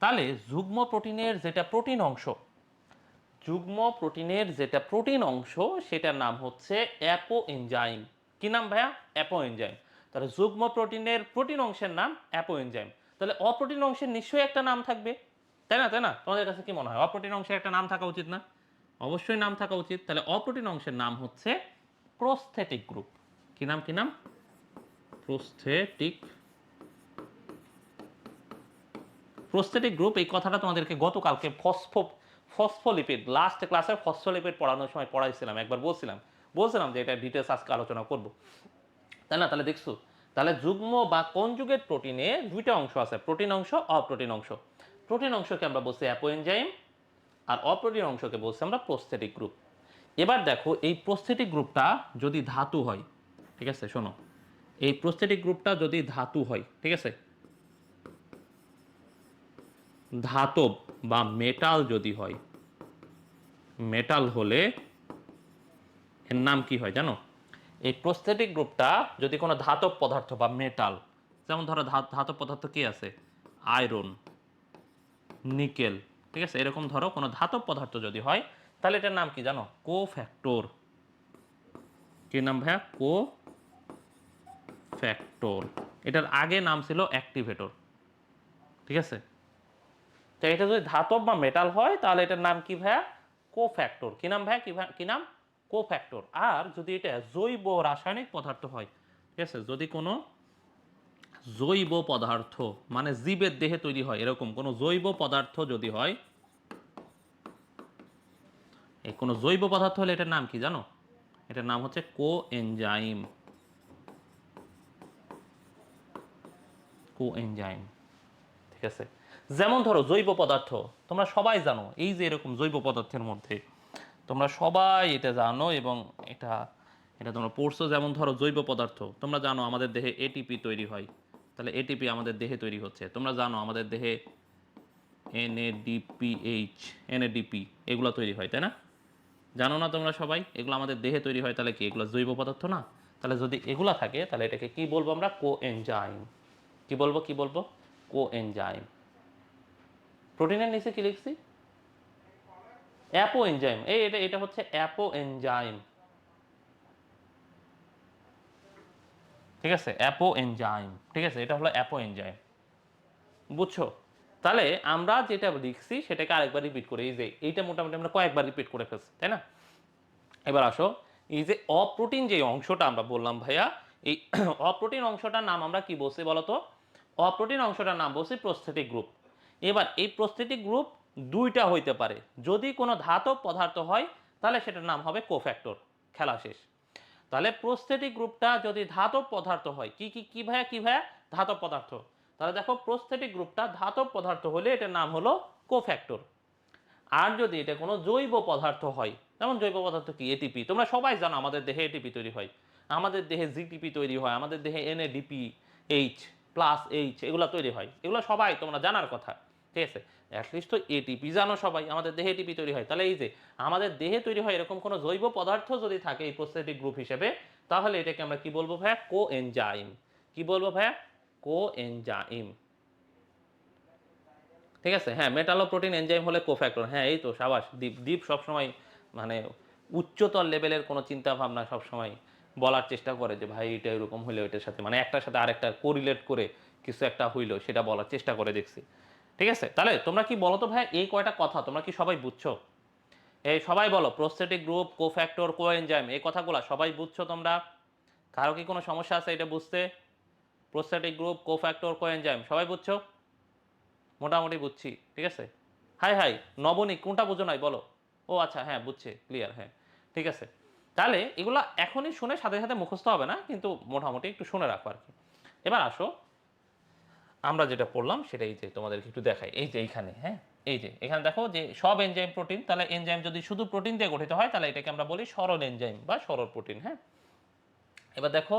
তাহলে যুগ্ম প্রোটিনের যেটা প্রোটিন অংশ, যুগ্ম প্রোটিনের যেটা প্রোটিন অংশ সেটার নাম হচ্ছে অ্যাপো এনজাইম। কি নাম ভাইয়া? Apo enzyme. তাহলে যুগ্ম প্রোটিনের প্রোটিন অংশের নাম অ্যাপো এনজাইম। তাহলে অপ্রোটিন অংশের নিশ্চয়ই একটা নাম থাকবে, তাই না? তাই না? তোমাদের কাছে কি মনে হয় অপ্রোটিন অংশের একটা নাম থাকা উচিত না? অবশ্যই নাম থাকা উচিত। তাহলে অপ্রোটিন অংশের নাম হচ্ছে প্রস্থেটিক গ্রুপ। কি নাম, কি নাম? Prosthetic, prosthetic group. এই কথাটা তোমাদেরকে গতকালকে ফসফোলিপিড লাস্ট ক্লাসে ফসফোলিপিড পড়ানোর সময় পড়াইছিলাম, একবার বলছিলাম যে এটা ডিটেলস আজকে আলোচনা করব, তাই না? তাহলে দেখছো, তাহলে যুগ্ম বা কনজুগেট প্রোটিনে দুইটা অংশ আছে, প্রোটিন অংশ, অপ্রোটিন অংশ। প্রোটিন অংশকে আমরা বলছি অ্যাপোএনজাইম আর অপ্রোটিন অংশকে বলছি আমরা প্রস্থেটিক গ্রুপ। এবার দেখো এই প্রস্থেটিক গ্রুপটা যদি ধাতু হয়, ঠিক আছে, শোনো, এই প্রস্থেটিক গ্রুপটা যদি ধাতু হয়, ঠিক আছে, ধাতব বা মেটাল যদি হয়, মেটাল হলে এর নাম কি হয় জানো? এই প্রস্থেটিক গ্রুপটা যদি কোনো ধাতব পদার্থ বা মেটাল, যেমন ধরো ধাতব পদার্থ কি আছে? আয়রন, নিকেল, ঠিক আছে, এরকম ধরো কোনো ধাতব পদার্থ যদি হয় তাহলে এটার নাম কি জানো? কোফ্যাক্টর। কি নাম ভাইয়া? কোফ্যাক্টর। এটার আগে নাম ছিল অ্যাক্টিভেটর, ঠিক আছে? তো এটা যদি ধাতব বা মেটাল হয় তাহলে এটার নাম কি ভাইয়া? কোফ্যাক্টর। কি নাম ভাইয়া? কি নাম? কোফ্যাক্টর। আর যদি এটা জৈব রাসায়নিক পদার্থ হয়, ঠিক আছে, যদি কোনো জৈব পদার্থ মানে জীবের দেহে তৈরি হয় এরকম কোনো জৈব পদার্থ যদি হয়, এই কোনো জৈব পদার্থ হলে এটার নাম কি জানো? এটার নাম হচ্ছে কোএনজাইম। কোএনজাইম, ঠিক আছে? যেমন ধরো জৈব পদার্থ, তোমরা সবাই জানো এই যে এরকম জৈব পদার্থের মধ্যে তোমরা সবাই এটা জানো এবং এটা এটা তোমরা পড়ছো। যেমন ধরো জৈব পদার্থ, তোমরা জানো আমাদের দেহে এটিপি তৈরি হয়, তাহলে এটিপি আমাদের দেহে তৈরি হচ্ছে। তোমরা জানো আমাদের দেহে এনএডিপিএইচ, এনএডিপি, এগুলো তৈরি হয়, তাই না? জানো না তোমরা সবাই এগুলো আমাদের দেহে তৈরি হয়? তাহলে কি এগুলো জৈব পদার্থ না? তাহলে যদি এগুলা থাকে তাহলে এটাকে কি বলবো আমরা? কোএনজাইম। কি বলবো, কি বলবো? কোএনজাইম। প্রোটিনের নিচে কি লিখছি? Apo enzyme. এই এটা এটা হচ্ছে অ্যাপো এনজাইম, ঠিক আছে? অ্যাপো এনজাইম, ঠিক আছে, এটা হলো অ্যাপো এনজাইম। বুঝছো? তাহলে আমরা যেটা লিখছি সেটাকে আরেকবার রিপিট করি। এই যে এইটা মোটামুটি আমরা কয়েকবার রিপিট করে ফেলছি, তাই না? এবার আসো, এই যে অপ্রোটিন যে অংশটা আমরা বললাম ভাইয়া, এই অপ্রোটিন অংশটার নাম আমরা কি বলছি বলতো? অপ্রোটিন অংশটার নাম বলছি প্রস্থেটিক গ্রুপ। এবার এই প্রস্থেটিক গ্রুপ দুইটা হইতে পারে, যদি কোনো ধাতব পদার্থ হয় তাহলে সেটার নাম হবে কোফ্যাক্টর। খেলা শেষ। তাহলে প্রস্থেটিক গ্রুপটা যদি ধাতব পদার্থ হয়, কি কি কি ভাইয়া, কি ভাইয়া? ধাতব পদার্থ। তাহলে দেখো প্রস্থেটিক গ্রুপটা ধাতব পদার্থ হলে এটার নাম হলো কোফ্যাক্টর। আর যদি এটা কোনো জৈব পদার্থ হয়, যেমন জৈব পদার্থ কি এটিপি, তোমরা সবাই জানো আমাদের দেহে এটিপি তৈরি হয়, আমাদের দেহে জিটিপি তৈরি হয়, আমাদের দেহে এনএডিপি এইচ প্লাস এইচ এগুলো তৈরি হয়, এগুলো সবাই তোমরা জানার কথা। ঠিক আছে, অ্যাটলিস্ট তো এটিপি জানো সবাই, আমাদের দেহে এটিপি তৈরি হয়। তাহলে এই যে আমাদের দেহে তৈরি হয় এরকম কোনো জৈব পদার্থ যদি থাকে এই প্রোস্টেটিক গ্রুপ হিসেবে, তাহলে এটাকে আমরা কি বলবো ভাইয়া? কোএনজাইম। কি বলবো ভাইয়া? কোএনজাইম। ঠিক আছে, হ্যাঁ, মেটালোপ্রোটিন এনজাইম হলে কোফ্যাক্টর। হ্যাঁ, এই তো সাবাস দীপ, দীপ সবসময় মানে উচ্চতর লেভেলের কোনো চিন্তা ভাবনা সবসময় বলার চেষ্টা করে যে ভাই এটা এরকম হইলো, এটার সাথে মানে একটার সাথে আরেকটা কোরিলেট করে কিছু একটা হইলো সেটা বলার চেষ্টা করে দেখছি। ঠিক আছে, তাহলে তোমরা কি বলো তো ভাই, এই কয়টা কথা তোমরা কি সবাই বুঝছো? এই সবাই বলো, প্রোস্টেটিক গ্রুপ, কোফ্যাক্টর, কোএনজাইম, এই কথাগুলো সবাই বুঝছো তোমরা? কারো কি কোনো সমস্যা আছে এটা বুঝতে? প্রোস্টেটিক গ্রুপ, কোফ্যাক্টর, কোএনজাইম সবাই বুঝছো? মোটামুটি বুঝছি, ঠিক আছে। হাই হাই, নবনী কোনটা বুঝো নাই বলো? ও আচ্ছা, হ্যাঁ বুঝছে, ক্লিয়ার, হ্যাঁ ঠিক আছে। তাহলে এগুলো এখনই শুনে সাথে সাথে মুখস্থ হবে না, কিন্তু মোটামুটি একটু শুনে রাখো আর কি। এবার আসো আমরা যেটা পড়লাম সেটাই যে তোমাদেরকে একটু দেখাই। এই যে এইখানে, হ্যাঁ এই যে এখানে দেখো যে সব এনজাইম প্রোটিন, তাহলে এনজাইম যদি শুধু প্রোটিন দিয়ে গঠিত হয় তাহলে এটাকে আমরা বলি সরল এনজাইম বা সরল প্রোটিন। হ্যাঁ, এবার দেখো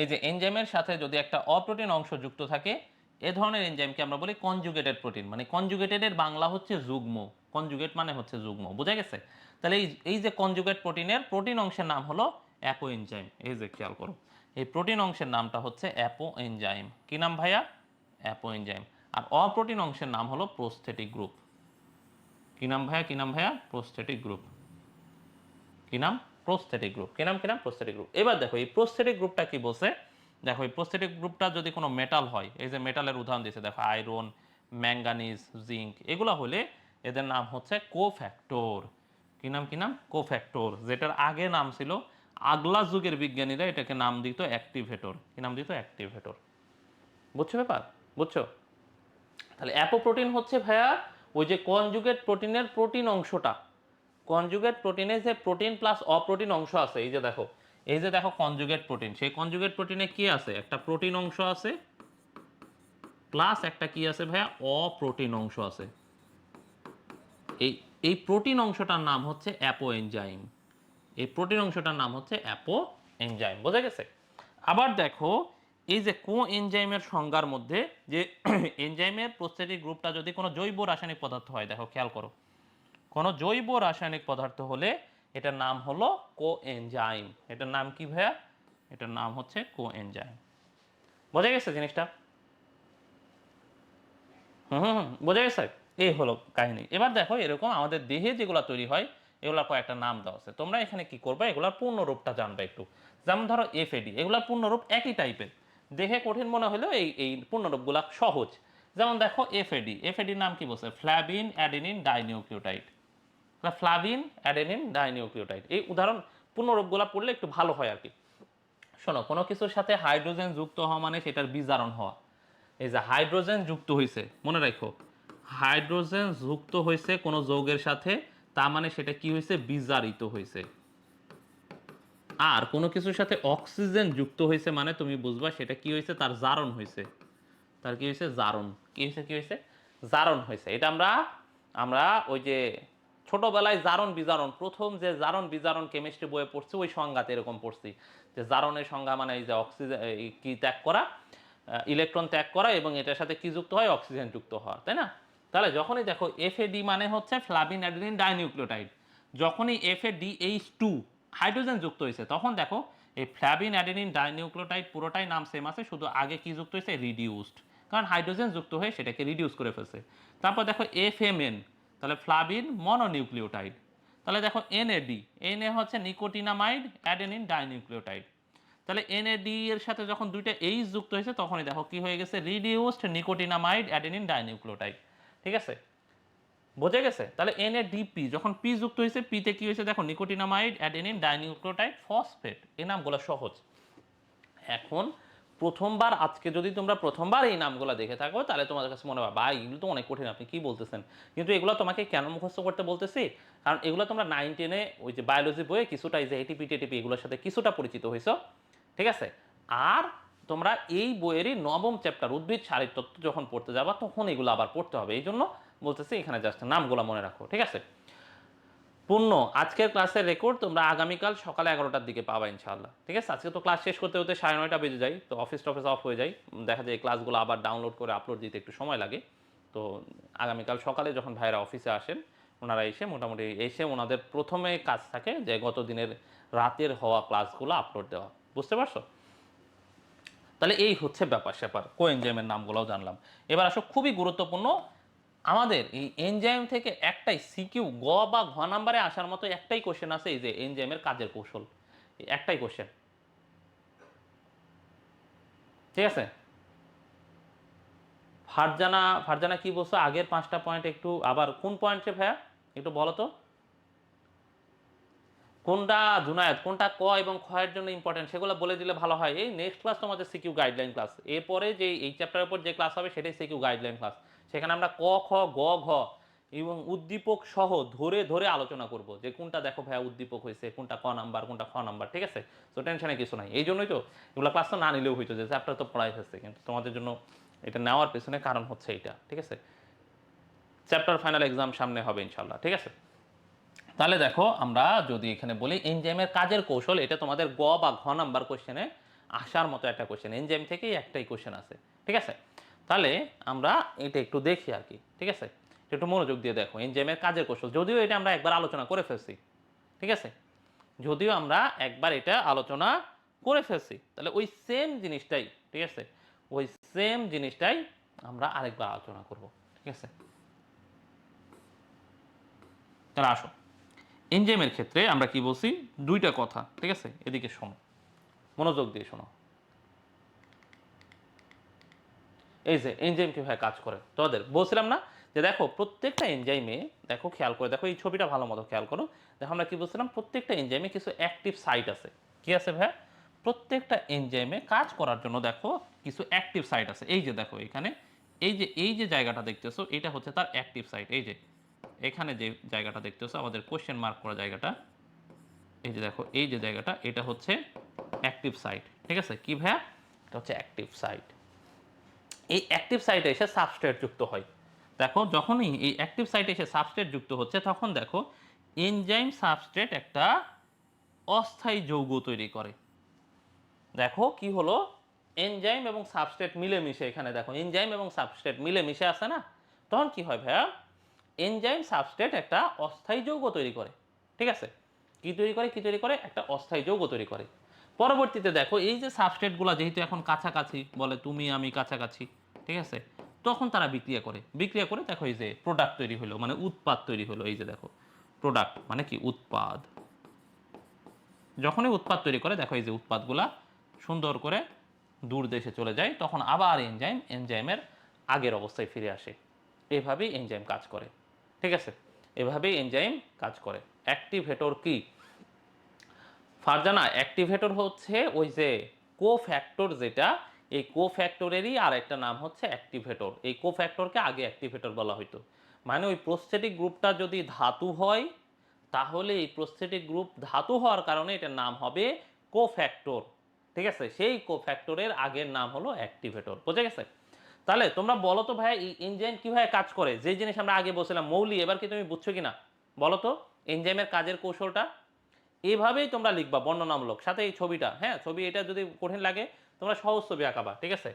এই যে এনজাইমের সাথে যদি একটা অপ্রোটিন অংশ যুক্ত থাকে এ ধরনের এনজাইমকে আমরা বলি কনজুগেটেড প্রোটিন। মানে কনজুগেটেডের বাংলা হচ্ছে যুগ্ম, কনজুগেট মানে হচ্ছে যুগ্ম, বোঝা গেছে? তাহলে এই যে কনজুগেট প্রোটিনের প্রোটিন অংশের নাম হলো অ্যাপো এনজাইম। এই যে খেয়াল করো, এই প্রোটিন অংশের নামটা হচ্ছে অ্যাপো এনজাইম। কি নাম ভাইয়া? Apo enzyme. আর অপ্রোটিন অংশের নাম হলো প্রোস্থেটিক গ্রুপ। কি নাম ভাইয়া? কি নাম ভাইয়া? Prosthetic group. কি নাম? Prosthetic group. কি নাম? কি নাম? Prosthetic group. এবার দেখো এই প্রোস্থেটিক গ্রুপটা কি বলছে, দেখো এই প্রোস্থেটিক গ্রুপটা যদি কোনো মেটাল হয়, এই যে মেটালের উদাহরণ দিয়েছে দেখো আয়রন, ম্যাঙ্গানিজ, জিঙ্ক, এগুলো হলে এদের নাম হচ্ছে কোফ্যাক্টর। কি নাম? কি নাম? কোফ্যাক্টর। যেটার আগে নাম ছিল, আগলা যুগের বিজ্ঞানীরা এটাকে নাম দিত অ্যাক্টিভেটর। কি নাম দিত? অ্যাক্টিভেটর। বুঝছো ব্যাপার? বুঝছো? তাহলে অ্যাপোপ্রোটিন হচ্ছে ভাইয়া ওই যে কনজুগেট প্রোটিনের প্রোটিন অংশটা। কনজুগেট প্রোটিনে যে প্রোটিন প্লাস অপ্রোটিন অংশ আছে, এই যে দেখো, এই যে দেখো কনজুগেট প্রোটিন, সেই কনজুগেট প্রোটিনে কি আছে? একটা প্রোটিন অংশ আছে প্লাস একটা কি আছে ভাইয়া? অপ্রোটিন অংশ আছে। এই এই প্রোটিন অংশটার নাম হচ্ছে অ্যাপো এনজাইম। এই প্রোটিন অংশটার নাম হচ্ছে অ্যাপো এনজাইম। বোঝা গেছে? আবার দেখো এই যে কো এনজাইমের সংজ্ঞার মধ্যে যে এনজাইমের প্রোস্থেটিক গ্রুপটা যদি কোনো জৈব রাসায়নিক পদার্থ হয়, দেখো খেয়াল করো, কোনো জৈব রাসায়নিক পদার্থ হলে এটার নাম হলো কোএনজাইম। এটার নাম কি ভাইয়া? এটার নাম হচ্ছে কোএনজাইম। বোঝা গেছে জিনিসটা? বোঝা গেছে? এই হলো কাহিনী। এবার দেখো এরকম আমাদের দেহে যেগুলো তৈরি হয় এগুলোর কয়েকটা নাম দেওয়া আছে, তোমরা এখানে কি করবে? এগুলোর পূর্ণরূপটা জানবে একটু। যেমন ধরো এফএডি, এগুলোর পূর্ণরূপ একই টাইপের, দেখে কঠিন মনে হলেও এই এই পূর্ণরূপগুলা সহজ। যেমন দেখো এফএডি, এফএডির নাম কি বলছে? Flavin adenine dinucleotide. Flavin adenine dinucleotide. এই উদাহরণ পূর্ণরূপগুলো পড়লে একটু ভালো হয় আর কি। শোনো, কোনো কিছুর সাথে হাইড্রোজেন যুক্ত হওয়া মানে সেটার বিজারণ হওয়া। এই যে হাইড্রোজেন যুক্ত হয়েছে, মনে রাখো, হাইড্রোজেন যুক্ত হয়েছে কোনো যৌগের সাথে, তা মানে সেটা কি হয়েছে? বিজারিত হয়েছে। আর কোনো কিছুর সাথে অক্সিজেন যুক্ত হয়েছে মানে তুমি বুঝবা সেটা কি হয়েছে? তার জারণ হয়েছে। তার কি হয়েছে? জারণ। কি হয়েছে? কি হয়েছে? জারণ হয়েছে। এটা আমরা আমরা ওই যে ছোটবেলায় জারণ বিজারণ, প্রথম যে জারণ বিজারণ কেমিস্ট্রি বইয়ে পড়ছি ওই সংজ্ঞাতে এরকম পড়ছি যে জারণের সংজ্ঞা মানে এই যে অক্সিজেন কি ত্যাগ করা, ইলেকট্রন ত্যাগ করা, এবং এটার সাথে কি যুক্ত হয়? অক্সিজেন যুক্ত হওয়া, তাই না? তাহলে যখনই দেখো এফএডি মানে হচ্ছে ফ্লাভিন অ্যাডেনিন ডাইনিউক্লিওটাইড, যখনই এফএডিএইচ2 হাইড্রোজেন যুক্ত হয়েছে তখন দেখো এই ফ্ল্যাভিন অ্যাডেনিন ডাইনিউক্লিওটাইড পুরোটাই নাম সেম আছে, শুধু আগে কি যুক্ত হয়েছে? রিডিউসড, কারণ হাইড্রোজেন যুক্ত হয়ে সেটাকে রিডিউস করে ফেলছে। তারপর দেখো এফএমএন, তাহলে ফ্লাভিন মনোনিউক্লিওটাইড। তাহলে দেখো এনএডি, এনএ হচ্ছে নিকোটিনামাইড অ্যাডেনিন ডাইনিউক্লিওটাইড। তাহলে এনএডি এর সাথে যখন দুইটা এইচ যুক্ত হয়েছে তখনই দেখো কি হয়ে গেছে? Reduced nicotinamide adenine dinucleotide. ঠিক আছে, বোঝা গেছে? তাহলে এনএডিপি যখন পি যুক্ত হয়েছে, পিতে কি হয়েছে? দেখো নিকোটিনামাইড অ্যাডেনিন ডাইনিউক্লিওটাইড ফসফেট। এই নামগুলো সহজ। এখন প্রথমবার, আজকে যদি তোমরা প্রথমবার এই নামগুলো দেখে থাকো তাহলে তোমাদের কাছে মনে হবে ভাই এগুলো তো অনেক কঠিন, আপনি কি বলতেছেন? কিন্তু এগুলো তোমাকে কেন মুখস্থ করতে বলতেছি? কারণ এগুলো তোমরা 9-10 ওই যে বায়োলজি বইয়ে কিছুটা, এই যে এটিপি টেটিপি এগুলোর সাথে কিছুটা পরিচিত হয়েছো, ঠিক আছে? আর তোমরা এই বইয়েরই নবম চ্যাপ্টার উদ্ভিদ শারীরতত্ত্ব যখন পড়তে যাবা তখন এগুলো আবার পড়তে হবে, এই জন্য বলতেছি এখানে জাস্ট নামগুলো মনে রাখো, ঠিক আছে? পূর্ণ আজকের ক্লাসের রেকর্ড তোমরা আগামীকাল সকালে 11টার দিকে পাবা ইনশাআল্লাহ। ঠিক আছে, আজকে তো ক্লাস শেষ করতে হতে 9:30 বেজে যায়, তো অফিস টফিস অফ হয়ে যায়, দেখা যায় এই ক্লাসগুলো আবার ডাউনলোড করে আপলোড দিতে একটু সময় লাগে। তো আগামীকাল সকালে যখন ভাইরা অফিসে আসেন, ওনারা এসে মোটামুটি এসে ওনাদের প্রথমে কাজ থাকে যে গত দিনের রাতের হওয়া ক্লাসগুলো আপলোড দেওয়া। বুঝতে পারছো? তাহলে এই হচ্ছে ব্যাপার স্যাপার, কোএনজাইমের নামগুলোও জানলাম। এবার আসো খুবই গুরুত্বপূর্ণ, আমাদের এই এনজাইম থেকে একটাই সিকিউ গ বা ঘ নাম্বারে আসার মতো একটাই কোশ্চেন আছে, এই যে এনজাইমের কাজের কৌশল, একটাই কোশ্চেন। ঠিক আছে, ফারজানা ফারজানা কি বলছো আগের 5টা পয়েন্ট একটু আবার কোন পয়েন্টে ভাইয়া একটু বলো তো, কোনটা জুনায়েদ, কোনটা ক এবং খ এর জন্য ইম্পর্টেন্ট সেগুলো বলে দিলে ভালো হয়। এই নেক্সট ক্লাস তোমাদের সিকিউ গাইডলাইন ক্লাস, এরপরে যে এই চ্যাপ্টারের উপর যে ক্লাস হবে সেটাই সিকিউ গাইডলাইন ক্লাস। সেখানে আমরা ক খ গ ঘ এবং উদ্দীপক সহ ধরে ধরে আলোচনা করব যে কোনটা দেখো ভাইয়া উদ্দীপক হয়েছে, কোনটা ক নাম্বার, কোনটা খ নাম্বার। ঠিক আছে, তো টেনশনে কিছু নাই। এই জন্যই তো এগুলো ক্লাস তো না নিলেও হইতো, যে চ্যাপ্টার তো পড়াই হচ্ছে, কিন্তু তোমাদের জন্য এটা নেওয়ার পেছনে কারণ হচ্ছে এইটা। ঠিক আছে, চ্যাপ্টার ফাইনাল এক্সাম সামনে হবে ইনশাল্লাহ। ঠিক আছে, তাহলে দেখো আমরা যদি এখানে বলি এনজাইমের কাজের কৌশল, এটা তোমাদের গ বা ঘ নাম্বার কোশ্চেনে আসার মতো একটা কোশ্চেন, এনজাইম থেকেই একটাই কোশ্চেন আছে। ঠিক আছে, তাহলে আমরা এটা একটু দেখি আর কি। ঠিক আছে, একটু মনোযোগ দিয়ে দেখো এনজাইমের কাজের কৌশল, যদিও এটা আমরা একবার আলোচনা করে ফেলছি। ঠিক আছে, যদিও আমরা একবার এটা আলোচনা করে ফেলছি, তাহলে ওই সেম জিনিসটাই, ঠিক আছে, ওই সেম জিনিসটাই আমরা আরেকবার আলোচনা করব। ঠিক আছে, তাহলে আসো এনজাইমের ক্ষেত্রে আমরা কি বলছি, দুইটা কথা। ঠিক আছে, এদিকে শোনো, মনোযোগ দিয়ে শোনো। এই যে এনজাইম কিভাবে কাজ করে তোমাদের বলছিলাম না, যে দেখো প্রত্যেকটা এনজাইমে, দেখো খেয়াল করে দেখো এই ছবিটা ভালো মতো খেয়াল করো। দেখো আমরা কি বলছিলাম, প্রত্যেকটা এনজাইমে কিছু অ্যাক্টিভ সাইট আছে। কি আছে ভাই? প্রত্যেকটা এনজাইমে কাজ করার জন্য দেখো কিছু অ্যাক্টিভ সাইট আছে। এই যে দেখো এখানে এই যে জায়গাটা দেখতেছো, এটা হচ্ছে তার অ্যাক্টিভ সাইট। এই যে এখানে যে জায়গাটা দেখতেছো আমাদের কোশ্চেন মার্ক করা জায়গাটা, এই যে দেখো এই যে জায়গাটা, এটা হচ্ছে অ্যাক্টিভ সাইট। ঠিক আছে, কি ভাইয়া? এটা হচ্ছে অ্যাক্টিভ সাইট। এই অ্যাক্টিভ সাইটে এসে সাবস্ট্রেট যুক্ত হয়। দেখো যখনই এই অ্যাক্টিভ সাইটে এসে সাবস্ট্রেট যুক্ত হচ্ছে, তখন দেখো এনজাইম সাবস্ট্রেট একটা অস্থায়ী যৌগ তৈরি করে। দেখো কি হলো, এনজাইম এবং সাবস্ট্রেট মিলেমিশে, এখানে দেখো এনজাইম এবং সাবস্ট্রেট মিলেমিশে আছে না, তখন কি হয় ভাইয়া, এনজাইম সাবস্ট্রেট একটা অস্থায়ী যৌগ তৈরি করে। ঠিক আছে, কি তৈরি করে, কি তৈরি করে, একটা অস্থায়ী যৌগ তৈরি করে। পরবর্তীতে দেখো এই যে সাবস্ট্রেটগুলো যেহেতু এখন কাছাকাছি, বলে তুমি আমি কাছাকাছি, ঠিক আছে, তখন তারা বিক্রিয়া করে, বিক্রিয়া করে দেখো এই যে প্রোডাক্ট তৈরি হলো, মানে উৎপাদ তৈরি হলো। এই যে দেখো প্রোডাক্ট মানে কি, উৎপাদ। যখনই উৎপাদ তৈরি করে দেখো এই যে উৎপাদগুলা সুন্দর করে দূর দেশে চলে যায়, তখন আবার এনজাইমের আগের অবস্থায় ফিরে আসে। এভাবেই এনজাইম কাজ করে। ঠিক আছে, এভাবেই এনজাইম কাজ করে। অ্যাক্টিভেটর কি ফারজানা? অ্যাক্টিভেটর হচ্ছে ওই যে কোফ্যাক্টর, যেটা এই কোফ্যাক্টরেরই আর একটা নাম হচ্ছে অ্যাক্টিভেটর। এই কোফ্যাক্টরকে আগে অ্যাক্টিভেটর বলা হতো, মানে ওই প্রস্থেটিক গ্রুপটা যদি ধাতু হয়, তাহলে এই প্রস্থেটিক গ্রুপ ধাতু হওয়ার কারণে এটার নাম হবে কোফ্যাক্টর। ঠিক আছে, সেই কোফ্যাক্টরের আগের নাম হলো অ্যাক্টিভেটর। বুঝে গেছে? তাহলে তোমরা বলো তো ভাই এই এনজাইম কিভাবে কাজ করে, যে জিনিস আমরা আগে বলছিলাম মৌলি, এবার কি তুমি বুঝছো কিনা বলো তো এনজাইমের কাজের কৌশলটা? এভাবেই তোমরা লিখবা বর্ণনামূলক, সাথে এই ছবিটা। হ্যাঁ, ছবি এটা যদি কঠিন লাগে তোমরা সহজ ছবি আঁকাবা। ঠিক আছে,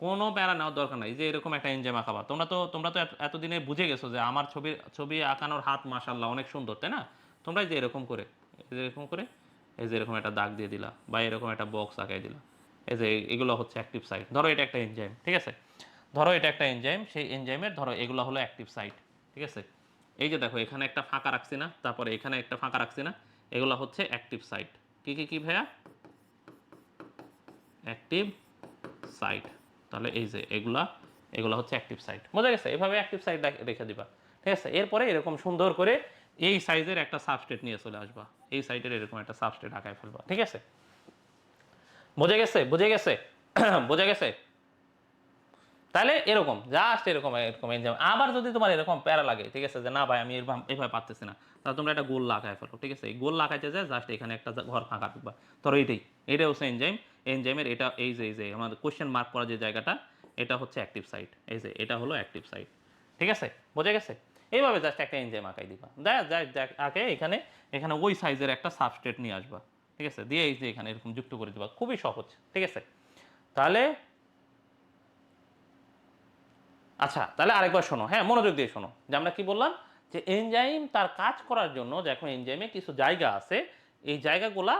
কোনো প্যারা নেওয়ার দরকার নাই, যে এরকম একটা এনজাইম আঁকাবা। তোমরা তো এতদিনে বুঝে গেছো যে আমার ছবি আঁকানোর হাত মাশাআল্লাহ অনেক সুন্দর, তাই না? তোমরা এই যে এরকম করে, এই যে এরকম করে, এই যে এরকম একটা দাগ দিয়ে দিলা, বা এরকম একটা বক্স আঁকাই দিলা। এই যে এগুলো হচ্ছে অ্যাক্টিভ সাইট। ধরো এটা একটা এনজাইম, ঠিক আছে, ধরো এটা একটা এনজাইম, সেই এনজাইমের ধরো এগুলো হলো অ্যাক্টিভ সাইট। ঠিক আছে, এই যে দেখো এখানে একটা ফাঁকা রাখছি না, তারপরে এখানে একটা ফাঁকা রাখছি না, এগুলো হচ্ছে অ্যাক্টিভ সাইট। কি কি কি ভাইয়া? Active site. তাহলে এই যে এগুলা হচ্ছে অ্যাক্টিভ সাইট। বোঝা গেছে? এভাবে অ্যাক্টিভ সাইট রেখে দিবা। ঠিক আছে, এরপরে এরকম সুন্দর করে এই সাইজের একটা সাবস্ট্রেট নিয়ে চলে আসবা, এই সাইটের এরকম একটা সাবস্ট্রেট আঁকায় ফেলবা। ঠিক আছে, বোঝা গেছে? বুঝে গেছে? বোঝা গেছে? তাহলে এরকম জাস্ট এরকম এরকম এনজাইম। আবার যদি তোমার এরকম প্যারা লাগে, ঠিক আছে, যে না ভাই আমি এভাবে পারতেছি না, তাহলে তোমরা একটা গোল লাগায় ফেলো। ঠিক আছে, এই গোল লাগাইতে যায় জাস্ট এখানে একটা ঘর ফাঁকা রাখবা। ধরো এইটাই হচ্ছে এনজাইম। এনজাইমের এটা এই যে আমাদের কোশ্চেন মার্ক করা যে জায়গাটা, এটা হচ্ছে অ্যাক্টিভ সাইট। এই যে এটা হলো অ্যাক্টিভ সাইট। ঠিক আছে, বোঝা গেছে? এইভাবে জাস্ট একটা এনজাইম আঁকাই দিবা, আঁকে এখানে এখানে ওই সাইজের একটা সাবস্ট্রেট নিয়ে আসবা, ঠিক আছে, দিয়ে এই যে এখানে এরকম যুক্ত করে দিবা, খুবই সহজ, ঠিক আছে। তাহলে আচ্ছা, তাহলে আরেকবার শোনো, হ্যাঁ মনোযোগ দিয়ে শোনো, যে আমরা কি বললাম, যে এনজাইম তার কাজ করার জন্য দেখো এনজাইমে কিছু জায়গা আছে, এই জায়গাগুলা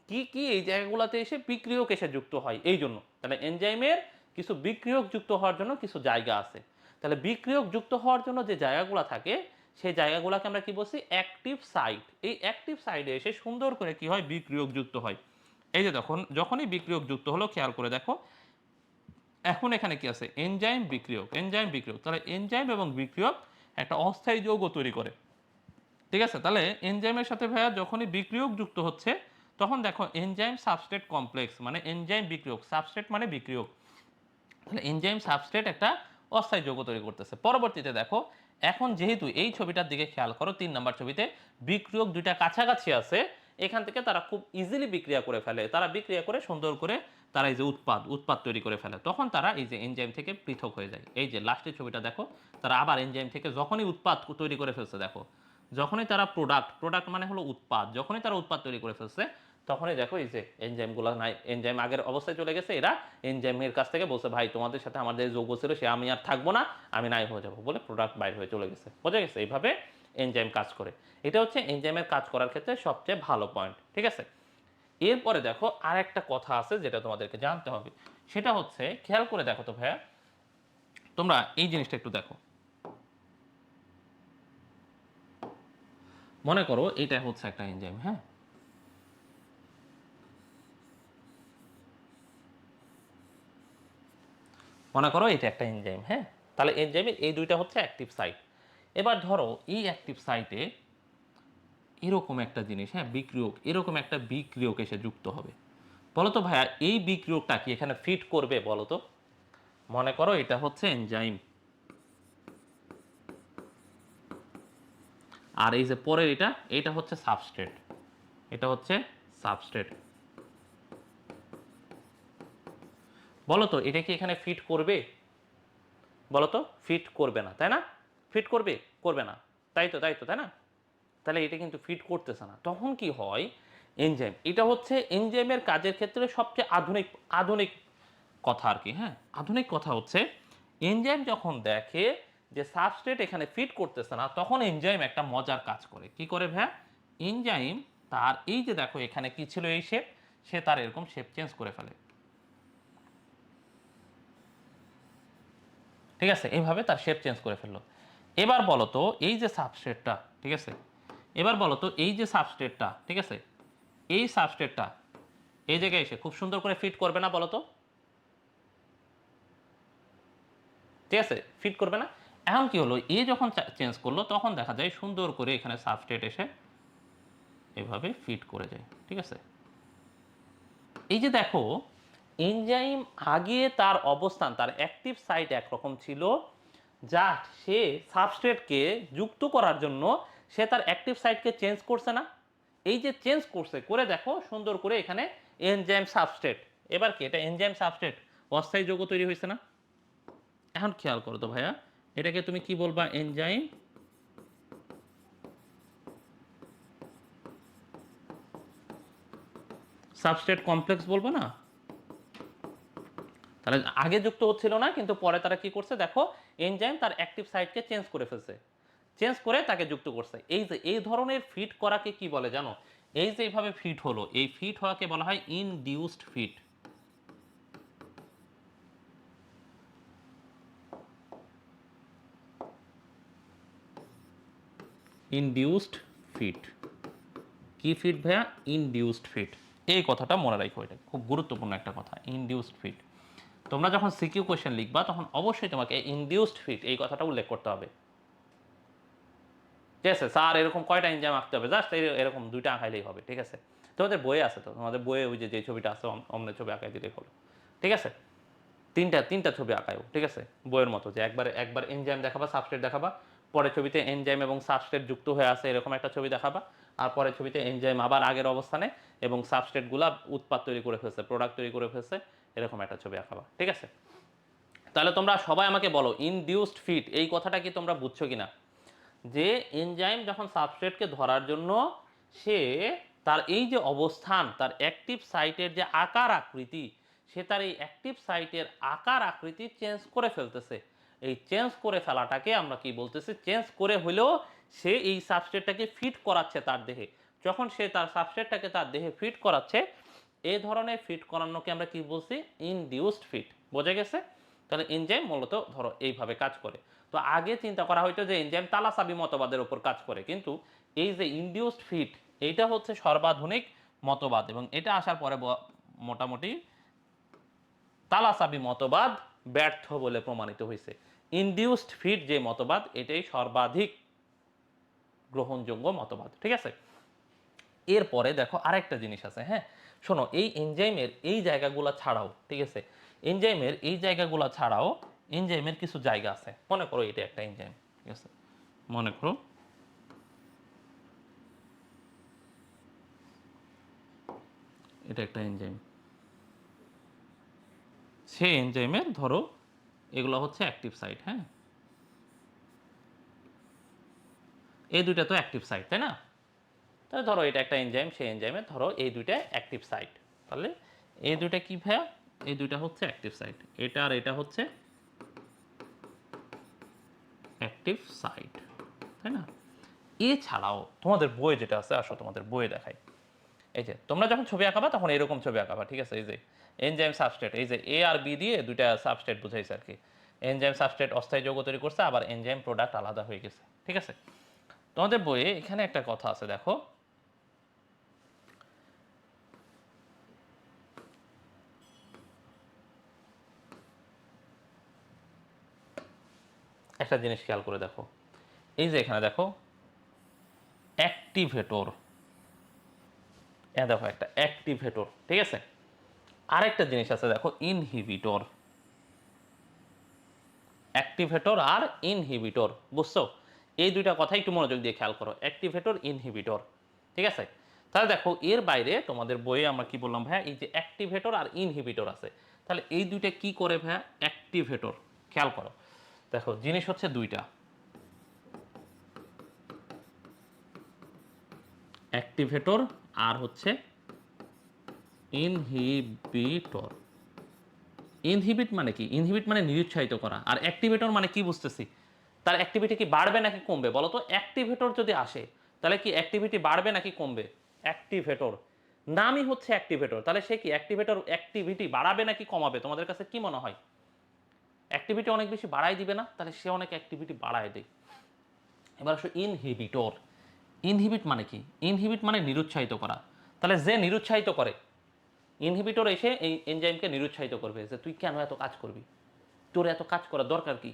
কি কি, এই জায়গাগুলোতে এসে বিক্রিয়ক এসে যুক্ত হয় এই জন্য। তাহলে এনজাইমের কিছু বিক্রিয়ক যুক্ত হওয়ার জন্য কিছু জায়গা আছে। তাহলে বিক্রিয়ক যুক্ত হওয়ার জন্য যে জায়গাগুলো থাকে সেই জায়গাগুলোকে আমরা কি বলছি, অ্যাক্টিভ সাইট। এই অ্যাক্টিভ সাইডে এসে সুন্দর করে কি হয়, বিক্রিয়ক যুক্ত হয়। এই যে যখনই বিক্রিয়ক যুক্ত হলো, খেয়াল করে দেখো এখন এখানে কি আছে, এনজাইম বিক্রিয়ক, এনজাইম বিক্রিয়ক। তাহলে এনজাইম এবং বিক্রিয়ক একটা অস্থায়ী যৌগ তৈরি করে, ঠিক আছে। তাহলে এনজাইমের সাথে ভাইয়া যখনই বিক্রিয়ক যুক্ত হচ্ছে, তখন দেখো এনজাইম সাবস্ট্রেট কমপ্লেক্স, মানে এনজাইম বিক্রিয়ক, সাবস্ট্রেট মানে বিক্রিয়ক, তাহলে এনজাইম সাবস্ট্রেট একটা অস্থায়ী যৌগ তৈরি করতেছে। পরবর্তীতে দেখো এখন যেহেতু এই ছবিটার দিকে খেয়াল করো, 3 নাম্বার ছবিতে বিক্রিয়ক দুইটা কাছাকাছি আছে, এখান থেকে তারা খুব ইজিলি বিক্রিয়া করে ফেলে, তারা বিক্রিয়া করে সুন্দর করে তারা এই যে উৎপাদ তৈরি করে ফেলে, তখন তারা এই যে এনজাইম থেকে পৃথক হয়ে যায়। এই যে লাস্টের ছবিটা দেখো, তারা আবার এনজাইম থেকে যখনই উৎপাদ তৈরি করে ফেলছে, দেখো যখনই তারা প্রোডাক্ট মানে হলো উৎপাদ, যখনই তারা উৎপাদ তৈরি করে ফেলছে, তখনই দেখো এই যে এনজাইমগুলো নাই, এনজাইম আগের অবস্থায় চলে গেছে, এরা এনজাইমের কাছ থেকে বলছে ভাই তোমাদের সাথে আমাদের যে যৌগ ছিল সে আমি আর থাকবো না, আমি নাই হয়ে যাবো বলে প্রোডাক্ট বাইর হয়ে চলে গেছে, বোঝা গেছে। এইভাবে এনজাইম কাজ করে, এটা হচ্ছে এনজাইমের কাজ করার ক্ষেত্রে সবচেয়ে ভালো পয়েন্ট, ঠিক আছে। এরপরে দেখো আর একটা কথা আছে যেটা তোমাদেরকে জানতে হবে, সেটা হচ্ছে খেয়াল করে দেখো তো ভাইয়া, তোমরা এই জিনিসটা একটু দেখো, মনে করো এটা হচ্ছে একটা এনজাইম, হ্যাঁ, মনে করো এটা একটা এনজাইম, হ্যাঁ, তাহলে এনজাইমের এই দুইটা হচ্ছে অ্যাক্টিভ সাইট। এবার ধরো এই অ্যাক্টিভ সাইটে এরকম একটা জিনিস, হ্যাঁ বিক্রিয়ক, এরকম একটা বিক্রিয়ক এসে যুক্ত হবে, বলতো ভাইয়া এই বিক্রিয়কটা কি এখানে ফিট করবে বলতো। মনে করো এটা হচ্ছে এনজাইম, আর এই যে পরের এটা হচ্ছে সাবস্ট্রেট, এটা হচ্ছে সাবস্ট্রেট, বলতো এটা কি এখানে ফিট করবে, বলতো ফিট করবে না, তাই না, ফিট করবে, করবে না, তাই তো তাই না। তাহলে এটা কিন্তু ফিট করতেছে না, তখন কি হয়, এনজাইম, এটা হচ্ছে এনজাইমের কাজের ক্ষেত্রে সবচেয়ে আধুনিক আধুনিক কথা আর কি, হ্যাঁ আধুনিক কথা হচ্ছে, এনজাইম যখন দেখে যে সাবস্ট্রেট এখানে ফিট করতেছে না, তখন এনজাইম একটা মজার কাজ করে, কি করে ভাইয়া, এনজাইম তার এই যে দেখো এখানে কি ছিল এই শেপ, সে তার এরকম শেপ চেঞ্জ করে ফেলে, ঠিক আছে, এইভাবে তার শেপ চেঞ্জ করে ফেললো। এবার বলো তো এই যে সাবস্ট্রেটটা, ঠিক আছে, এবার বলো তো এই যে সাবস্ট্রেটটা, ঠিক আছে, এই সাবস্ট্রেটটা এই জায়গায় এসে খুব সুন্দর করে ফিট করবে না বলো তো, ঠিক আছে, ফিট করবে না। এখন কি হলো, এ যখন চেঞ্জ করলো তখন দেখা যায় সুন্দর করে এখানে সাবস্ট্রেট এসে এভাবে ফিট করে যায়, ঠিক আছে। এই যে দেখো এনজাইম আগে তার অবস্থান, তার অ্যাক্টিভ সাইট একরকম ছিল, যা সে সাবস্ট্রেটকে যুক্ত করার জন্য সে তার অ্যাক্টিভ সাইটকে চেঞ্জ করছে না, এই যে চেঞ্জ করছে, করে দেখো সুন্দর করে এখানে এনজাইম সাবস্ট্রেট, এবার কি এটা এনজাইম সাবস্ট্রেট অস্থায়ী যৌগ তৈরি হয়েছে না। এখন খেয়াল করো তো ভাইয়া, এটাকে তুমি কি বলবা, এনজাইম সাবস্ট্রেট কমপ্লেক্স বলবো না। তাহলে আগে যুক্ত হচ্ছিল না, কিন্তু পরে তারা কি করছে দেখো, এনজাইম তার অ্যাক্টিভ সাইটকে চেঞ্জ করে ফেলছে, চেঞ্জ করে তাকে যুক্ত করছে। এই যে এই ধরনের ফিট করাকে কি বলে জানো, এই যে এইভাবে ফিট হলো, এই ফিট হওয়াকে বলা হয় ইনডিউসড ফিট, ইনডিউসড ফিট। কি ফিট ভাইয়া, ইনডিউসড ফিট, এই কথাটা মনে রাখো, এটা খুব গুরুত্বপূর্ণ একটা কথা, ইনডিউসড ফিট। তোমরা যখন সিকিউ কোয়েশ্চেন লিখবা তখন অবশ্যই তোমাকে ইনডিউসড ফিট এই কথাটা উল্লেখ করতে হবে, ঠিক আছে। স্যার এরকম কয়টা এনজাইম আঁকতে হবে, জাস্ট এরকম দুইটা আঁকাইলেই হবে, ঠিক আছে। তোমাদের বইয়ে আছে তো, তোমাদের বইয়ে ওই যে ছবিটা আছে অমনের ছবি আঁকাই দিলেই হলো, ঠিক আছে। তিনটা তিনটা ছবি আঁকায়ও, ঠিক আছে, বইয়ের মতো, যে একবার একবার এনজাইম দেখাবা, সাবস্ট্রেট দেখাবা, পরের ছবিতে এনজাইম এবং সাবস্ট্রেট যুক্ত হয়ে আছে এরকম একটা ছবি দেখাবা, আর পরের ছবিতে এনজাইম আবার আগের অবস্থানে এবং সাবস্ট্রেটগুলা উৎপাদ তৈরি করে ফেলছে, প্রোডাক্ট তৈরি করে ফেলছে, এরকম একটা ছবি আঁকাবা, ঠিক আছে। তাহলে তোমরা সবাই আমাকে বলো ইনডিউসড ফিট এই কথাটা কি তোমরা বুঝছো কিনা, যে এনজাইম যখন সাবস্ট্রেটকে ধরার জন্য সে তার এই যে অবস্থান, তার অ্যাক্টিভ সাইটের যে আকার আকৃতি, সে তার এই অ্যাক্টিভ সাইটের আকার আকৃতি চেঞ্জ করে ফেলতেছে। এই চেঞ্জ করে ফেলাটাকে আমরা কি বলতেছি, চেঞ্জ করে হলেও সে এই সাবস্ট্রেটটাকে ফিট করাচ্ছে তার দেহে। যখন সে তার সাবস্ট্রেটটাকে তার দেহে ফিট করাচ্ছে, এই ধরনের ফিট করানোকে আমরা কি বলছি, ইনডিউসড ফিট। বোঝা গেছে? তাহলে এনজাইম মূলত ধরো এইভাবে কাজ করে। তো আগে চিন্তা করা হয়তো যে এনজাইম তালাসাবি মতবাদের উপর কাজ করে, কিন্তু এই যে ইনডিউসড ফিট এইটা হচ্ছে সর্বাধুনিক মতবাদ, এবং এটা আসার পরে মোটামুটি তালাসাবি মতবাদ ব্যর্থ বলে প্রমাণিত হয়েছে। ইনডিউসড ফিট যে মতবাদ, এটাই সর্বাধিক গ্রহণযোগ্য মতবাদ। ঠিক আছে, এরপরে দেখো আরেকটা জিনিস আছে। হ্যাঁ শোনো, এই এনজাইমের এই জায়গাগুলো ছাড়াও, ঠিক আছে, এনজাইমের এই জায়গাগুলো ছাড়াও এনজাইমের কিছু জায়গা আছে। মনে করো এটা একটা এনজাইম, ঠিক আছে, মনে করো এটা একটা এনজাইম। সেই এনজাইমের ধরো এগুলো হচ্ছে অ্যাক্টিভ সাইট। হ্যাঁ, এই দুইটা তো অ্যাক্টিভ সাইট, তাই না? তাহলে ধরো এটা একটা এনজাইম, সেই এনজাইমের ধরো এই দুইটা অ্যাক্টিভ সাইট। তাহলে এই দুইটা কি ভাইয়া? এই দুইটা হচ্ছে অ্যাক্টিভ সাইট, এটা আর এটা হচ্ছে অ্যাক্টিভ সাইট, তাই না? এছাড়াও তোমাদের বইয়ে যেটা আছে, আসো তোমাদের বইয়ে দেখাই। এই যে তোমরা যখন ছবি আঁকাবা তখন এরকম ছবি আঁকাবা, ঠিক আছে? এই যে এনজাইম সাবস্ট্রেট, এই যে এ আর বি দিয়ে দুইটা সাবস্ট্রেট বুঝাইছে আর কি। এনজাইম সাবস্ট্রেট অস্থায়ী যৌগ তৈরি করছে, আবার এনজাইম প্রোডাক্ট আলাদা হয়ে গেছে, ঠিক আছে? তোমাদের বইয়ে এখানে একটা কথা আছে, দেখো একটা জিনিস খেয়াল করে দেখো, এই যে এখানে দেখো অ্যাক্টিভেটর, দেখো একটা অ্যাক্টিভেটর, ঠিক আছে? আরেকটা জিনিস আছে দেখো ইনহিবিটর। অ্যাক্টিভেটর আর ইনহিবিটর, বুঝছো? এই দুইটা কথা একটু মনোযোগ দিয়ে খেয়াল করো, অ্যাক্টিভেটর ইনহিবিটর, ঠিক আছে? তাহলে দেখো এর বাইরে তোমাদের বইয়ে আমরা কি বললাম ভাইয়া, এই যে অ্যাক্টিভেটর আর ইনহিবিটর আছে। তাহলে এই দুইটা কি করে ভাইয়া? অ্যাক্টিভেটর, খেয়াল করো, দেখো জিনিস হচ্ছে দুইটা, অ্যাক্টিভেটর আর হচ্ছে ইনহিবিটর। ইনহিবিট মানে কি? ইনহিবিট মানে নিরুৎসাহিত করা, আর অ্যাক্টিভেটর মানে কি বুঝতেছি, তার অ্যাক্টিভিটি কি বাড়বে নাকি কমবে বলো তো? অ্যাক্টিভেটর যদি আসে তাহলে কি অ্যাক্টিভিটি বাড়বে নাকি কমবে? অ্যাক্টিভেটর, নামই হচ্ছে অ্যাক্টিভেটর, তাহলে সে কি অ্যাক্টিভেটর অ্যাক্টিভিটি বাড়াবে নাকি কমাবে? তোমাদের কাছে কি মনে হয়? অ্যাক্টিভিটি অনেক বেশি বাড়াই দিবে না? তাহলে সে অনেক অ্যাক্টিভিটি বাড়ায় দেয়। এবার আসো ইনহিবিটর। ইনহিবিট মানে কি? ইনহিবিট মানে নিরুৎসাহিত করা। তাহলে যে নিরুৎসাহিত করে, ইনহিবিটর এসে এই এনজাইমকে নিরুৎসাহিত করবে যে তুই কেন এত কাজ করবি, তোর এত কাজ করার দরকার কি,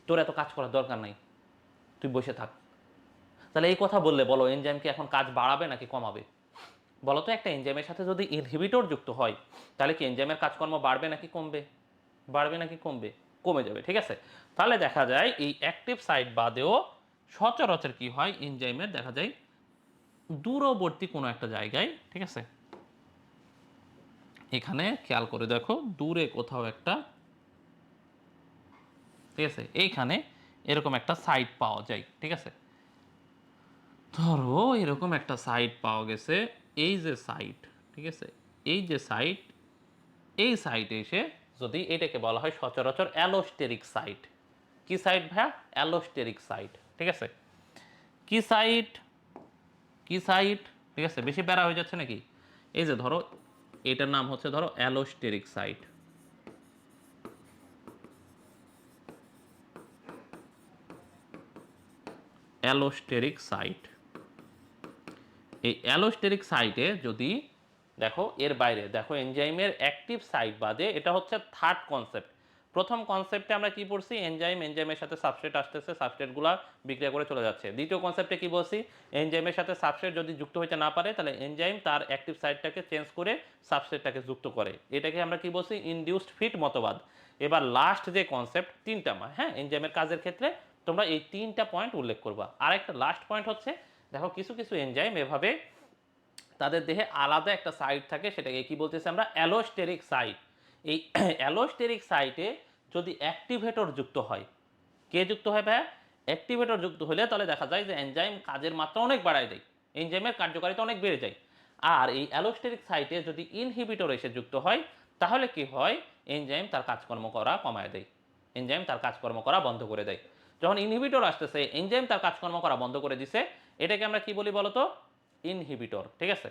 তোর এত কাজ করার দরকার নাই, তুই বসে থাক। তাহলে এই কথা বললে বলো এনজাইমকে এখন কাজ বাড়াবে নাকি কমাবে? বলো তো, একটা এনজাইমের সাথে যদি ইনহিবিটর যুক্ত হয় তাহলে কি এনজাইমের কাজকর্ম বাড়বে নাকি কমবে? বাড়বে নাকি কমবে? কমে যাবে, ঠিক আছে? তাহলে দেখা যায় এই অ্যাক্টিভ সাইট বাদেও সচরাচর কি হয়, এনজাইমের দেখা যায় দূরবর্তী কোনো একটা জায়গায়, ঠিক আছে, এখানে খেয়াল করে দেখো দূরে কোথাও একটা, ঠিক আছে, এইখানে এরকম একটা সাইট পাওয়া যায়, ঠিক আছে? ধরো এরকম একটা সাইট পাওয়া গেছে, এই যে সাইট, ঠিক আছে, এই যে সাইট, এই সাইটে এসে যদি এটাকে বলা হয় সচরাচর অ্যালোস্টেরিক সাইট। কি সাইট ভাইয়া? অ্যালোস্টেরিক সাইট, ঠিক আছে? কি সাইট? কি সাইট? ঠিক আছে, বেশি প্যারা হয়ে যাচ্ছে নাকি? এই যে ধরো এটার নাম হচ্ছে ধরো অ্যালোস্টেরিক সাইট। অ্যালোস্টেরিক সাইট, এই অ্যালোস্টেরিক সাইটে যদি দেখো, এর বাইরে দেখো এনজাইমের অ্যাক্টিভ সাইট বাদে এটা হচ্ছে থার্ড কনসেপ্ট। প্রথম কনসেপ্টে আমরা কি পড়ছি, এনজাইমের সাথে সাবস্ট্রেট আসতেছে, সাবস্ট্রেটগুলো বিক্রিয়া করে চলে যাচ্ছে। দ্বিতীয় কনসেপ্টে কি বলছি, এনজাইমের সাথে সাবস্ট্রেট যদি যুক্ত হইতে না পারে তাহলে এনজাইম তার অ্যাক্টিভ সাইটটাকে চেঞ্জ করে সাবস্ট্রেটটাকে যুক্ত করে, এটাকে আমরা কি বলছি, ইনডিউসড ফিট মতবাদ। এবার লাস্ট যে কনসেপ্ট, তিনটা হ্যাঁ এনজাইমের কাজের ক্ষেত্রে তোমরা এই তিনটা পয়েন্ট উল্লেখ করবা। আর একটা লাস্ট পয়েন্ট হচ্ছে, দেখো কিছু কিছু এনজাইম এভাবে তাদের দেহে আলাদা একটা সাইট থাকে, সেটাকে কি বলতেছি আমরা, অ্যালোস্টেরিক সাইট। এই অ্যালোস্টেরিক সাইটে যদি অ্যাক্টিভেটর যুক্ত হয়, কে যুক্ত হয় ভাইয়া? অ্যাক্টিভেটর যুক্ত হলে তাহলে দেখা যায় যে এনজাইম কাজের মাত্রা অনেক বাড়ায় দেয়, এনজাইমের কার্যকারিতা অনেক বেড়ে যায়। আর এই অ্যালোস্টেরিক সাইটে যদি ইনহিবিটর এসে যুক্ত হয় তাহলে কি হয়? এনজাইম তার কাজকর্ম করা কমায় দেয়, এনজাইম তার কাজকর্ম করা বন্ধ করে দেয়। যখন ইনহিবিটর আসতেছে, এনজাইম তার কাজকর্ম করা বন্ধ করে দিছে, এটাকে আমরা কি বলি বলতো? ইনহিবিটর। ঠিক আছে,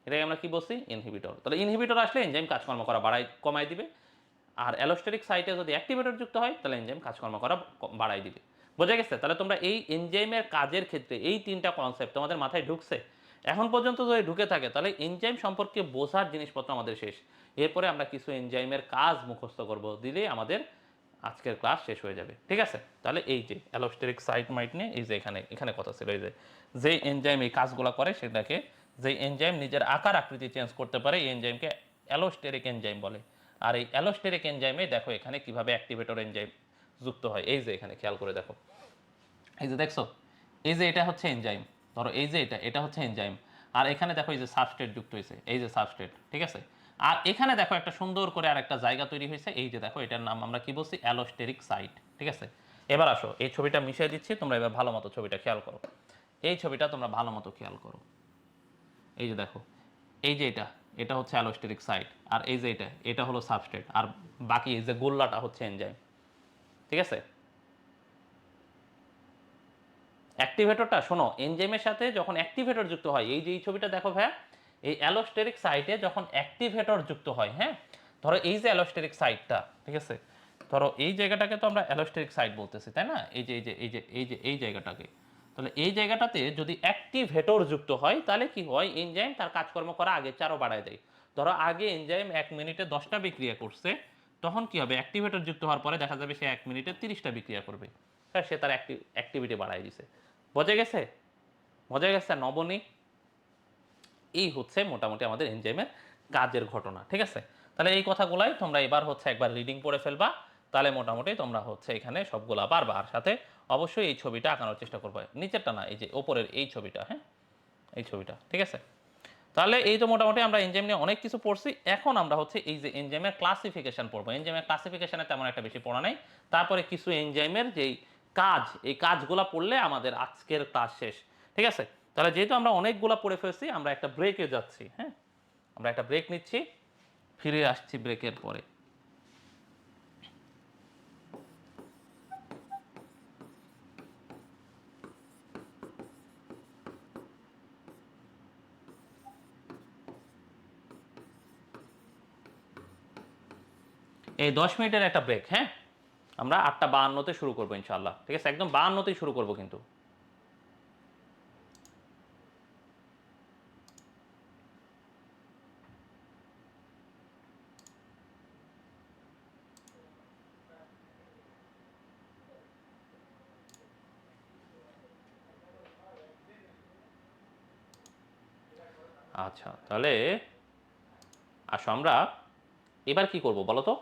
এটাকে আমরা কি বলছি? ইনহিবিটর। তাহলে ইনহিবিটর আসলে এনজাইম কাজকর্ম করা কমায় দিবে। আর অ্যালোস্টেরিক সাইটে যদি অ্যাক্টিভেটর যুক্ত হয় তাহলে এনজাইম কাজকর্ম করা বাড়াই দিবে। বোঝা গেছে? তাহলে তোমরা এই এনজাইমের কাজের ক্ষেত্রে এই তিনটা কনসেপ্ট তোমাদের মাথায় ঢুকছে? এখন পর্যন্ত যদি ঢুকে থাকে তাহলে এনজাইম সম্পর্কে বোঝার জিনিসপত্র আমাদের শেষ। এরপরে আমরা কিছু এনজাইমের কাজ মুখস্থ করব, দিলেই আমাদের আজকের ক্লাস শেষ হয়ে যাবে। ঠিক আছে, তাহলে এই যে অ্যালোস্টেরিক সাইট মাইট নিয়ে এই যে এখানে এখানে কথা ছিল, এই যে এনজাইম এই কাজগুলো করে সেটাকে, যে এনজাইম নিজের আকার আকৃতি চেঞ্জ করতে পারে এই এনজাইমকে অ্যালোস্টেরিক এনজাইম বলে। আর এই অ্যালোস্টেরিক এনজাইমে দেখো এখানে কিভাবে অ্যাক্টিভেটর এনজাইম যুক্ত হয়, এই যে এখানে খেয়াল করে দেখো, এই যে দেখছো, এই যে এটা হচ্ছে এনজাইম, ধরো এই যে এটা হচ্ছে এনজাইম, আর এখানে দেখো এই যে সাবস্ট্রেট যুক্ত হয়েছে, এই যে সাবস্ট্রেট। ঠিক আছে, আর এখানে দেখো একটা সুন্দর করে আর একটা জায়গা তৈরি হয়েছে, এই যে দেখো এটার নাম আমরা কি বলছি? Allosteric site. ঠিক আছে, এবার আসো এই ছবিটা মিশিয়ে দিচ্ছি, তোমরা এবার ভালো মতো ছবিটা খেয়াল করো, এই ছবিটা তোমরা ভালো মতো খেয়াল করো। এই যে দেখো, এই যে এটা হচ্ছে অ্যালোস্টেরিক সাইট, আর এই যে এটা হলো সাবস্ট্রেট, আর বাকি এই যে গোল্লাটা হচ্ছে এনজাইম। ঠিক আছে, অ্যাক্টিভেটরটা শোনো, এনজাইমের সাথে যখন অ্যাক্টিভেটর যুক্ত হয়, এই যে এই ছবিটা দেখো ভাইয়া, এই অ্যালোস্টেরিক সাইটে যখন অ্যাক্টিভেটর যুক্ত হয়, হ্যাঁ, ধরো এই যে অ্যালোস্টেরিক সাইটটা, ঠিক আছে, ধরো এই জায়গাটাকে তো আমরা অ্যালোস্টেরিক সাইট বলতেছি, তাই না? এই জায়গাটাকে, তাহলে এই জায়গাটাতে যদি অ্যাক্টিভেটর যুক্ত হয় তাহলে কি হয়? এনজাইম তার কাজকর্ম করা আগের চেয়ে বাড়ায় দেয়। ধরো আগে এনজাইম 1 মিনিটে 10টা বিক্রিয়া করছে, তখন কি হবে? অ্যাক্টিভেটর যুক্ত হওয়ার পরে দেখা যাবে সে 1 মিনিটে 30টা বিক্রিয়া করবে। হ্যাঁ, সে তার অ্যাক্টিভিটি বাড়ায় দিছে। বোঝা গেছে? বোঝা গেছে নবনী? এই হচ্ছে মোটামুটি আমাদের এনজাইমের কাজের ঘটনা। ঠিক আছে, তাহলে এই কথাগুলাই তোমরা এবার হচ্ছে একবার রিডিং পড়ে ফেলবা, তাহলে মোটামুটি তোমরা হচ্ছে এখানে সবগুলা পারবা। আর সাথে অবশ্যই এই ছবিটা আঁকানোর চেষ্টা করবে, নিচেরটা না, এই যে ওপরের এই ছবিটা, হ্যাঁ, এই ছবিটা। ঠিক আছে, তাহলে এই তো মোটামুটি আমরা এনজাইম নিয়ে অনেক কিছু পড়ছি। এখন আমরা হচ্ছে এই যে এনজাইমের ক্লাসিফিকেশন পড়বো। এনজাইমের ক্লাসিফিকেশনে তেমন একটা বেশি পড়া নেই, তারপরে কিছু এনজাইমের যেই কাজ, এই কাজগুলো পড়লে আমাদের আজকের ক্লাস শেষ। ঠিক আছে, তাহলে যেহেতু আমরা অনেকগুলো পড়ে ফেলছি, আমরা একটা ব্রেকে যাচ্ছি। হ্যাঁ, আমরা একটা ব্রেক নিচ্ছি, ফিরে আসছি ব্রেকের পরে। এই 10 মিনিটের একটা ব্রেক। হ্যাঁ, আমরা 8:52-তে শুরু করবো ইনশাল্লাহ। ঠিক আছে, একদম 52-তেই শুরু করবো কিন্তু। আচ্ছা, তাহলে আসো আমরা এবার কি করব বলো তো?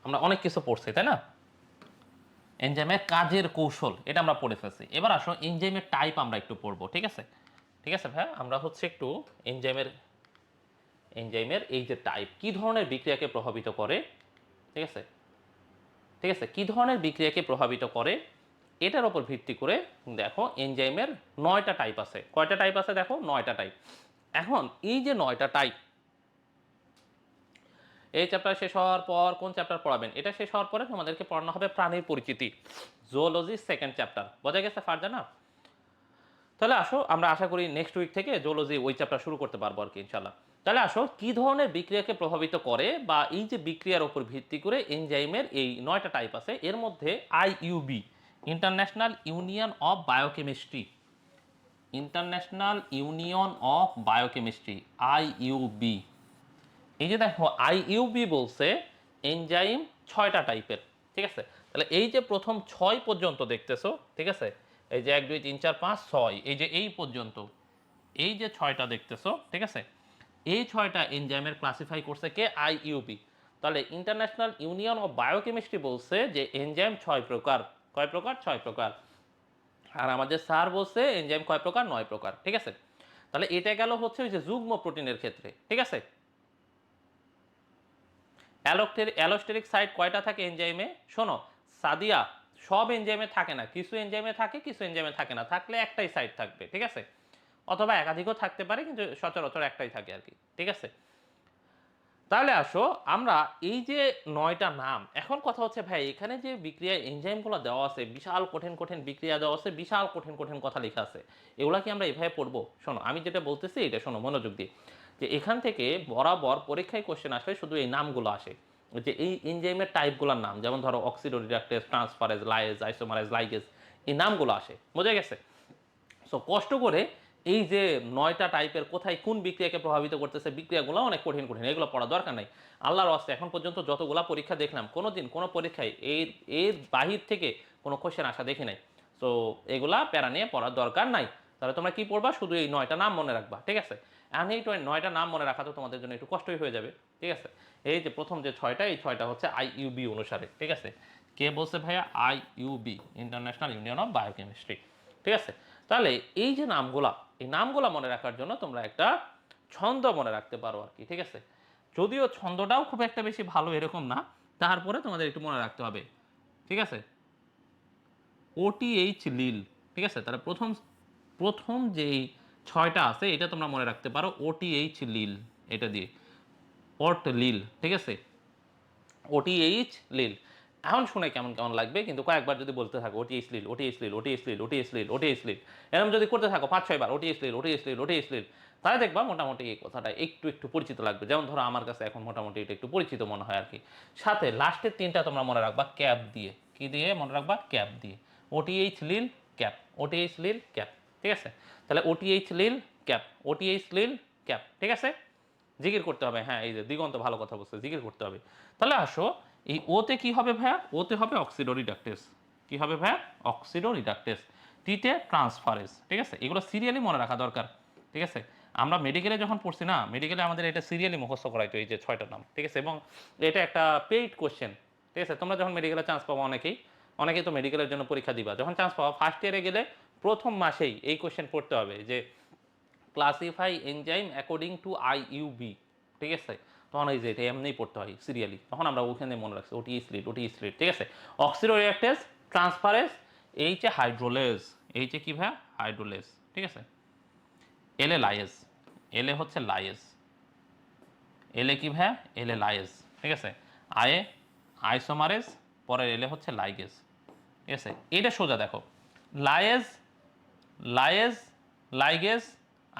আমরা অনেক কিছু পড়ছি, তাই না? এনজাইমের কাজের কৌশল এটা আমরা পড়ে ফেলছি। এবার আসো এনজাইমের টাইপ আমরা একটু পড়বো। ঠিক আছে, ঠিক আছে ভাইয়া, আমরা হচ্ছে একটু এনজাইমের এনজাইমের এই যে টাইপ, কি ধরনের বিক্রিয়াকে প্রভাবিত করে, ঠিক আছে, ঠিক আছে, কি ধরনের বিক্রিয়াকে প্রভাবিত করে, এটার উপর ভিত্তি করে দেখো এনজাইমের 9টা টাইপ আছে। কয়টা টাইপ আছে দেখো? 9টা টাইপ। এখন এই যে 9টা টাইপ, এই চ্যাপ্টার শেষ হওয়ার পর কোন চ্যাপ্টার পড়াবেন? এটা শেষ হওয়ার পরে তোমাদেরকে পড়ানো হবে প্রাণীর পরিচিতি, জুওলজি সেকেন্ড চ্যাপ্টার। বোঝা গেছে ফারজানা? তাহলে আসো আমরা আশা করি নেক্সট উইক থেকে জুওলজি ওই চ্যাপ্টার শুরু করতে পারবো আর কি ইনশাল্লাহ। তাহলে আসো কি ধরনের বিক্রিয়াকে প্রভাবিত করে, বা এই যে বিক্রিয়ার উপর ভিত্তি করে এনজাইমের এই 9টা টাইপ আছে, এর মধ্যে IUB, international union of biochemistry, international union of biochemistry, IUB, এই যে দেখো আইইউবি বলছে এনজাইম 6টা টাইপের। ঠিক আছে, তাহলে এই যে প্রথম 6 পর্যন্ত দেখতেছো, ঠিক আছে, এই যে 1 2 3 4 5 6, এই যে এই পর্যন্ত এই যে 6টা দেখতেছো, ঠিক আছে, এই 6টা এনজাইমের ক্লাসিফাই করছে কে? আইইউবি। তাহলে ইন্টারন্যাশনাল ইউনিয়ন অফ বায়োকেমিস্ট্রি বলছে যে এনজাইম 6 প্রকার। কয় প্রকার? 6 প্রকার। আর আমাদের স্যার বলছে এনজাইম কয় প্রকার? 9 প্রকার। ঠিক আছে, তাহলে এটা গেল হচ্ছে ওই যে যুগ্ম প্রোটিনের ক্ষেত্রে। ঠিক আছে, অ্যালোস্টেরিক সাইট কয়টা থাকে এনজাইমে? শোনো সাদিয়া, সব এনজাইমে থাকে না, কিছু এনজাইমে থাকে, কিছু এনজাইমে থাকে না, থাকলে একটাই সাইট থাকবে, ঠিক আছে? অথবা একাধিকও থাকতে পারে, কিন্তু সচরাচর একটাই থাকে আর কি, ঠিক আছে? তাহলে আসো আমরা এই যে ৯টা নাম, এখন কথা হচ্ছে ভাই এখানে যে বিক্রিয়া এনজাইমগুলো দেওয়া আছে, বিশাল কঠিন কঠিন বিক্রিয়া দেওয়া আছে, বিশাল কঠিন কঠিন কথা লেখা আছে, এগুলা কি আমরা এভাবে পড়বো? শোনো আমি যেটা বলতেছি এটা শোনো মনোযোগ দিয়ে, যে এখান থেকে বরাবর পরীক্ষায় কোশ্চেন আসলে শুধু এই নামগুলো আসে, যে এই এনজাইমের টাইপগুলোর নাম, যেমন ধরো oxidoreductase, transferase, lyase, isomerase, ligase, এই নামগুলো আসে, বোঝা গেছে? সো কষ্ট করে এই যে ৯টা টাইপের কোথায় কোন বিক্রিয়াকে প্রভাবিত করতেছে, বিক্রিয়াগুলো অনেক কঠিন কঠিন, এগুলো পড়া দরকার নাই। আল্লাহর ওয়াস্তে এখন পর্যন্ত যতগুলা পরীক্ষা দেখলাম, কোনো দিন কোনো পরীক্ষায় এর বাহির থেকে কোনো কোশ্চেন আসা দেখি নাই। সো এগুলা প্যারা নিয়ে পড়ার দরকার নাই। তাহলে তোমরা কি পড়বা? শুধু এই ৯টা নাম মনে রাখবা, ঠিক আছে? এখন এই ৯টা নাম মনে রাখা তো তোমাদের জন্য একটু কষ্টই হয়ে যাবে, ঠিক আছে? এই যে প্রথম যে ৬টা, এই ৬টা হচ্ছে আইইউবি অনুসারে, ঠিক আছে? কে বলছে ভাইয়া? IUB, international union of biochemistry, ঠিক আছে? তাহলে এই যে নামগুলা, এই নামগুলা মনে রাখার জন্য তোমরা একটা ছন্দ মনে রাখতে পারো আর কি, ঠিক আছে? যদিও ছন্দটাও খুব একটা বেশি ভালো এরকম না, তারপরে তোমাদের একটু মনে রাখতে হবে, ঠিক আছে? ওটিএইচ লিল, ঠিক আছে? তাহলে প্রথম প্রথম যেই ৬টা আছে এটা তোমরা মনে রাখতে পারো, ওটিএইচ লিল, এটা দিয়ে অট লিল, ঠিক আছে? ওটিএইচ লিল। এখন শুনে কেমন কেমন লাগবে, কিন্তু কয়েকবার যদি বলতে থাকো ওটিএইচ লিল, ওটিএইচ লিল, ওটিএইচ লিল, ওটিএইচ লিল, ওটিএইচ লিল, এরকম যদি করতে থাকো ৫-৬ বার ওটিএইচ লিল, ওটিএইচ লিল, ওটিএইচ লিল, তাহলে দেখবা মোটামুটি এই কথাটা একটু একটু পরিচিত লাগবে। যেমন ধরো আমার কাছে এখন মোটামুটি এটা একটু পরিচিত মনে হয় আর কি। সাথে লাস্টের ৩টা তোমরা মনে রাখবা ক্যাপ দিয়ে। কি দিয়ে মনে রাখবা? ক্যাপ দিয়ে। ওটিএইচ লিল ক্যাপ, ওটিএইচ লিল ক্যাপ, ঠিক আছে? তাহলে ওটিএইচ লিল ক্যাপ, ওটিএইচ লিল ক্যাপ, ঠিক আছে? জিকির করতে হবে, হ্যাঁ এই যে দিগন্ত ভালো কথা বলছে, জিকির করতে হবে। তাহলে আসো এই ওতে কি হবে ভাইয়া? ওতে হবে অক্সিডো রিডাক্টেজ। কি হবে ভাইয়া? অক্সিডো রিডাক্টেজ। টিতে ট্রান্সফারেজ, ঠিক আছে? এগুলো সিরিয়ালি মনে রাখা দরকার, ঠিক আছে? আমরা মেডিকেলে যখন পড়ছি না, মেডিকেলে আমাদের এটা সিরিয়ালি মুখস্থ করাইতো, এই যে ৬টা নাম, ঠিক আছে? এবং এটা একটা পেইড কোশ্চেন, ঠিক আছে? তোমরা যখন মেডিকেলে চান্স পাবো, অনেকেই তো মেডিকেলের জন্য পরীক্ষা দিবা, যখন চান্স পাবো ফার্স্ট ইয়ারে গেলে প্রথম মাসেই এই কোশ্চেন পড়তে হবে, যে classify enzyme according to IUB, ঠিক আছে? তখন এই যে এটা এমনিই পড়তে হয় সিরিয়ালি, তখন আমরা ওখানে মনে রাখছি ওটি স্লিট, ওটি স্লিট, ঠিক আছে? অক্সিডো রিঅ্যাক্টেজ, ট্রান্সফারেজ, এইচে হাইড্রোলেজ, এইচে কি ভাই? হাইড্রোলেজ, ঠিক আছে? এলে লাইয়েজ, এলে হচ্ছে লাইয়েজ, এলে কি ভাই? এলে লাইয়েজ, ঠিক আছে? আয়ে আইসোমারেজ, পরের এলে হচ্ছে লাইগেজ, ঠিক আছে? এটা সোজা দেখো, লাইয়েজ, লাইয়েজ, লাইগেজ,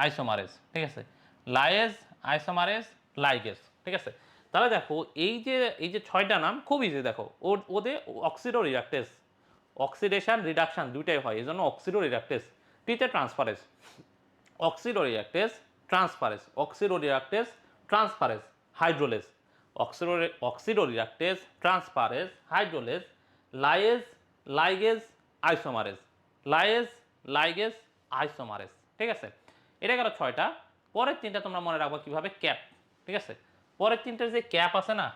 আইসোমারেজ, ঠিক আছে? লাইয়েজ, আইসোমারেজ, লাইগেজ, ঠিক আছে? তাহলে দেখো এই যে ৬টা নাম খুব ইজি, দেখো ওদের অক্সিডো রিডাক্টেজ, অক্সিডেশন রিডাকশন দুইটাই হয়, এই জন্য অক্সিডো রিডাক্টেজ। টিতে transferase, oxidoreductase, transferase, oxidoreductase, transferase, hydrolase, oxidoreductase, transferase, hydrolase, lyase, ligase, isomerase, lyase, ligase, isomerase, ঠিক আছে? এটা গেল ৬টা। পরের ৩টা তোমরা মনে রাখবা কিভাবে? ক্যাপ, ঠিক আছে? পরের ৩টার যে ক্যাপ আছে না,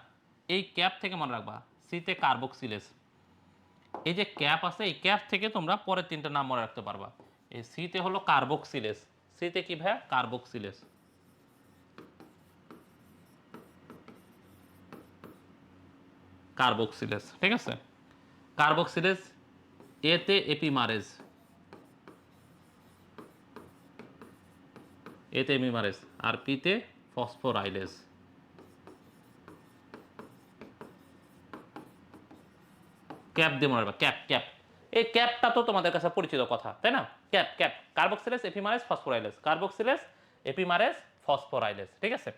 এই ক্যাপ থেকে মনে রাখবা সিতে কার্বক্সিলেজ। এই যে ক্যাপ আছে, এই ক্যাপ থেকে তোমরা পরের ৩টা নাম মনে রাখতে পারবা। এই সিতে হলো কার্বক্সিলেজ, সিতে কি ভাইয়া? কার্বক্সিলেজ, কার্বক্সিলেজ, ঠিক আছে? কার্বক্সিলেজ। এতে এপিমারেজ, এতে এপিমারেজ, আর পিতে ফসফোরাইলেজ। ক্যাপ দিয়ে মনে রাখবা, ক্যাপ, ক্যাপ। এই ক্যাপটা তো তোমাদের কাছে পরিচিত কথা, তাই না? Cap, cap, carboxylase, epimerase, phosphorylase, carboxylase, epimerase, phosphorylase, ঠিক আছে?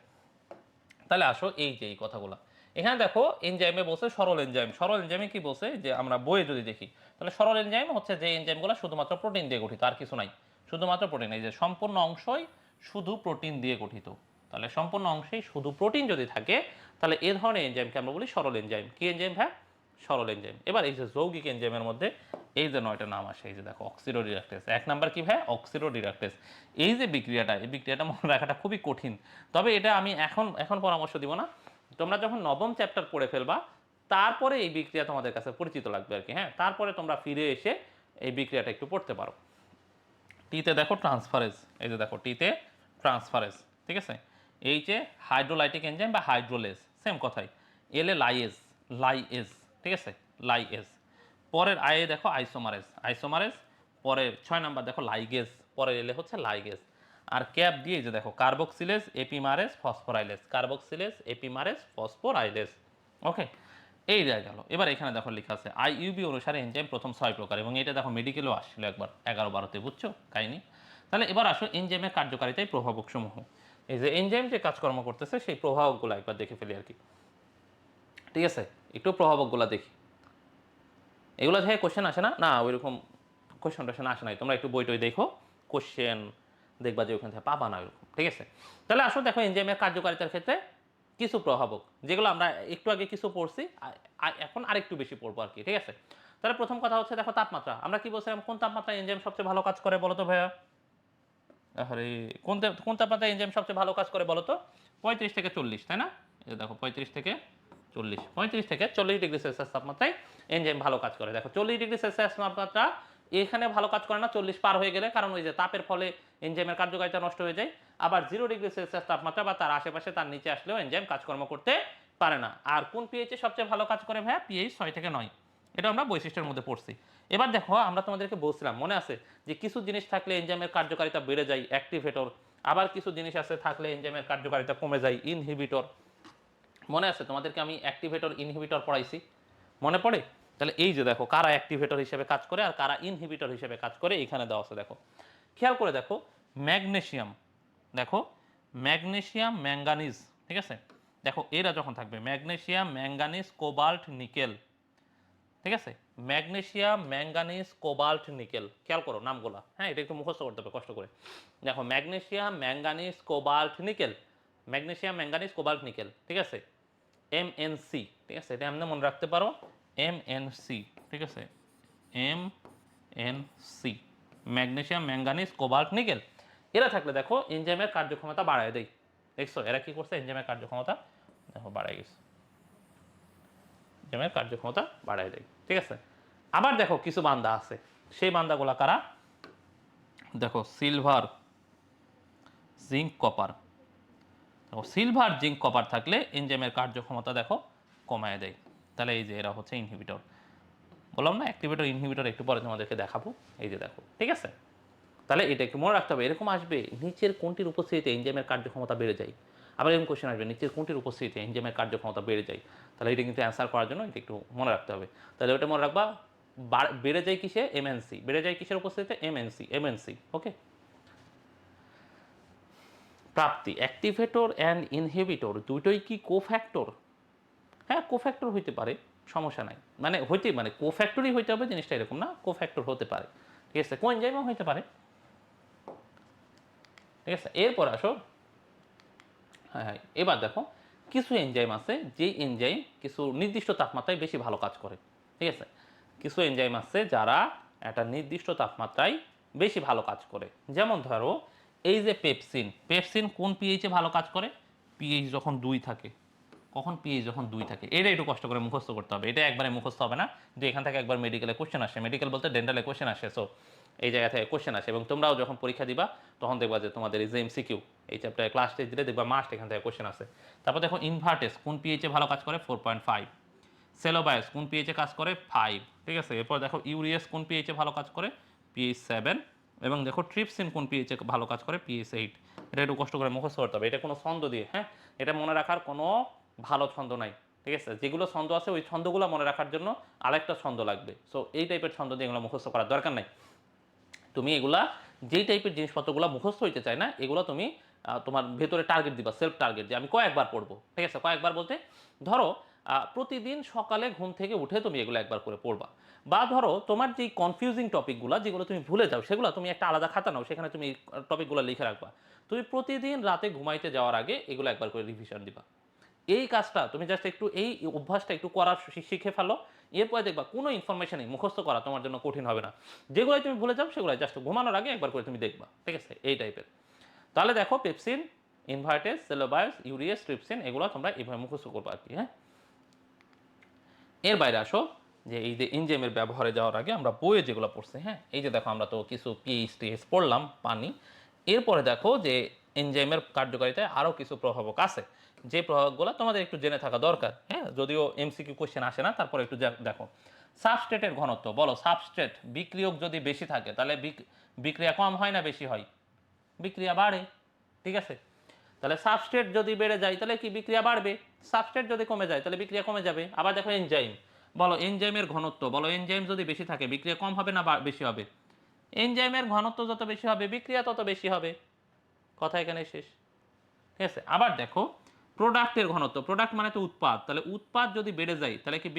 তাহলে আসো এই যে এই কথাগুলো, এখানে দেখো এনজাইমে বলছে সরল এনজাইম। সরল এনজাইমে কি বলছে? যে আমরা বইয়ে যদি দেখি, তাহলে সরল এনজাইম হচ্ছে যে এনজাইমগুলো শুধুমাত্র প্রোটিন দিয়ে গঠিত, আর কিছু নাই, শুধুমাত্র প্রোটিন। এই যে সম্পূর্ণ অংশই শুধু প্রোটিন দিয়ে গঠিত, তাহলে সম্পূর্ণ অংশেই শুধু প্রোটিন যদি থাকে, তাহলে এ ধরনের এনজাইমকে আমরা বলি সরল এনজাইম। কি এনজাইম ভাই? সরল এনজাইম। এবার এই যে যৌগিক এনজাইমের মধ্যে এই যে ৯টা নাম আসে, এই যে দেখো অক্সিডো রিডাক্টেজ, ১ নাম্বার কি ভাই? অক্সিডো রিডাক্টেজ। এই যে বিক্রিয়াটা, এই বিক্রিয়াটা মনে রাখাটা খুবই কঠিন, তবে এটা আমি এখন পরামর্শ দিব না, তোমরা যখন নবম চ্যাপ্টার পড়ে ফেলবা, তারপরে এই বিক্রিয়া তোমাদের কাছে পরিচিত লাগবে আর কি, হ্যাঁ? তারপরে তোমরা ফিরে এসে এই বিক্রিয়াটা একটু পড়তে পারো। টিতে দেখো ট্রান্সফারেজ, এই যে দেখো টিতে ট্রান্সফারেজ, ঠিক আছে? এই যে হাইড্রোলাইটিক এনজাইম বা হাইড্রোলেজ, সেম কথাই। এল এ লাইএজ, লাইএজ, ঠিক আছে, লাইএজ। পরের আয়ে দেখো আইসোমারেজ, আইসোমারেজ। পরের 6 নাম্বার দেখো লাইগেজ, পরের এলে হচ্ছে লাইগেজ। আর ক্যাপ দিয়ে যে দেখো carboxylase, epimerase, phosphorylase, carboxylase, epimerase, phosphorylase. ওকে, এই যায় গেল। এবার এখানে দেখো লেখা আছে আইইউবি অনুসারে এনজাইম প্রথম 6 প্রকার, এবং এটা দেখো মেডিকেলেও আসছিল একবার 11-12-তে, বুঝছো কাহিনি। তাহলে এবার আসো এনজাইমের কার্যকারিতায় প্রভাবক সমূহ। এই যে এনজাইম যে কাজকর্ম করতেছে সেই প্রভাবকগুলো একবার দেখে ফেলি আর কি, ঠিক আছে। একটু প্রভাবকগুলো দেখি। এগুলো থেকে কোশ্চেন আসে না, না ওইরকম কোশ্চেন টোশ্চেন আসে নাই, তোমরা একটু বই টই দেখো, কোশ্চেন দেখবা যে ওখান থেকে পাবা না ওইরকম, ঠিক আছে। তাহলে আসো দেখো এনজাইমের কার্যকারিতার ক্ষেত্রে কিছু প্রভাবক, যেগুলো আমরা একটু আগে কিছু পড়ছি, এখন আরেকটু বেশি পড়বো আর কি, ঠিক আছে। তাহলে প্রথম কথা হচ্ছে দেখো তাপমাত্রা। আমরা কি বলছিলাম, কোন তাপমাত্রায় এনজাইম সবচেয়ে ভালো কাজ করে বলো তো ভাইয়া? আরে কোন তাপমাত্রায় এনজাইম সবচেয়ে ভালো কাজ করে বলো তো? 35 থেকে 40, তাই না? এই দেখো 35 থেকে 40, 35 থেকে 40 ডিগ্রি সেলসিয়াস তাপমাত্রায় এনজাইম ভালো কাজ করে। দেখো 40 ডিগ্রি সেলসিয়াস তাপমাত্রা এখানে ভালো কাজ করে না 40 পার হয়ে গেলে, কারণ ওই যে তাপের ফলে এনজাইমের কার্যকারিতা নষ্ট হয়ে যায়। আবার 0 ডিগ্রি সেলসিয়াস তাপমাত্রা বা তার আশেপাশে তার নিচে আসলেও এনজাইম কাজকর্ম করতে পারে না। আর কোন পিএইচে সবচেয়ে ভালো কাজ করে ভাইয়া? পিএইচ 6 থেকে 9। এটা আমরা বৈশিষ্ট্যের মধ্যে পড়ছি। এবার দেখো আমরা তোমাদেরকে বলছিলাম মনে আছে যে কিছু জিনিস থাকলে এনজাইমের কার্যকারিতা বেড়ে যায়, অ্যাক্টিভেটর। আবার কিছু জিনিস আছে থাকলে এনজাইমের কার্যকারিতা কমে যায়, ইনহিবিটর। মনে আছে তোমাদেরকে আমি অ্যাক্টিভেটর ইনহিবিটর পড়াইছি, মনে পড়ে? তাহলে এই যে দেখো কারা অ্যাক্টিভেটর হিসেবে কাজ করে আর কারা ইনহিবিটর হিসেবে কাজ করে এখানে দেওয়া আছে দেখো, খেয়াল করে দেখো। ম্যাগনেসিয়াম, দেখো ম্যাগনেসিয়াম, ম্যাঙ্গানিজ, ঠিক আছে। দেখো এরা যখন থাকবে ম্যাগনেসিয়াম, ম্যাঙ্গানিজ, কোবাল্ট, নিকেল, ঠিক আছে। ম্যাগনেসিয়াম, ম্যাঙ্গানিজ, কোবাল্ট, নিকেল, খেয়াল করো নামগুলা, হ্যাঁ এটা একটু মুখস্থ করতে হবে কষ্ট করে। দেখো magnesium, manganese, cobalt, nickel, magnesium, manganese, cobalt, nickel, ঠিক আছে। এমএনসি, ঠিক আছে, এটা এমনি মনে রাখতে পারো, এমএনসি, ঠিক আছে, MNC, magnesium, manganese, cobalt, nickel. এরা থাকলে দেখো এনজাইমের কার্যক্ষমতা বাড়ায় দেয়। দেখছো এরা কি করছে? এনজাইমের কার্যক্ষমতা দেখো বাড়ায় গেছে, এনজাইমের কার্যক্ষমতা বাড়ায় দেয়, ঠিক আছে। আবার দেখো কিছু বান্দা আছে, সেই বান্দাগুলা কারা? দেখো সিলভার, জিঙ্ক, কপার। দেখো সিলভার, জিঙ্ক, কপার থাকলে এনজাইমের কার্যক্ষমতা দেখো কমায় দেয়। তাহলে এই যে এরা হচ্ছে ইনহিবিটর। বললাম না অ্যাক্টিভেটর ইনহিবিটর একটু পরে তোমাদেরকে দেখাবো, এই যে দেখো, ঠিক আছে। তাহলে এটা একটু মনে রাখতে হবে, এরকম আসবে নিচের কোনটির উপস্থিতিতে এনজাইমের কার্যক্ষমতা বেড়ে যায়। আবার এরকম কোশ্চেন আসবে নিচের কোনটির উপস্থিতিতে এনজাইমের কার্যক্ষমতা বেড়ে যায়। তাহলে এটা কিন্তু অ্যান্সার করার জন্য এটা একটু মনে রাখতে হবে। তাহলে ওটা মনে রাখবা, বেড়ে যায় কিসে? এমএনসি। বেড়ে যায় কিসের উপস্থিতিতে? MNC, MNC, okay. Prapti, activator and inhibitor দুটোই কি কোফ্যাক্টর? হ্যাঁ কোফ্যাক্টর হইতে পারে, সমস্যা নাই। মানে হইতে মানে কোফ্যাক্টরই হইতে হবে জিনিসটা এরকম না, কোফ্যাক্টর হতে পারে, ঠিক আছে, কোএনজাইমও হইতে পারে, ঠিক আছে। এরপর আসো, হ্যাঁ হ্যাঁ এবার দেখো কিছু এনজাইম আছে যেই এনজাইম কিছু নির্দিষ্ট তাপমাত্রায় বেশি ভালো কাজ করে, ঠিক আছে। কিছু এনজাইম আছে যারা একটা নির্দিষ্ট তাপমাত্রায় বেশি ভালো কাজ করে। যেমন ধরো এই যে পেপসিন, পেপসিন কোন পিএইচে ভালো কাজ করে? পিএইচ যখন 2 থাকে। কখন? পিএইচ যখন 2 থাকে। এটা একটু কষ্ট করে মুখস্থ করতে হবে, এটা একবারে মুখস্থ হবে না, যে এখান থেকে একবার মেডিকেলে কোশ্চেন আসে, মেডিকেল বলতে ডেন্টালে কোশ্চেন আসে। সো এই জায়গা থেকে কোশ্চেন আসে এবং তোমরাও যখন পরীক্ষা দিবা তখন দেখবা যে তোমাদের এই যে এমসিকিউ এই চ্যাপ্টারে ক্লাস টেস্ট দিলে দেখবা মাস্ট এখান থেকে কোশ্চেন আসে। তারপর দেখো ইনভার্টেস কোন পিএইচে ভালো কাজ করে? 4.5। সেলোবায়াস কোন পিএইচে কাজ করে? 5, ঠিক আছে। এরপর দেখো ইউরিয়াস কোন পিএইচে ভালো কাজ করে? পিএইচ 7। এবং দেখো ট্রিপসিন কোন পিএইচে ভালো কাজ করে? পিএইচ 8। এটা একটু কষ্ট করে মুখস্থ করতে হবে, এটা কোনো ছন্দ দিয়ে, হ্যাঁ এটা মনে রাখার কোনো ভালো ছন্দ নাই, ঠিক আছে। যেগুলো ছন্দ আছে ওই ছন্দগুলো মনে রাখার জন্য আরেকটা ছন্দ লাগবে। সো এই টাইপের ছন্দ দিয়ে এগুলো মুখস্থ করার দরকার নাই। তুমি এগুলা যেই টাইপের জিনিসপত্রগুলো মুখস্থ হইতে চায় না এগুলো তুমি তোমার ভেতরে টার্গেট দিবা, সেলফ টার্গেট, যে আমি কয়েকবার পড়বো, ঠিক আছে। কয়েকবার বলতে ধরো প্রতিদিন সকালে ঘুম থেকে উঠে তুমি এগুলো একবার করে পড়বা। বা ধরো তোমার যেই কনফিউজিং টপিকগুলো যেগুলো তুমি ভুলে যাও সেগুলো তুমি একটা আলাদা খাতা নাও, সেখানে তুমি টপিকগুলো লিখে রাখবা। তুমি প্রতিদিন রাতে ঘুমাইতে যাওয়ার আগে এগুলো একবার করে রিভিশন দিবা। এই কাজটা তুমি জাস্ট একটু এই অভ্যাসটা একটু করার শিখে ফেলো। এরপরে দেখবা কোনো ইনফরমেশনই মুখস্থ করা তোমার জন্য কঠিন হবে না। যেগুলোই তুমি ভুলে যাও সেগুলো জাস্ট ঘুমানোর আগে একবার করে তুমি দেখবা, ঠিক আছে, এই টাইপের। তাহলে দেখো পেপসিন, ইনভার্টেস, সেলোবায়াস, ইউরিয়াস, ট্রিপসিন এগুলো তোমরা এইভাবে মুখস্থ করবো আর কি, হ্যাঁ। এর বাইরে আসো, যে এই যে এনজাইমের ব্যবহারে যাওয়ার আগে আমরা বইয়ে যেগুলো পড়ছি, হ্যাঁ এই যে দেখো আমরা তো কিছু পিএইচ টিএইচ পড়লাম পানি। এরপরে দেখো যে এনজাইমের কার্যকারিতায় আরও কিছু প্রভাবক আছে। যে প্রভাবকগুলো তোমাদের একটু জেনে থাকা দরকার, হ্যাঁ, যদিও এমসিকিউ কোশ্চেন আসে না, তারপরে একটু দেখো। সাবস্ট্রেটের ঘনত্ব বলো, সাবস্ট্রেট বিক্রিয়ক যদি বেশি থাকে তাহলে বিক্রিয়া কম হয় না বেশি হয়? বিক্রিয়া বাড়ে, ঠিক আছে। তাহলে সাবস্ট্রেট যদি বেড়ে যায় তাহলে কি বিক্রিয়া বাড়বে, সাবস্ট্রেট যদি কমে যায় তাহলে বিক্রিয়া কমে যাবে। আবার দেখো এনজাইম, বলো এনজাইমের ঘনত্ব, বলো এনজাইম যদি বেশি থাকে বিক্রিয়া কম হবে না বেশি হবে? এনজাইমের ঘনত্ব যত বেশি হবে বিক্রিয়া তত বেশি হবে, কথা এখানে শেষ, ঠিক আছে। আবার দেখো প্রোডাক্টের ঘনত্ব, প্রোডাক্ট মানে তো উৎপাদ, তাহলে উৎপাদ যদি বেড়ে যায় তাহলে কি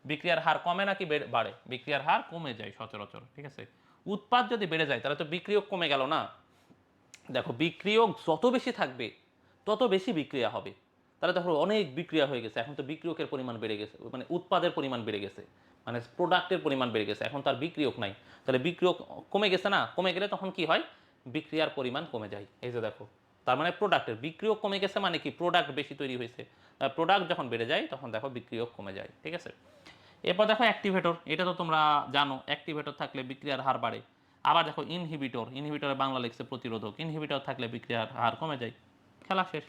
বিক্রিয়ার হার কমে নাকি বাড়ে? বিক্রিয়ার হার কমে যায় সচরাচর, ঠিক আছে। উৎপাদ যদি বেড়ে যায় তাহলে তো বিক্রিয়ক কমে গেল না। দেখো বিক্রিয়ক যত বেশি থাকবে তত বেশি বিক্রিয়া হবে। তাহলে দেখো অনেক বিক্রিয়া হয়ে গেছে, এখন তো বিক্রিয়কের পরিমাণ বেড়ে গেছে, মানে উৎপাদের পরিমাণ বেড়ে গেছে, মানে প্রোডাক্টের পরিমাণ বেড়ে গেছে, এখন তার বিক্রিয়ক নাই, তাহলে বিক্রিয়ক কমে গেছে না, কমে গেলে তখন কি হয়, বিক্রিয়ার পরিমাণ কমে যায়। এই যে দেখো, তার মানে প্রোডাক্টের বিক্রিয়ক কমে গেছে মানে কি, প্রোডাক্ট বেশি তৈরি হয়েছে, প্রোডাক্ট যখন বেড়ে যায় তখন দেখো বিক্রিয়ক কমে যায়, ঠিক আছে। এরপর দেখো অ্যাক্টিভেটর, এটা তো তোমরা জানো, অ্যাক্টিভেটর থাকলে বিক্রিয়ার হার বাড়ে। আবার দেখো ইনহিবিটর, ইনহিবিটরের বাংলা লিখছে প্রতিরোধক, ইনহিবিটর থাকলে বিক্রিয়ার হার কমে যায়, খেলা শেষ,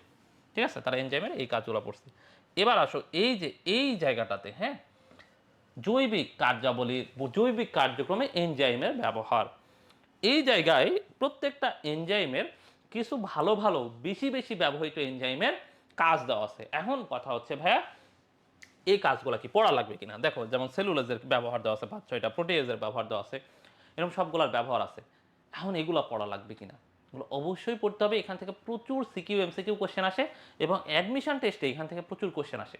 ঠিক আছে। তারা এনজাইমের এই কাজগুলো পড়ছে। এবার আসো এই যে এই জায়গাটাতে, হ্যাঁ, জৈবিক কার্যাবলী, জৈবিক কার্যক্রমে এনজাইমের ব্যবহার, এই জায়গায় প্রত্যেকটা এনজাইমের কিছু ভালো ভালো বেশি বেশি ব্যবহৃত এনজাইমের কাজ দেওয়া আছে। এখন কথা হচ্ছে ভাইয়া এই কাজগুলো কি পড়া লাগবে কিনা। দেখো যেমন সেলুলোজের ব্যবহার দেওয়া আছে 5-6টা, প্রোটিয়েজের ব্যবহার দেওয়া আছে, এরকম সবগুলোর ব্যবহার আছে। এখন এগুলো পড়া লাগবে কিনা, এগুলো অবশ্যই পড়তে হবে। এখান থেকে প্রচুর সিকিউ এমসিকিউ কোশ্চেন আসে এবং অ্যাডমিশন টেস্টে এখান থেকে প্রচুর কোশ্চেন আসে।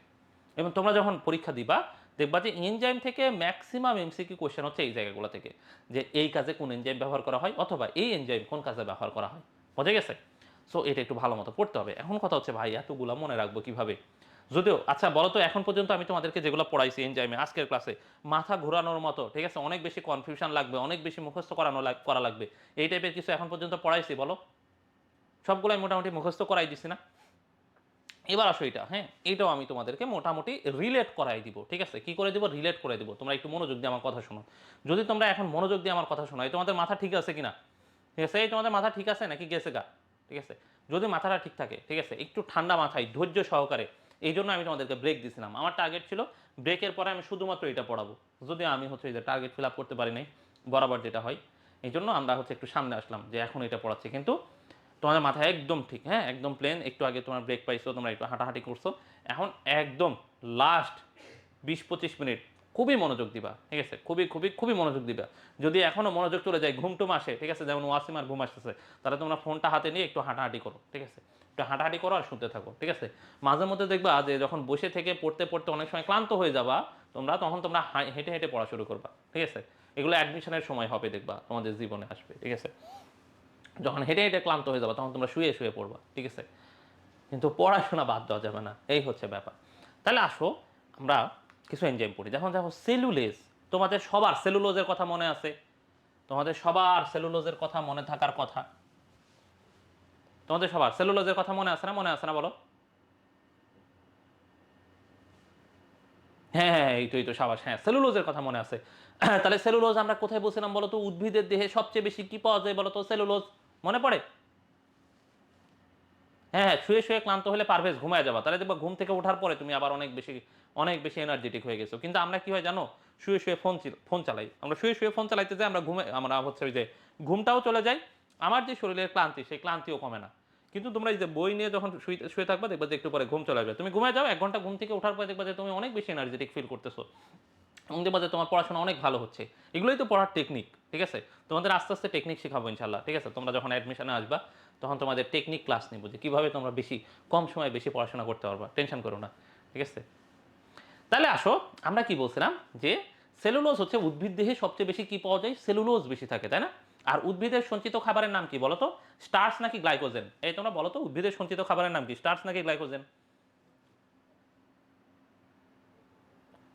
এবং তোমরা যখন পরীক্ষা দিবা দেখবা যে এনজাইম থেকে ম্যাক্সিমাম এমসিকিউ কোশ্চেন হচ্ছে এই জায়গাগুলো থেকে, যে এই কাজে কোন এনজাইম ব্যবহার করা হয় অথবা এই এনজাইম কোন কাজে ব্যবহার করা হয়, বোঝা গেছে। সো এটা একটু ভালো মতো পড়তে হবে। এখন কথা হচ্ছে ভাই এতগুলো মনে রাখবো কিভাবে, যদিও আচ্ছা বলো তো এখন পর্যন্ত আমি তোমাদেরকে যেগুলো পড়াইছি এনজাইমে আজকের ক্লাসে, মাথা ঘোরানোর মতো, ঠিক আছে, অনেক বেশি কনফিউশন লাগবে, অনেক বেশি মুখস্থ করা লাগবে, এই টাইপের কিছু এখন পর্যন্ত পড়াইছি বলো? সবগুলাই মোটামুটি মুখস্থ করাই দিছি না? এবার আসো এটা, হ্যাঁ, এটাও আমি তোমাদেরকে মোটামুটি রিলেট করাই দিব, ঠিক আছে। কি করে দিব, রিলেট করে দিব। তোমরা একটু মনোযোগ দিয়ে আমার কথা শোনো। যদি তোমরা এখন মনোযোগ দিয়ে আমার কথা শোনো, এই তোমাদের মাথা ঠিক আছে কিনা, ঠিক আছে, এই তোমাদের মাথা ঠিক আছে নাকি গেছে গা, ঠিক আছে। যদি মাথাটা ঠিক থাকে, ঠিক আছে, একটু ঠান্ডা মাথায় ধৈর্য সহকারে, এই জন্য আমি তোমাদেরকে ব্রেক দিছিলাম। আমার টার্গেট ছিল ব্রেকের পরে আমি শুধুমাত্র এটা পড়াবো, যদি আমি হচ্ছে এই যে টার্গেট ফিল আপ করতে পারি নাই, বরাবর যেটা হয়, এই জন্য আমরা হচ্ছে একটু সামনে আসলাম যে এখন এটা পড়াচ্ছি। কিন্তু তোমাদের মাথা একদম ঠিক, হ্যাঁ, একদম প্লেন। একটু আগে তোমার ব্রেক পাইছো, তোমরা একটু হাঁটাহাঁটি করছো, এখন একদম লাস্ট 20-25 মিনিট খুবই মনোযোগ দিবা, ঠিক আছে, খুবই খুবই খুবই মনোযোগ দিবা। যদি এখনো মনোযোগ চলে যায়, ঘুমটুম আসে, ঠিক আছে, যেমন ওয়াসিমার ঘুম আসতেছে, তাহলে তোমরা ফোনটা হাতে নিয়ে একটু হাঁটাহাঁটি করো, ঠিক আছে, একটু হাঁটাহাঁটি করো আর শুনতে থাকো, ঠিক আছে। মাঝে মধ্যে দেখবা যে যখন বসে থেকে পড়তে পড়তে অনেক সময় ক্লান্ত হয়ে যাবা তোমরা, তখন তোমরা হেঁটে হেঁটে পড়া শুরু করবা, ঠিক আছে। এগুলো অ্যাডমিশনের সময় হবে, দেখবা তোমাদের জীবনে আসবে, ঠিক আছে। যখন হেঁটে হেঁটে ক্লান্ত হয়ে যাবে তখন তোমরা শুয়ে শুয়ে পড়বা, ঠিক আছে, কিন্তু পড়াশোনা বাদ দেওয়া যাবে না, এই হচ্ছে ব্যাপার। তাহলে আসো আমরা কিছু এনজাইম পড়ি। যখন দেখো সেলুলেজ, তোমাদের সবার সেলুলোজের কথা মনে আছে, তোমাদের সবার সেলুলোজের কথা মনে থাকার কথা, তোমাদের সবার সেলুলোজের কথা মনে আছে না, মনে আছে না বলো? হ্যাঁ হ্যাঁ, এই তো সাবাস, হ্যাঁ, সেলুলোজের কথা মনে আছে। তাহলে সেলুলোজ আমরা কোথায় বলছিলাম বলো তো, উদ্ভিদের দেহে সবচেয়ে বেশি কি পাওয়া যায় বলো তো, সেলুলোজ, মনে পড়ে? হ্যাঁ হ্যাঁ, শুয়ে শুয়ে ক্লান্ত হলে পারভেজ ঘুমায় যাবা, তাহলে দেখবা ঘুম থেকে ওঠার পরে তুমি আবার অনেক বেশি এনার্জেটিক হয়ে গেছো। কিন্তু আমরা কি হয় জানো, শুয়ে শুয়ে ফোন চালাই, আমরা শুয়ে শুয়ে ফোন চালাইতে যাই, আমরা হচ্ছে ওই যে ঘুমটাও চলে যায়, আমার যে শরীরের ক্লান্তি সেই ক্লান্তিও কমে না। কিন্তু তোমরা এই যে বই নিয়ে যখন শুয়ে থাকবা দেখবা যে একটু পরে ঘুম চলে আসবে, তুমি ঘুমায় যাও, 1 ঘন্টা ঘুম থেকে ওঠার পরে দেখবা যে তুমি অনেক বেশি এনার্জেটিক ফিল করতেছো এবং দেখবা যে তোমার পড়াশোনা অনেক ভালো হচ্ছে। এগুলোই তো পড়ার টেকনিক, ঠিক আছে। তোমাদের আস্তে আস্তে টেকনিক শেখাবো ইনশাল্লাহ, ঠিক আছে। তোমরা যখন অ্যাডমিশনে আসবা তখন তোমাদের টেকনিক ক্লাস নিব, যে কীভাবে তোমরা কম সময়ে বেশি পড়াশোনা করতে পারবা, টেনশন করো না, ঠিক আছে। তাহলে আসো আমরা কি বলছিলাম, যে সেলুলোজ হচ্ছে উদ্ভিদ দেহে সবচেয়ে বেশি কি পাওয়া যায়, সেলুলোজ বেশি থাকে, তাই না। আর উদ্ভিদের সঞ্চিত খাবারের নাম কি বলো তো, স্টার্চ নাকি গ্লাইকোজেন? এই তোমরা বলো তো, উদ্ভিদের সঞ্চিত খাবারের নাম কি, স্টার্চ নাকি গ্লাইকোজেন?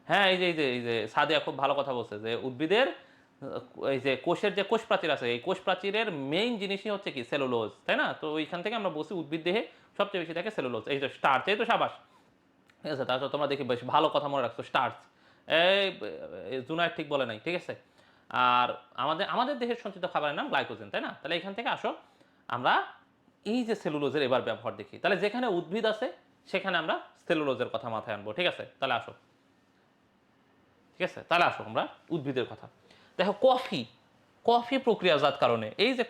হ্যাঁ, এই যে সাদিয়া খুব ভালো কথা বলছে, যে উদ্ভিদের এই যে কোষের যে কোষ প্রাচীর আছে, এই কোষ প্রাচীরের মেইন জিনিসই হচ্ছে কি, সেলুলোজ, তাই না। তো ওইখান থেকে আমরা বলছি উদ্ভিদ দেহে সবচেয়ে বেশি থাকে সেলুলোজ, এই যে স্টার্চ, এই তো সাবাস, ঠিক আছে। তারপর তোমরা দেখি বেশ ভালো কথা মনে রাখছো, স্টার্চ, এই জুনায়েদ ঠিক বলে নাই, ঠিক আছে। আর আমাদের আমাদের দেহের সঞ্চিত খাবারের নাম গ্লাইকোজেন, তাই না। তাহলে এখান থেকে আসো আমরা এই যে সেলুলোজের এবার ব্যবহার দেখি। তাহলে যেখানে উদ্ভিদ আছে সেখানে আমরা সেলুলোজের কথা মাথায় আনবো। ঠিক আছে, তাহলে আসো। ঠিক আছে, তাহলে আসো আমরা উদ্ভিদের কথা দেখো। কফি, কফি প্রক্রিয়াজাতকরণে এই যে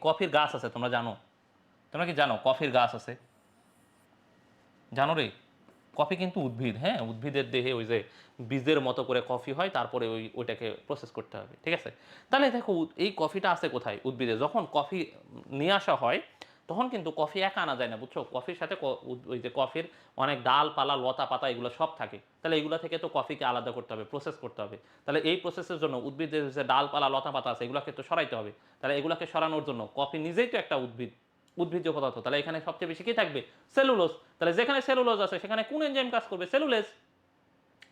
কফির গাছ আছে, তোমরা জানো? তোমরা কি জানো কফির গাছ আছে? জানো রে? কফি কিন্তু উদ্ভিদ, হ্যাঁ, উদ্ভিদের দেহে ওই যে বীজের মতো করে কফি হয়, তারপরে ওইটাকে প্রসেস করতে হবে। ঠিক আছে, তাহলে দেখো এই কফিটা আছে কোথায়? উদ্ভিদে। যখন কফি নিয়ে আসা হয় তখন কিন্তু কফি একা আনা যায় না, বুঝছো? কফির সাথে ওই যে কফির অনেক ডালপালা লতা পাতা এগুলো সব থাকে। তাহলে এগুলো থেকে তো কফিকে আলাদা করতে হবে, প্রসেস করতে হবে। তাহলে এই প্রসেসের জন্য উদ্ভিদের যে ডালপালা লতা পাতা আছে এগুলোকে তো সরাইতে হবে। তাহলে এগুলোকে সরানোর জন্য কফি নিজেই তো একটা উদ্ভিজ্জ পদার্থ। তাহলে এখানে সবচেয়ে বেশি কি থাকবে? সেলুলোজ। তাহলে যেখানে সেলুলোজ আছে সেখানে কোন এনজাইম কাজ করবে? সেলুলেজ।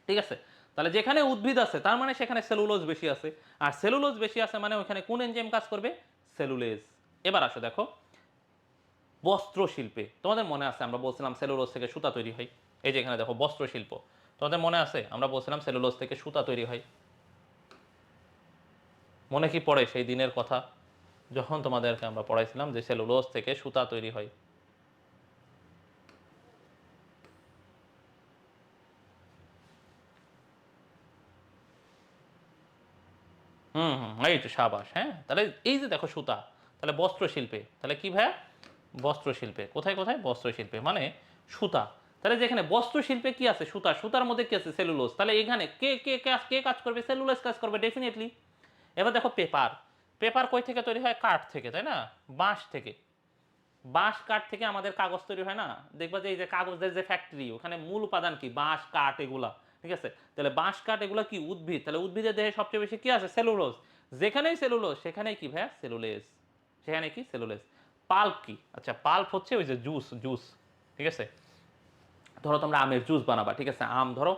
ঠিক আছে, তাহলে যেখানে উদ্ভিদ আছে তার মানে সেখানে সেলুলোজ বেশি আছে, আর সেলুলোজ বেশি আছে মানে ওখানে কোন এনজাইম কাজ করবে? সেলুলেজ। এবার আসো দেখো বস্ত্র শিল্পে। তোমাদের মনে আছে আমরা বলছিলাম সেলুলোজ থেকে সুতা তৈরি হয়? এই যে এখানে দেখো বস্ত্র শিল্প। তোমাদের মনে আছে আমরা বলছিলাম সেলুলোজ থেকে সুতা তৈরি হয়? মনে কি পড়ে সেই দিনের কথা যখন তোমাদেরকে আমরা পড়াইছিলাম যে সেলুলোজ থেকে সুতা তৈরি হয়? হুম হুম, এই তো সাবাস। হ্যাঁ, তাহলে এই যে দেখো সুতা, তাহলে বস্ত্র শিল্পে। তাহলে কি ভাইয়া? বস্ত্র শিল্পে। কোথায় কোথায়? বস্ত্র শিল্পে মানে সুতা। তাহলে যেখানে বস্ত্র শিল্পে কি আছে? সুতা। সুতার মধ্যে কি আছে? সেলুলোজ। তাহলে এখানে কে কাজ করবে? সেলুলোজ কাজ করবে ডেফিনেটলি। এবার দেখো পেপার। পেপার কই থেকে তৈরি হয়? কাঠ থেকে, তাই না? বাঁশ থেকে। বাঁশ কাঠ থেকে আমাদের কাগজ তৈরি হয় না? দেখবা যে এই যে কাগজের যে ফ্যাক্টরি, ওখানে মূল উপাদান কি? বাঁশ কাঠ এগুলা। ঠিক আছে, তাহলে বাঁশ কাঠ এগুলা কি? উদ্ভিদ। তাহলে উদ্ভিদের দেহে সবচেয়ে বেশি কি আছে? সেলুলোজ। যেখানেই সেলুলোজ সেখানেই কি ভাইয়া? সেলুলেজ। সেখানে কি? সেলুলেজ। পাল্প কি? আচ্ছা, পাল্প হচ্ছে ওই যে জুস। ঠিক আছে, ধরো তোমরা আমের জুস বানাবা। ঠিক আছে, আম ধরো,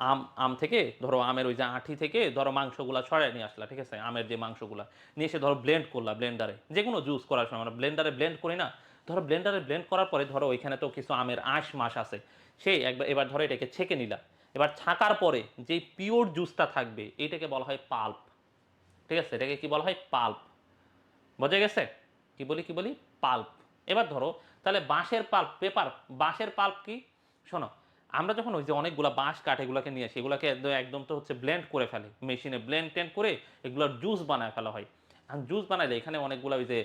আম আম থেকে ধরো আমের ওই যে আঁটি থেকে ধরো মাংসগুলা ছড়াই নিয়ে আসলা। ঠিক আছে, আমের যে মাংসগুলা নিয়ে এসে ধরো ব্লেন্ড করলা ব্লেন্ডারে। যে কোনো জুস করার সময় আমরা ব্লেন্ডারে ব্লেন্ড করি না? ধরো ব্লেন্ডারে ব্লেন্ড করার পরে ধরো ওইখানে তো কিছু আমের আঁশ মাস আছে, সেই একবার এবার ধরো এটাকে ছেঁকে নিলা। এবার ছাকার পরে যে পিওর জুসটা থাকবে এইটাকে বলা হয় পাল্প। ঠিক আছে, এটাকে কি বলা হয়? পাল্প। বোঝা গেছে? কি বলি? পাল্প। এবার ধরো তাহলে বাঁশের পাল্প, পেপার। বাঁশের পাল্প কি? শোনো, আমরা যখন ওই যে অনেকগুলা বাঁশ কাঠ এগুলোকে নিয়ে আসি, এগুলোকে একদম একদম তো হচ্ছে ব্লেন্ড করে ফেলে মেশিনে, ব্লেন্ড টেন্ড করে এগুলোর জুস বানায় ফেলা হয়। আর জুস বানাইলে এখানে অনেকগুলো ওই যে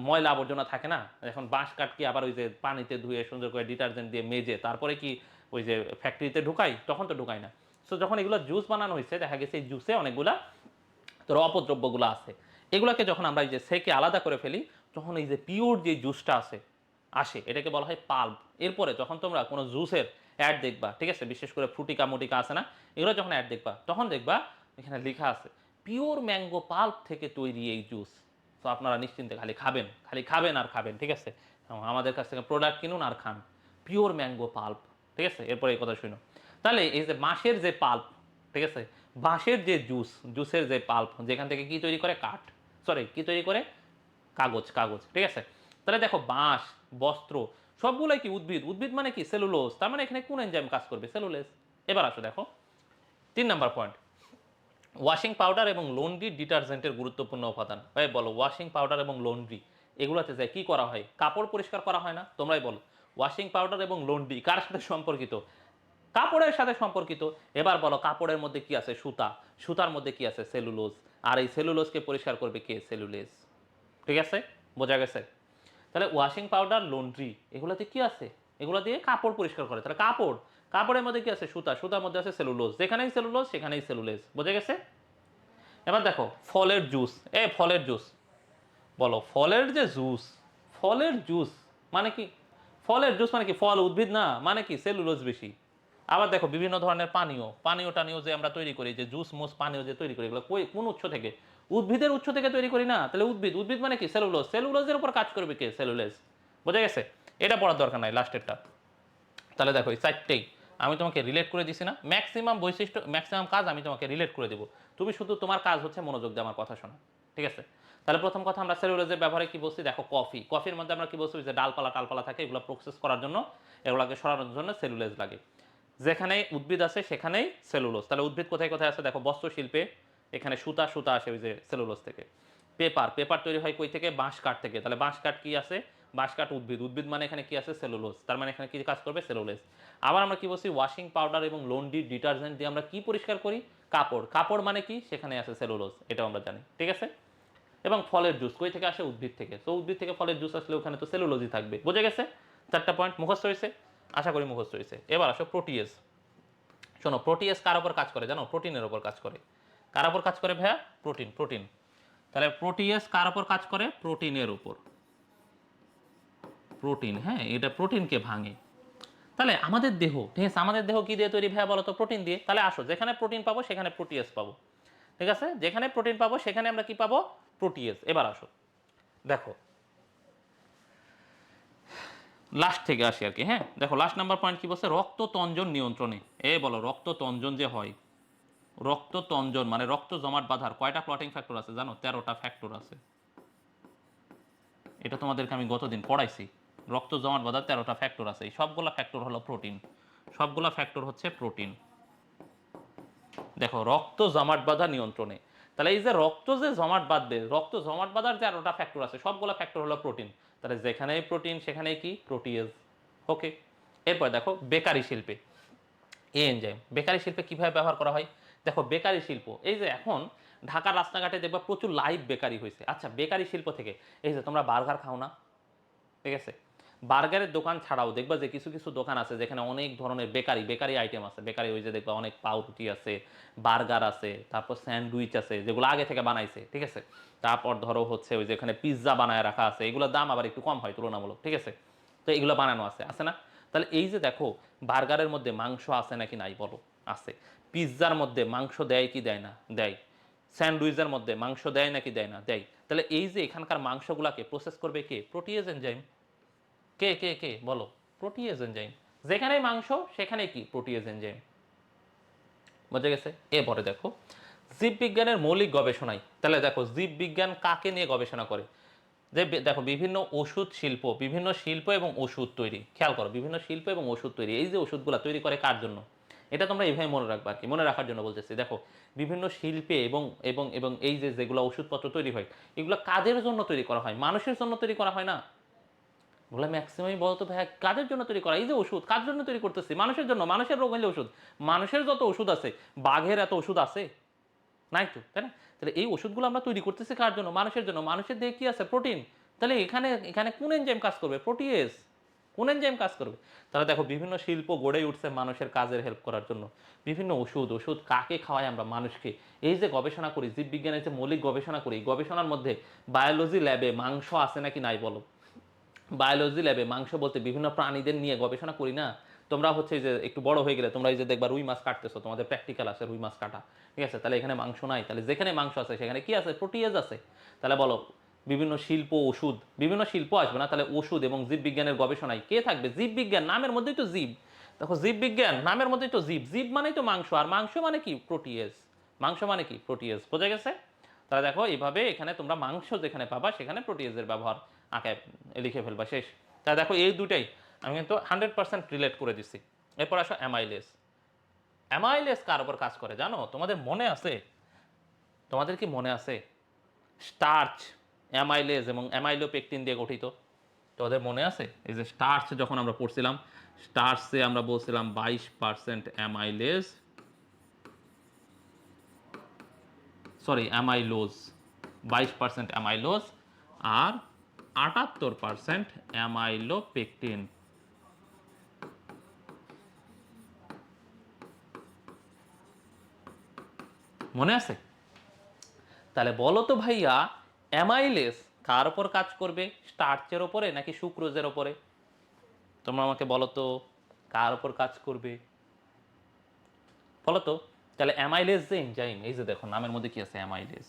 ময়লা আবর্জনা থাকে না? এখন বাঁশ কাঠ কি আবার ওই যে পানিতে ধুয়ে সুন্দর করে ডিটারজেন্ট দিয়ে মেজে তারপরে কি ওই যে ফ্যাক্টরিতে ঢুকাই? তখন তো ঢুকাই না। সো যখন এগুলো জুস বানানো হয়েছে দেখা গেছে এই জুসে অনেকগুলা তোর অপদ্রব্যগুলো আছে। এগুলোকে যখন আমরা এই যে সেকে আলাদা করে ফেলি তখন এই যে পিওর যে জুসটা আসে এটাকে বলা হয় পাল্প। এরপরে যখন তোমরা কোনো জুসের অ্যাড দেখবা, ঠিক আছে, বিশেষ করে ফ্রুটিকা মুটিকা আছে না, এগুলো যখন অ্যাড দেখবা তখন দেখবা এখানে লেখা আছে পিওর ম্যাঙ্গো পাল্প থেকে তৈরি এই জুস। তো আপনারা নিশ্চিন্তে খালি খাবেন আর খাবেন। ঠিক আছে, আমাদের কাছ থেকে প্রোডাক্ট কিনুন আর খান। Pure mango pulp. ঠিক আছে, এরপরে এই কথা শুনো। তাহলে এই যে বাঁশের যে পাল্প, ঠিক আছে, বাঁশের যে জুসের যে পাল্প, যেখান থেকে কি তৈরি করে? কাঠ। সরি, কি তৈরি করে? কাগজ। ঠিক আছে, তাহলে দেখো বাঁশ, বস্ত্র সবগুলোই কি? উদ্ভিদ। উদ্ভিদ মানে কি? সেলুলোজ। তার মানে এখানে কোন এনজাইম কাজ করবে? সেলুলোজ। এবার আসো দেখো 3 নম্বর পয়েন্ট, ওয়াশিং পাউডার এবং লন্ড্রি ডিটারজেন্টের গুরুত্বপূর্ণ উপাদান। ভাই বলো, ওয়াশিং পাউডার এবং লন্ড্রি এগুলোতে যায় কি করা হয়? কাপড় পরিষ্কার করা হয় না? তোমরাই বলো, ওয়াশিং পাউডার এবং লন্ড্রি কার সাথে সম্পর্কিত? কাপড়ের সাথে সম্পর্কিত। এবার বলো কাপড়ের মধ্যে কি আছে? সুতা। সুতার মধ্যে কি আছে? সেলুলোজ। আর এই সেলুলোজকে পরিষ্কার করবে কে? সেলুলেজ। ঠিক আছে, বোঝা গেছে? তাহলে ওয়াশিং পাউডার, লন্ড্রি এগুলোতে কি আছে? এগুলো দিয়ে কাপড় পরিষ্কার করে। তাহলে কাপড়ের মধ্যে কি আছে? সুতা। সুতার মধ্যে আছে সেলুলোজ। যেখানেই সেলুলোজ সেখানেই সেলুলেজ। বোঝা গেছে? এবার দেখো ফলের জুস। ফলের জুস বলো, ফলের যে জুস, ফলের জুস মানে কি? ফলের জুস মানে কি? ফল উদ্ভিদ না, মানে কি? সেলুলোজ বেশি। আবার দেখো বিভিন্ন ধরনের পানীয় টানীয় যে আমরা তৈরি করি, যে জুস মুস পানীয় যে তৈরি করি, এগুলো কোন উৎস থেকে? উদ্ভিদের উৎস থেকে তৈরি করি না? তাহলে উদ্ভিদ মানে কি? সেলুলোজ। সেলুলোজের উপর কাজ করবে কে? সেলুলোজ। বোঝা গেছে? এটা পড়ার দরকার নাই, লাস্টেরটা। তাহলে দেখো এই চারটেই আমি তোমাকে রিলেট করে দিছি না? ম্যাক্সিমাম বৈশিষ্ট্য, ম্যাক্সিমাম কাজ আমি তোমাকে রিলেট করে দেবো। তুমি শুধু তোমার কাজ হচ্ছে মনোযোগ দিয়ে আমার কথা শোনা। ঠিক আছে, তাহলে প্রথম কথা আমরা সেলুলোজের ব্যবহারে কি বলছি দেখো। কফির মধ্যে আমরা কি বলছি? যে ডালপালা টালপালা থাকে, এগুলো প্রসেস করার জন্য, এগুলোকে সরানোর জন্য সেলুলোজ লাগে। যেখানে উদ্ভিদ আছে সেখানেই সেলুলোজ। তাহলে উদ্ভিদ কোথায় কোথায় আছে দেখো? বস্ত্র শিল্পে, এখানে সুতা আসে ওই যে সেলুলোজ থেকে। পেপার তৈরি হয় কই থেকে? বাঁশ কাঠ থেকে। তাহলে বাঁশ কাঠ কি আছে? বাঁশ কাঠ উদ্ভিদ, উদ্ভিদ মানে এখানে কি আছে সেলুলোজ, তার মানে এখানে কি কাজ করবে সেলুলোজ। আবার আমরা কি বলছি ওয়াশিং পাউডার এবং লন্ড্রি ডিটারজেন্ট দিয়ে আমরা কি পরিষ্কার করি কাপড়, কাপড় মানে কি সেখানে আছে সেলুলোজ, এটাও আমরা জানি, ঠিক আছে। এবং ফলের জুস কই থেকে আসে উদ্ভিদ থেকে, তো উদ্ভিদ থেকে ফলের জুস আসলে ওখানে তো সেলুলোজই থাকবে, বুঝে গেছে। চারটা পয়েন্ট মুখস্থ হয়েছে, আশা করি মুখস্থ হয়েছে। এবার আসো প্রোটিয়েজ। শোনো প্রোটিয়েজ কার উপর কাজ করে জানো, প্রোটিনের উপর কাজ করে। কার উপর কাজ করে ভাইয়া, প্রোটিন, প্রোটিন। তাহলে প্রোটিয়েজ কার উপর কাজ করে, প্রোটিনের উপর, প্রোটিন, হ্যাঁ এটা প্রোটিনকে ভাঙে। তাহলে আমাদের দেহ, ঠিক আছে, আমাদের দেহ কি দিয়ে তৈরি ভাইয়া বলো তো, প্রোটিন দিয়ে। তাহলে আসো যেখানে প্রোটিন পাবো সেখানে প্রোটিয়েজ পাবো, ঠিক আছে, যেখানে প্রোটিন পাবো সেখানে আমরা কি পাবো, প্রোটিয়েজ। এবার আসো দেখো লাস্ট থেকে আসি আর কি, হ্যাঁ দেখো লাস্ট নাম্বার পয়েন্ট কি বলছে, রক্ত তঞ্জন নিয়ন্ত্রণে। এ বলো রক্ত তঞ্জন যে হয়, রক্ত তঞ্জন মানে রক্ত জমাট বাঁধার কয়টা ক্লটিং ফ্যাক্টর আছে জানো, 13টা ফ্যাক্টর আছে। এটা তোমাদেরকে আমি গতদিন পড়াইছি, রক্ত জমাট বাঁধার 13টা ফ্যাক্টর আছে, এই সবগুলা ফ্যাক্টর হলো প্রোটিন, সবগুলা ফ্যাক্টর হচ্ছে প্রোটিন। দেখো রক্ত জমাট বাঁধা নিয়ন্ত্রণে, তাহলে এই যে রক্ত যে জমাট বাঁধবে, রক্ত জমাট বাঁধার যে 13টা ফ্যাক্টর আছে সবগুলা ফ্যাক্টর হলো প্রোটিন, তাহলে যেখানেই প্রোটিন সেখানেই কি প্রোটিয়েজ। ওকে, এরপর দেখো বেকারি শিল্পে এই এনজাইম, বেকারি শিল্পে কিভাবে ব্যবহার করা হয়। দেখো বেকারি শিল্প, এই যে এখন ঢাকার রাস্তাঘাটে দেখবা প্রচুর লাইভ বেকারি হয়েছে। আচ্ছা বেকারি শিল্প থেকে এই যে তোমরা বার্গার খাও না, ঠিক আছে, বার্গারের দোকান ছাড়াও দেখবা যে কিছু কিছু দোকান আছে যেখানে অনেক ধরনের বেকারি বেকারি আইটেম আছে, বেকারি ওই যে দেখবা অনেক পাউরুটি আছে, বার্গার আছে, তারপর স্যান্ডউইচ আছে যেগুলো আগে থেকে বানাইছে, ঠিক আছে, তারপর ধরো হচ্ছে ওই যে এখানে পিৎজা বানায় রাখা আছে, এগুলোর দাম আবার একটু কম হয় তুলনামূলক, ঠিক আছে, তো এগুলো বানানো আছে, আছে না। তাহলে এই যে দেখো বার্গারের মধ্যে মাংস আছে নাকি নাই বলো, আছে। পিৎজার মধ্যে মাংস দেয় কি দেয় না, দেয়। স্যান্ডউইচের মধ্যে মাংস দেয় নাকি দেয় না, দেয়। তাহলে এই যে এখানকার মাংসগুলাকে প্রসেস করবে কে, প্রোটিয়েজ এনজাইম। কে কে কে বলো, প্রোটিয়েজ এনজাইম। যেখানেই মাংস সেখানেই কি প্রোটিয়েজ এনজাইম, বোঝা গেছে। এরপরে দেখো জীববিজ্ঞানের মৌলিক গবেষণায়, তাহলে দেখো জীববিজ্ঞান কাকে নিয়ে গবেষণা করে, যে দেখো বিভিন্ন ওষুধ শিল্প, বিভিন্ন শিল্প এবং ওষুধ তৈরি, খেয়াল করো বিভিন্ন শিল্প এবং ওষুধ তৈরি, এই যে ওষুধগুলো তৈরি করে কার জন্য, এটা তোমরা এইভাবে মনে রাখবা আর কি, মনে রাখার জন্য বলতেছি। দেখো বিভিন্ন শিল্পে এবং এবং এবং এই যে যেগুলো ওষুধপত্র তৈরি হয় এগুলো কাদের জন্য তৈরি করা হয়, মানুষের জন্য তৈরি করা হয় না। বলে ম্যাক্সিমামই বলতো ভাই কাদের জন্য তৈরি করা, এই যে ওষুধ কার জন্য তৈরি করতেছি, মানুষের জন্য, মানুষের রোগ হলে ওষুধ, মানুষের যত ওষুধ আছে বাঘের এত ওষুধ আছে নাই তো, তাই না। তাহলে এই ওষুধগুলো আমরা তৈরি করতেছি কার জন্য, মানুষের জন্য, মানুষের দেহে কি আছে প্রোটিন, তাহলে এখানে এখানে কোন এনজাইম কাজ করবে, প্রোটিয়েজ, কোন এনজাইম কাজ করবে। তাহলে দেখো বিভিন্ন শিল্প গড়ে উঠছে মানুষের কাজের হেল্প করার জন্য, বিভিন্ন ওষুধ, ওষুধ কাকে খাওয়াই আমরা মানুষকে, এই যে গবেষণা করি জীববিজ্ঞানের যে মৌলিক গবেষণা করি, গবেষণার মধ্যে বায়োলজি ল্যাবে মাংস আছে নাকি নাই বলো, বায়োলজি ল্যাবে মাংস বলতে বিভিন্ন প্রাণীদের নিয়ে গবেষণা করি না। তোমরা হচ্ছে যে একটু বড় হয়ে গেলে তোমরা এই যে দেখবা রুই মাছ কাটতেছো, তোমাদের প্র্যাকটিক্যাল আছে রুই মাছ কাটা, ঠিক আছে, তাহলে এখানে মাংস নাই, তাহলে যেখানে মাংস আছে সেখানে কি আছে, প্রোটিয়েজ আছে। তাহলে বলো বিভিন্ন শিল্প ওষুধ, বিভিন্ন শিল্প আসবে না, তাহলে ওষুধ এবং জীববিজ্ঞানের গবেষণায় কে থাকবে, জীববিজ্ঞান, নামের মধ্যেই তো জীব। দেখো জীববিজ্ঞান নামের মধ্যেই তো জীব, জীব মানেই তো মাংস, আর মাংস মানে কি প্রোটিয়েজ, মাংস মানে কি প্রোটিয়েজ, বোঝা গেছে। তাহলে দেখো এইভাবে এখানে তোমরা মাংস যেখানে পাবা সেখানে প্রোটিয়েজের ব্যবহার আঁকায় লিখে ফেলবা, শেষ। তাহলে দেখো এই দুটাই আমি কিন্তু 100% রিলেট করে দিচ্ছি। এরপর আসো অ্যামাইলেস। অ্যামাইলেস কার উপর কাজ করে জানো, তোমাদের মনে আছে, তোমাদের কি মনে আছে স্টার্চ, অ্যামাইলেজ এবং অ্যামাইলোপেকটিন দিয়ে গঠিত, তোমাদের মনে আছে এই যে স্টার্চ যখন আমরা পড়ছিলাম, স্টার্চে আমরা বলছিলাম 22% অ্যামাইলেজ, সরি অ্যামাইলোজ, 22% অ্যামাইলোজ আর 78% অ্যামাইলোপেকটিন। মনে আছে। তাহলে বলো তো ভাইয়া অ্যামাইলেজ কার ওপর কাজ করবে, স্টার্চের ওপরে নাকি সুক্রোজের ওপরে, তোমরা আমাকে বলো তো কার ওপর কাজ করবে, বলো তো। তাহলে অ্যামাইলেজ যে এনজাইম, এই যে দেখো নামের মধ্যে কি আছে অ্যামাইলেজ,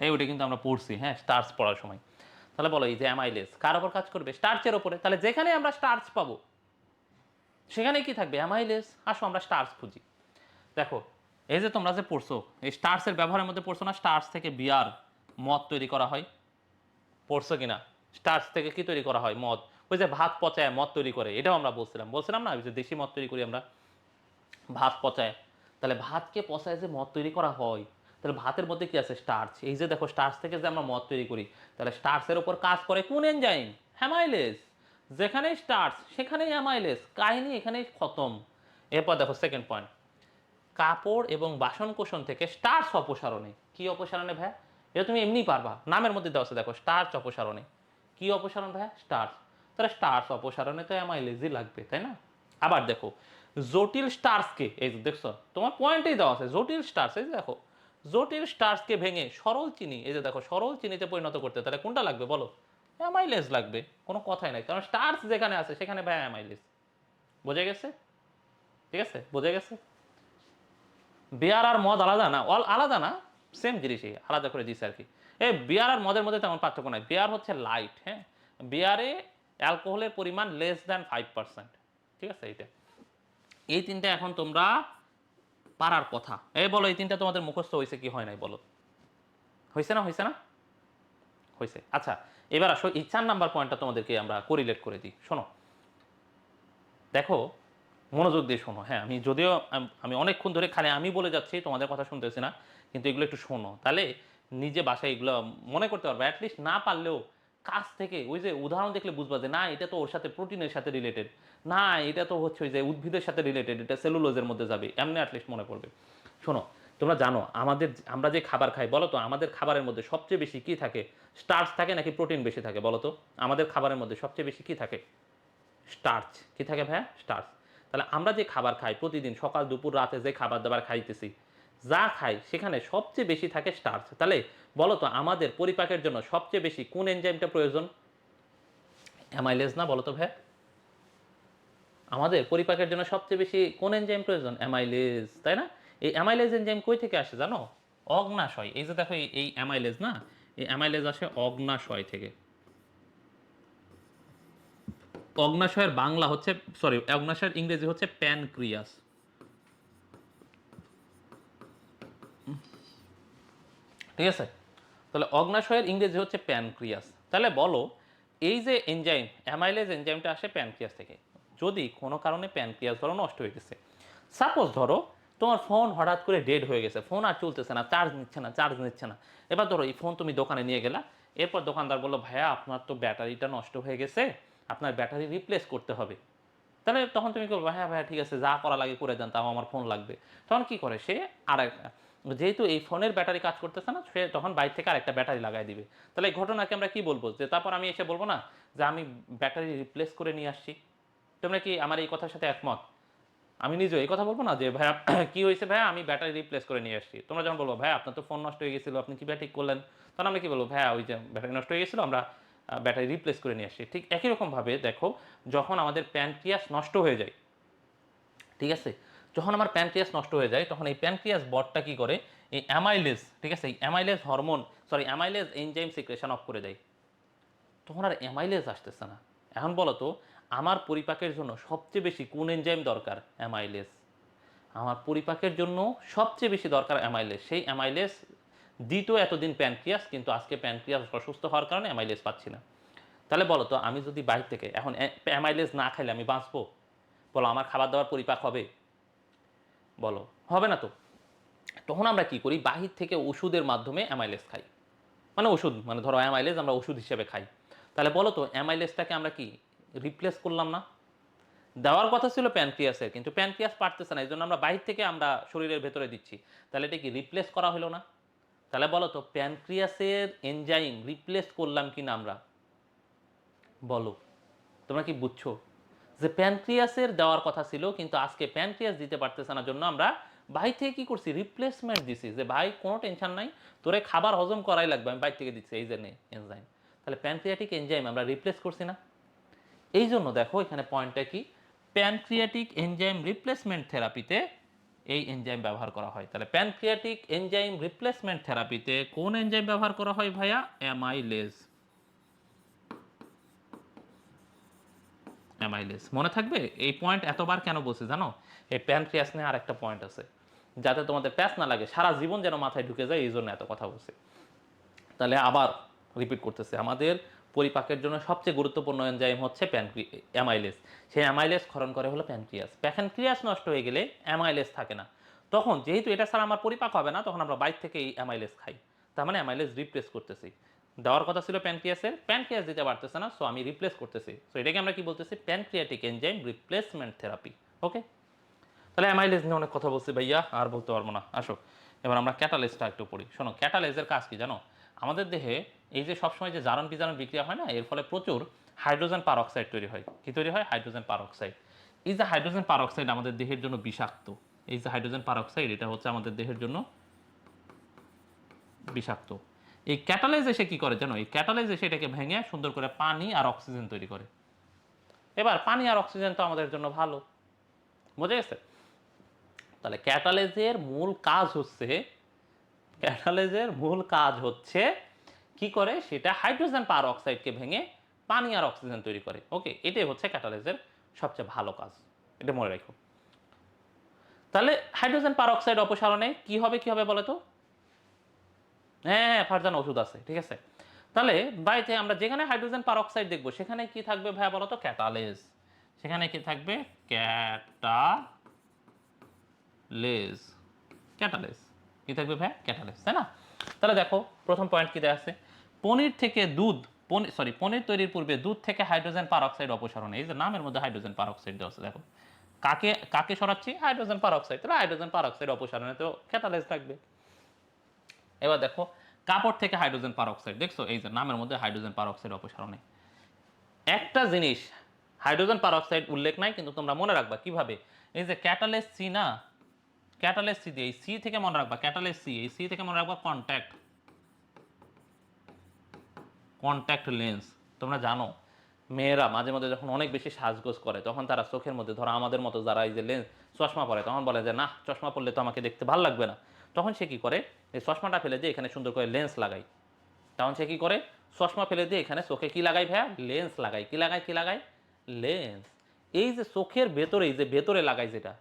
এই ওটা কিন্তু আমরা পড়ছি হ্যাঁ স্টার্চ পড়ার সময়। তাহলে বলো এই যে অ্যামাইলেজ কার ওপর কাজ করবে, স্টার্চের ওপরে, তাহলে যেখানে আমরা স্টার্চ পাবো সেখানে কি থাকবে অ্যামাইলেজ। আসো আমরা স্টার্চ খুঁজি। দেখো এই যে তোমরা যে পড়ছো এই স্টার্চের ব্যবহারের মধ্যে পড়ছো না, স্টার্চ থেকে বিয়ার, মদ তৈরি করা হয়, পড়ছো কিনা। স্টার্চ থেকে কি তৈরি করা হয়, মদ, ওই যে ভাত পচায় মদ তৈরি করে, এটাও আমরা বলছিলাম, বলছিলাম না ওই যে দেশি মদ তৈরি করি আমরা ভাত পচায়। তাহলে ভাতকে পচায় যে মদ তৈরি করা হয়, তাহলে ভাতের মধ্যে কি আছে? স্টার্চ। এই যে দেখো স্টার্চ থেকে যে আমরা মদ তৈরি করি, তাহলে স্টার্চের উপর কাজ করে কোন এনজাইম? অ্যামাইলেজ। যেখানেই স্টার্চ সেখানেই অ্যামাইলেজ, কাহিনী এখানেই খতম। এরপর দেখো সেকেন্ড পয়েন্ট, কাপড় এবং বাসন কোষণ থেকে স্টার্চ অপসারণে। কি অপসারণে ভাই? এটা তুমি এমনি পারবা, নামের মধ্যে দেওয়া আছে দেখো, স্টার্চ অপসারণে। কি অপসারণ ভাই? স্টার্চ। তাহলে স্টার্চ অপসারণে তো অ্যামাইলেজই লাগবে, তাই না? আবার দেখো জটিল স্টার্চকে, এই যে দেখছো তোমার পয়েন্টেই দেওয়া আছে জটিল স্টার্চ, এই যে দেখো জটিল স্টার্চকে ভেঙে সরল চিনি, এই যে দেখো সরল চিনিতে পরিণত করতে, তাহলে কোনটা লাগবে বলো? অ্যামাইলেজ লাগবে, কোনো কথাই নাই, কারণ স্টার্চ যেখানে আছে সেখানে ভাই অ্যামাইলেজ। বোঝা গেছে? ঠিক আছে, বোঝা গেছে? বিয়ার আর মদ আলাদা না, অল আলাদা না, সেম জিনিসই আলাদা করে দিছে আর কি। এই বিয়ার আর মদের মধ্যে তেমন পার্থক্য নাই। বিয়ার হচ্ছে লাইট, হ্যাঁ, বিয়ারে অ্যালকোহলের পরিমাণ <5%। ঠিক আছে, এইটা এই তিনটা এখন তোমরা পারার কথা। এই বলো এই তিনটা তোমাদের মুখস্থ হয়েছে কি হয় নাই বলো? হয়েছে না? হয়েছে না? হয়েছে। আচ্ছা, এবার আসো এই 4 নাম্বার পয়েন্টটা তোমাদেরকে আমরা কোরিলেট করে দিই। শোনো, দেখো মনোযোগ দিয়ে শোনো, হ্যাঁ, আমি যদিও আমি অনেকক্ষণ ধরে খালি আমি বলে যাচ্ছি, তোমাদের কথা শুনতেছি না, কিন্তু এগুলো একটু শোনো, তাহলে নিজে বাসায় এগুলো মনে করতে পারবে। অ্যাটলিস্ট না পারলেও কাছ থেকে ওই যে উদাহরণ দেখলে বুঝবা যে না এটা তো ওর সাথে প্রোটিনের সাথে রিলেটেড, না এটা তো হচ্ছে ওই যে উদ্ভিদের সাথে রিলেটেড, এটা সেলুলোজের মধ্যে যাবে, এমনি অ্যাটলিস্ট মনে পড়বে। শোনো, তোমরা জানো আমরা যে খাবার খাই, বলো তো আমাদের খাবারের মধ্যে সবচেয়ে বেশি কি থাকে? স্টার্চ থাকে নাকি প্রোটিন বেশি থাকে বলো তো? আমাদের খাবারের মধ্যে সবচেয়ে বেশি কি থাকে? স্টার্চ। কি থাকে ভাইয়া? স্টার্চ। তাহলে আমরা যে খাবার খাই প্রতিদিন, সকাল দুপুর রাতে যে খাবার দাবার খাইতেছি, যা খাই সেখানে সবচেয়ে বেশি থাকে স্টার্চ। তাহলে বলো তো আমাদের পরিপাকের জন্য সবচেয়ে বেশি কোন এনজাইমটা প্রয়োজন? অ্যামাইলেজ না? বলো তো ভাইয়া, আমাদের পরিপাকের জন্য সবচেয়ে বেশি কোন এনজাইম প্রয়োজন? অ্যামাইলেজ, তাই না? এই অ্যামাইলেজ এনজাইম কই থেকে আসে জানো? অগ্নাশয়। এই যে দেখো এই অ্যামাইলেজ না, এই অ্যামাইলেজ আসে অগ্নাশয় থেকে। অগ্নাশয়ের বাংলা হচ্ছে, সরি, অগ্নাশয়ের ইংরেজি হচ্ছে প্যানক্রিয়াস। ঠিক আছে, তাহলে অগ্নাশয়ের ইংরেজি হচ্ছে প্যানক্রিয়াস। তাহলে বলো এই যে এনজাইম অ্যামাইলেজ এনজাইমটা আসে প্যানক্রিয়াস থেকে। যদি কোনো কারণে প্যানক্রিয়াস ধরো নষ্ট হয়ে গেছে, সাপোজ ধরো তোমার ফোন হঠাৎ করে ডেড হয়ে গেছে, ফোন আর চলতেছে না, চার্জ নিচ্ছে না। এবার ধরো এই ফোন তুমি দোকানে নিয়ে গেলা, এরপর দোকানদার বললো ভাইয়া আপনার তো ব্যাটারিটা নষ্ট হয়ে গেছে, আপনার ব্যাটারি রিপ্লেস করতে হবে। তাহলে তখন তুমি কি বলবো? হ্যাঁ ভাইয়া ঠিক আছে, যা করা লাগে করে দেন, তাও আমার ফোন লাগবে। তখন কি করে সে? আর যেহেতু এই ফোনের ব্যাটারি কাজ করতেছে না, সে তখন বাইরে থেকে আরেকটা ব্যাটারি লাগাই দিবে। তাহলে এই ঘটনাকে আমরা কি বলবো? যে তারপর আমি এসে বলবো না যে আমি ব্যাটারি রিপ্লেস করে নিয়ে আসছি? তোমরা কি আমার এই কথার সাথে একমত? আমি নিজেও এই কথা বলবো না যে ভাইয়া কি হয়েছে ভাইয়া, আমি ব্যাটারি রিপ্লেস করে নিয়ে আসছি। তোমরা যখন বলবো ভাইয়া আপনার তো ফোন নষ্ট হয়ে গেছিল, আপনি কীভাবে ঠিক করলেন? তখন আমরা কি বলবো? ভাইয়া ওই যে ব্যাটারি নষ্ট হয়ে গেছিলো, আমরা ব্যাটারি রিপ্লেস করে নিয়ে আসছি। ঠিক একই রকমভাবে দেখো, যখন আমাদের প্যানক্রিয়াস নষ্ট হয়ে যায়, ঠিক আছে, যখন আমার প্যানক্রিয়াস নষ্ট হয়ে যায় তখন এই প্যানক্রিয়াস বটটা কি করে? এই অ্যামাইলেজ, ঠিক আছে, এই amylase hormone, sorry amylase enzyme secretion of করে দেয়। তখন আর অ্যামাইলেজ আসতেছে না। এখন বলো তো আমার পরিপাকের জন্য সবচেয়ে বেশি কোন এনজাইম দরকার? অ্যামাইলেজ। আমার পরিপাকের জন্য সবচেয়ে বেশি দরকার অ্যামাইলেজ। সেই অ্যামাইলেজ দিত এতদিন প্যানক্রিয়াস, কিন্তু আজকে প্যানক্রিয়াস অসুস্থ হওয়ার কারণে অ্যামাইলেজ পাচ্ছি না। তাহলে বলো তো আমি যদি বাইরে থেকে এখন অ্যামাইলেজ না খাইলে আমি বাঁচবো? বলো আমার খাবার দাবার পরিপাক হবে? বলো হবে না তো। তখন আমরা কি করি? বাহির থেকে ওষুধের মাধ্যমে অ্যামাইলেজ খাই। মানে ওষুধ, মানে ধরো অ্যামাইলেজ আমরা ওষুধ হিসেবে খাই। তাহলে বলো তো অ্যামাইলেজটাকে আমরা কি রিপ্লেস করলাম না? দেওয়ার কথা ছিল প্যানক্রিয়াসের, কিন্তু প্যানক্রিয়াস পারতেছে না, এই জন্য আমরা বাহির থেকে আমরা শরীরের ভেতরে দিচ্ছি। তাহলে এটা কি রিপ্লেস করা হলো না? তাহলে বলো তো প্যানক্রিয়াসের এনজাইম রিপ্লেস করলাম কি না আমরা? বলো, তোমরা কি বুঝছো যে প্যানক্রিয়াসের দেওয়ার কথা ছিল, কিন্তু আজকে প্যানক্রিয়াস দিতে পারতেছে না, জন্য আমরা বাইরে থেকে কি করছি? রিপ্লেসমেন্ট দিছি, যে ভাই কোনো টেনশন নাই, তোরে খাবার হজম করাই লাগবে, আমি বাইরে থেকে দিচ্ছি এই যে এনজাইম। তাহলে প্যানক্রিয়াটিক এনজাইম আমরা রিপ্লেস করছি না? এই জন্য দেখো এখানে পয়েন্টটা কি, প্যানক্রিয়াটিক এনজাইম রিপ্লেসমেন্ট থেরাপিতে এই এনজাইম ব্যবহার করা হয়। তাহলে প্যানক্রিয়াটিক এনজাইম রিপ্লেসমেন্ট থেরাপিতে কোন এনজাইম ব্যবহার করা হয় ভাইয়া? অ্যামাইলেজ। অ্যামাইলেজ মনে থাকবে। এই পয়েন্ট এতবার কেন বলছি জানো? এই প্যানক্রিয়াস নিয়ে আর একটা পয়েন্ট আছে, যাতে তোমাদের প্যাচ না লাগে, সারা জীবন যেন মাথায় ঢুকে যায়, এই জন্য এত কথা বলছি। তাহলে আবার রিপিট করতেছে, আমাদের পরিপাকের জন্য সবচেয়ে গুরুত্বপূর্ণ এনজাইম হচ্ছে অ্যামাইলেজ। সেই অ্যামাইলেজ ক্ষরণ করে হলো প্যানক্রিয়াস। প্যানক্রিয়াস নষ্ট হয়ে গেলে অ্যামাইলেজ থাকে না, তখন যেহেতু এটা ছাড়া আমার পরিপাক হবে না, তখন আমরা বাইরে থেকে এই অ্যামাইলেজ খাই। তার মানে অ্যামাইলেজ রিপ্লেস করতেছি। দেওয়ার কথা ছিল প্যানক্রিয়াসের, প্যানক্রিয়াস দিতে পারতেছে না, সো আমি রিপ্লেস করতেছি। সো এটাকে আমরা কি বলতেছি? Pancreatic enzyme replacement therapy. Okay, তাহলে অ্যামাইলেজ নিয়ে অনেক কথা বলছি ভাইয়া, আর বলতে পারবো না। আসো এবার আমরা ক্যাটালেজটা একটু পড়ি। শোনো, ক্যাটালেজের কাজ কি জানো? আমাদের দেহে এই যে সবসময় যে জারণ বিজারণ বিক্রিয়া হয় না, এর ফলে প্রচুর হাইড্রোজেন পারঅক্সাইড তৈরি হয়। কি তৈরি হয়? Hydrogen peroxide. এই যে হাইড্রোজেন পারঅক্সাইড আমাদের দেহের জন্য বিষাক্ত। এই যে হাইড্রোজেন পারঅক্সাইড, এটা হচ্ছে আমাদের দেহের জন্য বিষাক্ত। এই ক্যাটালাইজ এসে কি করে জানো? এই ক্যাটালাইজ এসে এটাকে ভেঙে সুন্দর করে পানি আর অক্সিজেন তৈরি করে। এবার পানি আর অক্সিজেন তো আমাদের জন্য ভালো, বোঝা গেছে? তাহলে ক্যাটালাইজের মূল কাজ হচ্ছে কি করে? সেটা হাইড্রোজেন পার অক্সাইডকে ভেঙে পানি আর অক্সিজেন তৈরি করে। ওকে, এটাই হচ্ছে ক্যাটালাইজের সবচেয়ে ভালো কাজ, এটা মনে রাখো। তাহলে হাইড্রোজেন পার অক্সাইড অপসারণে কি হবে বলো তো? হ্যাঁ, ফারজান ওষুধ আছে, ঠিক আছে। তাহলে বাড়িতে আমরা যেখানে হাইড্রোজেন পার অক্সাইড দেখবো, সেখানে কি থাকবে ভাইয়া বলো তো? ক্যাটালেজ। সেখানে কি থাকবে? ক্যাটালেজ। ক্যাটালেজ কি থাকবে ভাইয়া? ক্যাটালেজ, তাই না? তাহলে দেখো প্রথম পয়েন্ট কি দেওয়া আছে? পনির থেকে দুধ, পনির তৈরির পূর্বে দুধ থেকে হাইড্রোজেন পার অক্সাইড অপসারণ। এই যে নামের মধ্যে হাইড্রোজেন পার অক্সাইড দেওয়া আছে, দেখো কাকে কাকে সরাচ্ছি? হাইড্রোজেন পার অক্সাইড। তাহলে হাইড্রোজেন পার অক্সাইড অপসারণে তো ক্যাটালেজ থাকবে। এবার দেখো কাপড় থেকে হাইড্রোজেন পার অক্সাইড, দেখছো এই যে নামের মধ্যে হাইড্রোজেন পার অক্সাইড অপসারণে। একটা জিনিস হাইড্রোজেন পার অক্সাইড উল্লেখ নাই, কিন্তু তোমরা মনে রাখবা কিভাবে? এই যে ক্যাটালেজ সি না, ক্যাটালেজ সি দিয়ে, এই সি থেকে মনে রাখবা ক্যাটালেজ সি, এই সি থেকে মনে রাখবা কন্ট্যাক্ট লেন্স। তোমরা জানো মেয়েরা মাঝে মধ্যে যখন অনেক বেশি সাজগোজ করে, তখন তারা চোখের মধ্যে, ধরো আমাদের মতো যারা এই যে লেন্স চশমা পরে, তখন বলে যে না, চশমা পরলে তো আমাকে দেখতে ভালো লাগবে না। তখন সে কি করে? এই চশমাটা ফেলে দিয়ে এখানে সুন্দর করে লেন্স লাগাই। তখন সে কি করে? চশমা ফেলে দিয়ে এখানে চোখে কি লাগাই ভাইয়া? লেন্স লাগাই। কি লাগাই? লেন্স। এই যে চোখের ভেতরে, এই যে ভেতরে লাগাই, যেটা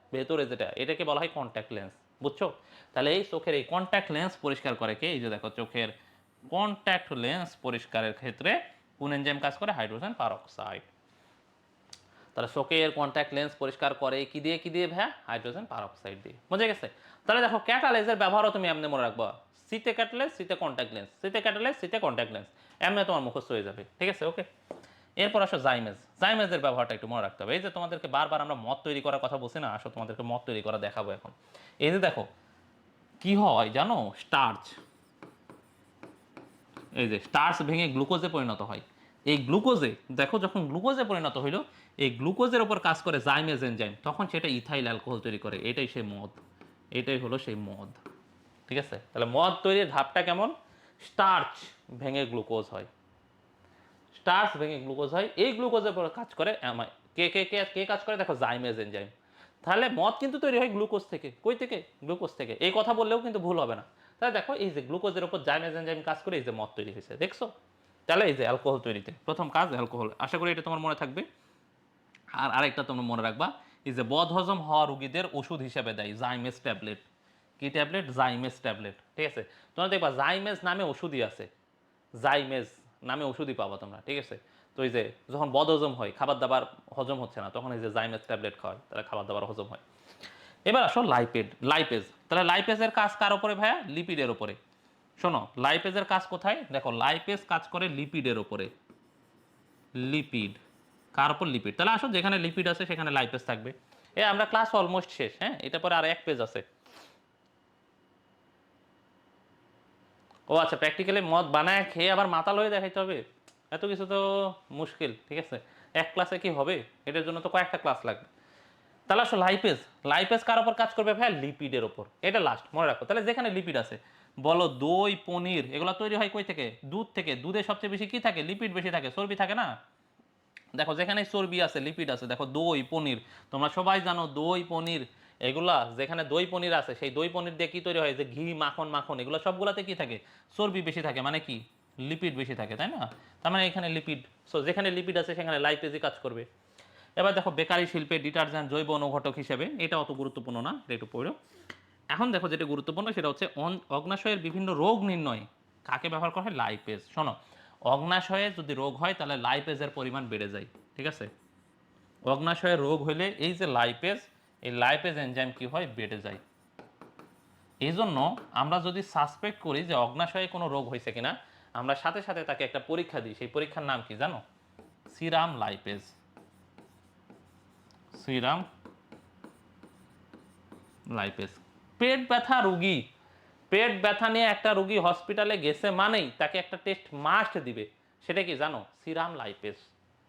এটাকে বলা হয় কন্ট্যাক্ট লেন্স, বুঝছো? তাহলে এই চোখের এই কন্ট্যাক্ট লেন্স পরিষ্কার করে কে? এই যে দেখো চোখের কন্ট্যাক্ট লেন্স পরিষ্কারের ক্ষেত্রে কোন এনজাইম কাজ করে? Hydrogen peroxide. তাহলে চোখের কন্ট্যাক্ট লেন্স পরিষ্কার করে কি দিয়ে ভাইয়া? হাইড্রোজেন পারঅক্সাইড দিয়ে। বুঝে গেছে? তাহলে দেখো ক্যাটালাইজের ব্যবহারও তুমি এমনি মনে রাখবা, সিতে ক্যাটালাইজ, সিতে কন্ট্যাক্ট লেন্স, সিতে ক্যাটালাইজ, সিতে কন্ট্যাক্ট লেন্স, এমনি তোমার মুখস্থ হয়ে যাবে, ঠিক আছে? ওকে, এরপর আসো জাইমেজের ব্যবহারটা একটু মনে রাখতে হবে। এই যে তোমাদেরকে বারবার আমরা মদ তৈরি করার কথা বলছি না, আসো তোমাদেরকে মদ তৈরি করা দেখাবো এখন। এই যে দেখো কি হয় জানো? স্টার্চ, এই যে স্টার্চ ভেঙে গ্লুকোজে পরিণত হয়। এই গ্লুকোজে দেখো যখন গ্লুকোজে পরিণত হইল, এই গ্লুকোজের ওপর কাজ করে জাইমেজ এনজাইম, তখন সেটা ইথাইল অ্যালকোহল তৈরি করে। এটাই সেই মদ, এটাই হলো সেই মদ, ঠিক আছে? তাহলে মদ তৈরির ধাপটা কেমন? স্টার্চ ভেঙে গ্লুকোজ হয়, স্টার্চ ভেঙে গ্লুকোজ হয়, এই গ্লুকোজের উপর কাজ করে কে কাজ করে? দেখো জাইমেজ এনজাইম। তাহলে মদ কিন্তু তৈরি হয় গ্লুকোজ থেকে। কই থেকে? গ্লুকোজ থেকে। এই কথা বললেও কিন্তু ভুল হবে না। তাহলে দেখো এই যে গ্লুকোজের উপর জাইমেজ এনজাইম কাজ করে এই যে মদ তৈরি হয়েছে, দেখছো? তাহলে এই যে অ্যালকোহল তৈরিতে প্রথম কাজ অ্যালকোহল। আশা করি এটা তোমার মনে থাকবে। আর আরেকটা তোমরা মনে রাখবা, এই যে বদহজম হওয়া রোগীদের ওষুধ হিসেবে দেয় জাইমেজ ট্যাবলেট। কি ট্যাবলেট? জাইমেজ ট্যাবলেট, ঠিক আছে? তোমরা দেখবা জাইমেজ নামে ওষুধই আছে, জাইমেজ নামে ওষুধই পাবা তোমরা, ঠিক আছে? তো এই যে যখন বদহজম হয়, খাবার দাবার হজম হচ্ছে না, তখন এই যে জাইমেজ ট্যাবলেট খাওয়ায়, তাহলে খাবার দাবার হজম হয়। এবার আসো লাইপেজ। তাহলে লাইপেজের কাজ কার উপরে ভাইয়া? লিপিডের উপরে। শোনো লাইপেজের কাজ কোথায়? দেখো লাইপেজ কাজ করে লিপিডের উপরে। লিপিড, কার উপর? লিপিড। তাহলে আসো যেখানে লিপিড আছে সেখানে লাইপেজ থাকবে। আমরা ক্লাস অলমোস্ট শেষ, হ্যাঁ? এটা পরে আর এক পেজ আছে। ও আচ্ছা, প্র্যাকটিক্যালি মদ বানায় খেয়ে আবার মাতাল হয়ে দেখাইতে হবে? এত কিছু তো মুশকিল, ঠিক আছে? এক ক্লাসে কি হবে? এটার জন্য তো কয়েকটা ক্লাস লাগবে। তাহলে আসলে লাইপেজ কার ওপর কাজ করবে ভাই? লিপিডের ওপর। এটা লাস্ট মনে রাখো। তাহলে যেখানে লিপিড আছে, বলো দই, পনির, এগুলো তৈরি হয় কই থেকে? দুধ থেকে। দুধে সবচেয়ে বেশি কি থাকে? লিপিড বেশি থাকে, চর্বি থাকে না? দেখো যেখানে চর্বি আছে, লিপিড আছে। দেখো দই, পনির, তোমরা সবাই জানো দই, পনির, এগুলা যেখানে দই পনির আছে, সেই দই পনির দিয়ে কি তৈরি হয়? যে ঘি, মাখন, এগুলো সবগুলাতে কি থাকে? চর্বি বেশি থাকে, মানে কি? লিপিড বেশি থাকে, তাই না? তার মানে এখানে লিপিড। সো যেখানে লিপিড আছে সেখানে লাইপেজই কাজ করবে। এবার দেখো বেকারি শিল্পে ডিটারজেন্ট, জৈব অনুঘটক হিসেবে, এটা অত গুরুত্বপূর্ণ না, এটা একটু পড়ো। এখন দেখো যেটা গুরুত্বপূর্ণ সেটা হচ্ছে অগ্নাশয়ের বিভিন্ন রোগ নির্ণয় কাকে ব্যবহার করা হয়? লাইপেজ। শোনো, অগ্নাশয়ে যদি রোগ হয় তাহলে লাইপেজের পরিমাণ বেড়ে যায়, ঠিক আছে? অগ্নাশয়ে রোগ হলে এই যে লাইপেজ, এই লাইপেজ এনজাইম কি হয়? বেড়ে যায়। এই জন্য আমরা যদি সাসপেক্ট করি যে অগ্নাশয়ে কোনো রোগ হয়েছে কিনা, আমরা সাথে সাথে তাকে একটা পরীক্ষা দিই। সেই পরীক্ষার নাম কি জানো? Serum lipase. Serum lipase. পেট ব্যথা রুগী, পেট ব্যথা নিয়ে একটা রুগী হসপিটালে গেছে মানেই তাকে একটা টেস্ট মাস্ট দিবে। সেটা কি জানো? Serum lipase.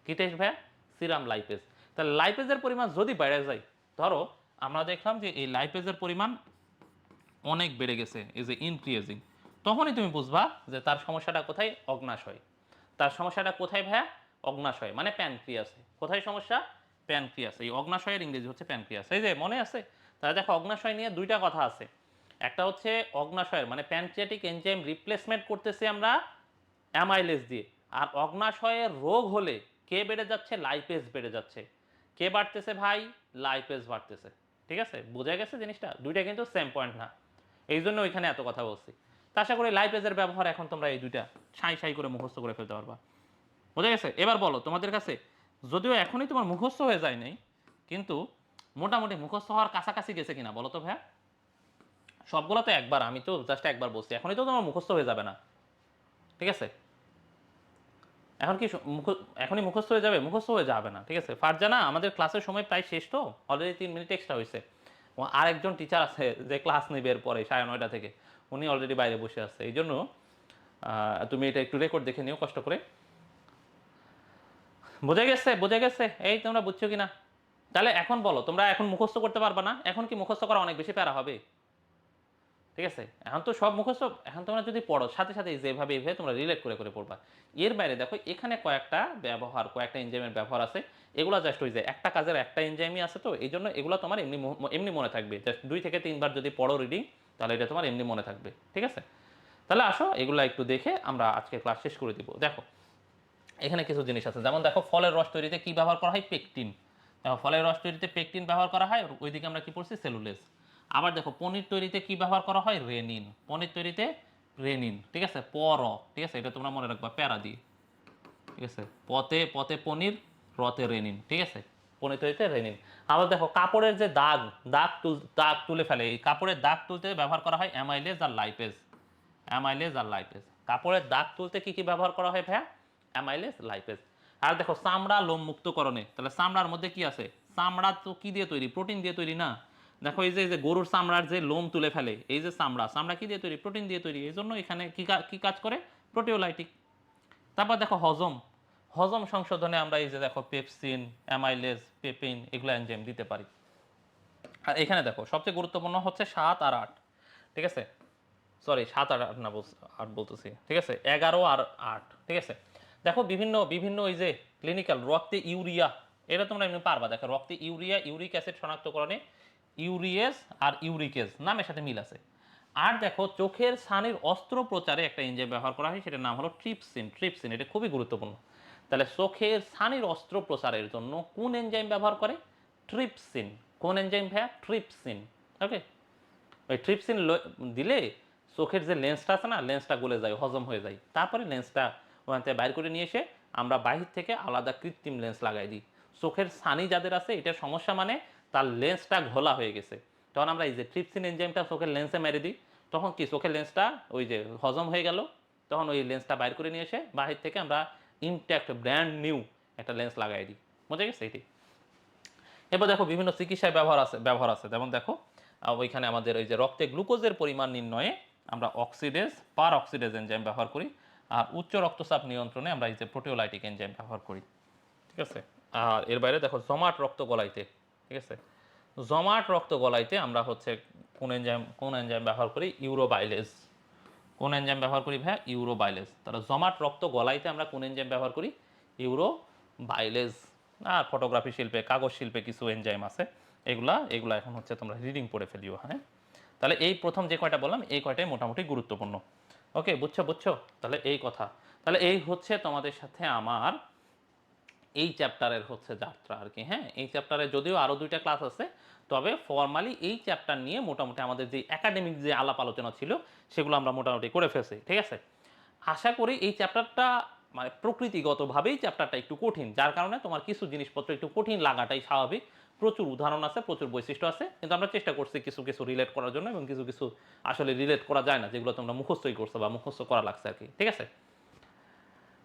কি টেস্ট ভাইয়া? Serum lipase. তাহলে লাইপেজের পরিমাণ যদি বেড়ে যায়, ধরো আমরা দেখলাম যে এই লাইপেজের পরিমাণ অনেক বেড়ে গেছে, ইজ এ ইনক্রিজিং, তখনই তুমি বুঝবা যে তার সমস্যাটা কোথায়? অগ্নাশয়। তার সমস্যাটা কোথায় ভাইয়া? অগ্নাশয়, মানে প্যানক্রিয়াসে। কোথায় সমস্যা? প্যানক্রিয়াস। এই অগ্নাশয়ের ইংরেজি হচ্ছে প্যানক্রিয়াস। এই যে মনে আছে? তাহলে দেখো অগ্নাশয় নিয়ে দুইটা কথা আছে। একটা হচ্ছে অগ্নাশয়ের মানে প্যানক্রিয়াটিক এনজাইম রিপ্লেসমেন্ট করতেছি আমরা অ্যামাইলেজ দিয়ে, আর অগ্নাশয়ের রোগ হলে কে বেড়ে যাচ্ছে? লাইপেজ বেড়ে যাচ্ছে। কে বাড়তেছে ভাই? লাইপেজ বাড়তেছে। ঠিক আছে, বোঝা গেছে জিনিসটা? দুইটা কিন্তু সেম পয়েন্ট না, এই জন্য ওইখানে এত কথা বলছি। তা আশা করি লাইপেজের ব্যবহার এখন তোমরা এই দুইটা ছাই ছাই করে মুখস্থ করে ফেলতে পারবা। বোঝা গেছে? এবার বলো তোমাদের কাছে, যদিও এখনই তোমার মুখস্থ হয়ে যায় নাই, কিন্তু মোটামুটি মুখস্থ হওয়ার কাছাকাছি গেছে কিনা বলো তো ভাইয়া? সবগুলো তো একবার, আমি তো জাস্ট একবার বলছি, এখনই তো তোমার মুখস্থ হয়ে যাবে না। ঠিক আছে, এখন কি এখনই মুখস্থ হয়ে যাবে? মুখস্থ হয়ে যাবে না। ঠিক আছে ফারজানা, আমাদের ক্লাসের সময় প্রায় শেষ, তো অলরেডি 3 মিনিট এক্সট্রা হয়েছে। আরেকজন টিচার আছে যে ক্লাস নেবে এরপরে 9:30 থেকে, উনি অলরেডি বাইরে বসে আছে। এই জন্য তুমি এটা একটু রেকর্ড দেখে নিও কষ্ট করে। বোঝা গেছে? বোঝা গেছে? এই তোমরা বুঝছো কিনা? তাহলে এখন বলো, তোমরা এখন মুখস্থ করতে পারবা না? এখন কি মুখস্থ করা অনেক বেশি প্যারা হবে? ঠিক আছে, এখন তো সব মুখস্থ, এখন তোমরা যদি পড়ো সাথে সাথে যেভাবে এইভাবে তোমরা রিলেট করে করে পড়বা। এর বাইরে দেখো এখানে কয়েকটা ব্যবহার, কয়েকটা এনজাইমের ব্যবহার আছে। এগুলো জাস্ট ওই যে একটা কাজের একটা এনজাইমই আছে, তো এই জন্য এগুলো তোমার এমনি এমনি মনে থাকবে। জাস্ট 2 থেকে 3 বার যদি পড়ো রিডিং, তাহলে এটা তোমার এমনি মনে থাকবে। ঠিক আছে, তাহলে আসো এগুলো একটু দেখে আমরা আজকে ক্লাস শেষ করে দিব। দেখো এখানে কিছু জিনিস আছে, যেমন দেখো ফলের রস তৈরিতে কি ব্যবহার করা হয়? পেকটিন। দেখো ফলের রস তৈরিতে পেকটিন ব্যবহার করা হয়, ওইদিকে আমরা কি পড়ছি? সেলুলেজ। আবার দেখো পনির তৈরিতে কি ব্যবহার করা হয়? রেনিন। পনির তৈরিতে রেনিন। ঠিক আছে, ঠিক আছে, এটা তোমরা মনে রাখবা প্যারা দিয়ে। ঠিক আছে, পতে পতে পনির, রতে রেনিন। ঠিক আছে, পনির তৈরিতে রেনিন। আবার দেখো কাপড়ের যে দাগ, দাগ তুলে ফেলে, এই কাপড়ের দাগ তুলতে ব্যবহার করা হয় অ্যামাইলেজ আর লাইপেজ। অ্যামাইলেজ আর লাইপেজ। কাপড়ের দাগ তুলতে কি কি ব্যবহার করা হয় ভাইয়া? Amylase, lipase. আর দেখো চামড়া লোম মুক্তকরণে, তাহলে চামড়ার মধ্যে কি আছে? চামড়া তো কি দিয়ে তৈরি? প্রোটিন দিয়ে তৈরি না? দেখো এই যে গরুর চামড়ার যে লোম তুলে ফেলে, এই যে চামড়া, চামড়া কি দিয়ে তৈরি? প্রোটিন দিয়ে তৈরি। এই জন্য এখানে কি কাজ করে? প্রোটিওলাইটিক। তারপর দেখো হজম, হজম সংশোধনে আমরা এই যে দেখো পেপসিন, অ্যামাইলেজ, পেপিন, এগুলো এনজাইম দিতে পারি। আর এখানে দেখো সবচেয়ে গুরুত্বপূর্ণ হচ্ছে 7 আর 8। ঠিক আছে, সরি 7 আর 8 না, 8 বলতেছি। ঠিক আছে, 11 আর 8। ঠিক আছে, দেখো বিভিন্ন বিভিন্ন ওই যে ক্লিনিক্যাল রক্তে ইউরিয়া, এটা তোমরা এমনি পারবা। দেখো রক্তে ইউরিয়া, ইউরিক অ্যাসিড শনাক্তকরণে ইউরিয়েজ আর ইউরিকেজ নামের সাথে মিল আছে। আর দেখো চোখের ছানির অস্ত্রোপচারে একটা এনজাইম ব্যবহার করা হয়, সেটার নাম হলো ট্রিপসিন। ট্রিপসিন এটা খুবই গুরুত্বপূর্ণ। তাহলে চোখের ছানির অস্ত্রোপচারের জন্য কোন এনজাইম ব্যবহার করে? ট্রিপসিন। কোন এনজাইম ভাইয়া? ট্রিপসিন। ওকে, ওই ট্রিপসিন দিলে চোখের যে লেন্সটা আছে না, লেন্সটা গলে যায়, হজম হয়ে যায়। তারপরে লেন্সটা ওখান থেকে বাইর করে নিয়ে এসে আমরা বাহির থেকে আলাদা কৃত্রিম লেন্স লাগাই দিই। চোখের ছানি যাদের আছে এটার সমস্যা, মানে তার লেন্সটা ঘোলা হয়ে গেছে, তখন আমরা এই যে ট্রিপসিন এনজাইমটা চোখের লেন্সে মেরে দিই। তখন কি চোখের লেন্সটা ওই যে হজম হয়ে গেল, তখন ওই লেন্সটা বাইর করে নিয়ে এসে বাহির থেকে আমরা ইনট্যাক্ট ব্র্যান্ড নিউ একটা লেন্স লাগাই দিই। বুঝে গেছে এটি? এবার দেখো বিভিন্ন চিকিৎসায় ব্যবহার আছে, যেমন দেখো ওইখানে আমাদের ওই যে রক্তে গ্লুকোজের পরিমাণ নির্ণয়ে আমরা অক্সিডেজ, পার অক্সিডেজ এনজাইম ব্যবহার করি। আর উচ্চ রক্তচাপ নিয়ন্ত্রণে আমরা এই যে প্রোটিওলাইটিক এনজাইম ব্যবহার করি। ঠিক আছে, আর এর বাইরে দেখো জমাট রক্ত গলাইতে, ঠিক আছে, জমাট রক্ত গলাইতে আমরা হচ্ছে কোন এনজাইম ব্যবহার করি? ইউরোবাইলেজ। কোন এনজাইম ব্যবহার করি ভাইয়া? ইউরোবাইলেজ। তাহলে জমাট রক্ত গলাইতে আমরা কোন এনজাইম ব্যবহার করি? ইউরোবাইলেজ। আর ফটোগ্রাফি শিল্পে, কাগজ শিল্পে কিছু এনজাইম আছে, এগুলা এগুলা এখন হচ্ছে তোমরা রিডিং পড়ে ফেলিও। হ্যাঁ, তাহলে এই প্রথম যে কয়টা বললাম এই কয়টাই মোটামুটি গুরুত্বপূর্ণ। ওকে, বুঝছো? তাহলে এই কথা, তাহলে এই হচ্ছে তোমাদের সাথে আমার এই চ্যাপ্টারের হচ্ছে যাত্রা আর কি। হ্যাঁ, এই চ্যাপ্টারে যদিও আরও 2টা ক্লাস আছে, তবে ফর্মালি এই চ্যাপ্টার নিয়ে মোটামুটি আমাদের যে একাডেমিক যে আলাপ আলোচনা ছিল সেগুলো আমরা মোটামুটি করে ফেলছি। ঠিক আছে, আশা করি এই চ্যাপ্টারটা মানে প্রকৃতিগতভাবেই চ্যাপ্টারটা একটু কঠিন, যার কারণে তোমার কিছু জিনিসপত্র একটু কঠিন লাগাটাই স্বাভাবিক। প্রচুর উদাহরণ আছে, প্রচুর বৈশিষ্ট্য আছে, কিন্তু আমরা চেষ্টা করছি কিছু কিছু রিলেট করার জন্য, এবং কিছু কিছু আসলে রিলেট করা যায় না, যেগুলো তোমরা মুখস্থই করছো বা মুখস্থ করা লাগছে আর কি। ঠিক আছে,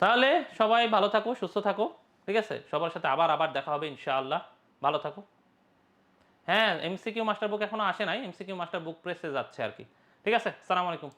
তাহলে সবাই ভালো থাকো, সুস্থ থাকো। ঠিক আছে, সবার সাথে আবার আবার দেখা হবে ইনশাআল্লাহ। ভালো থাকো। হ্যাঁ, এমসিকিউ মাস্টার বুক এখনো আসে নাই, এমসিকিউ মাস্টার বুক প্রেসে যাচ্ছে আর কি। ঠিক আছে, আসসালামু আলাইকুম।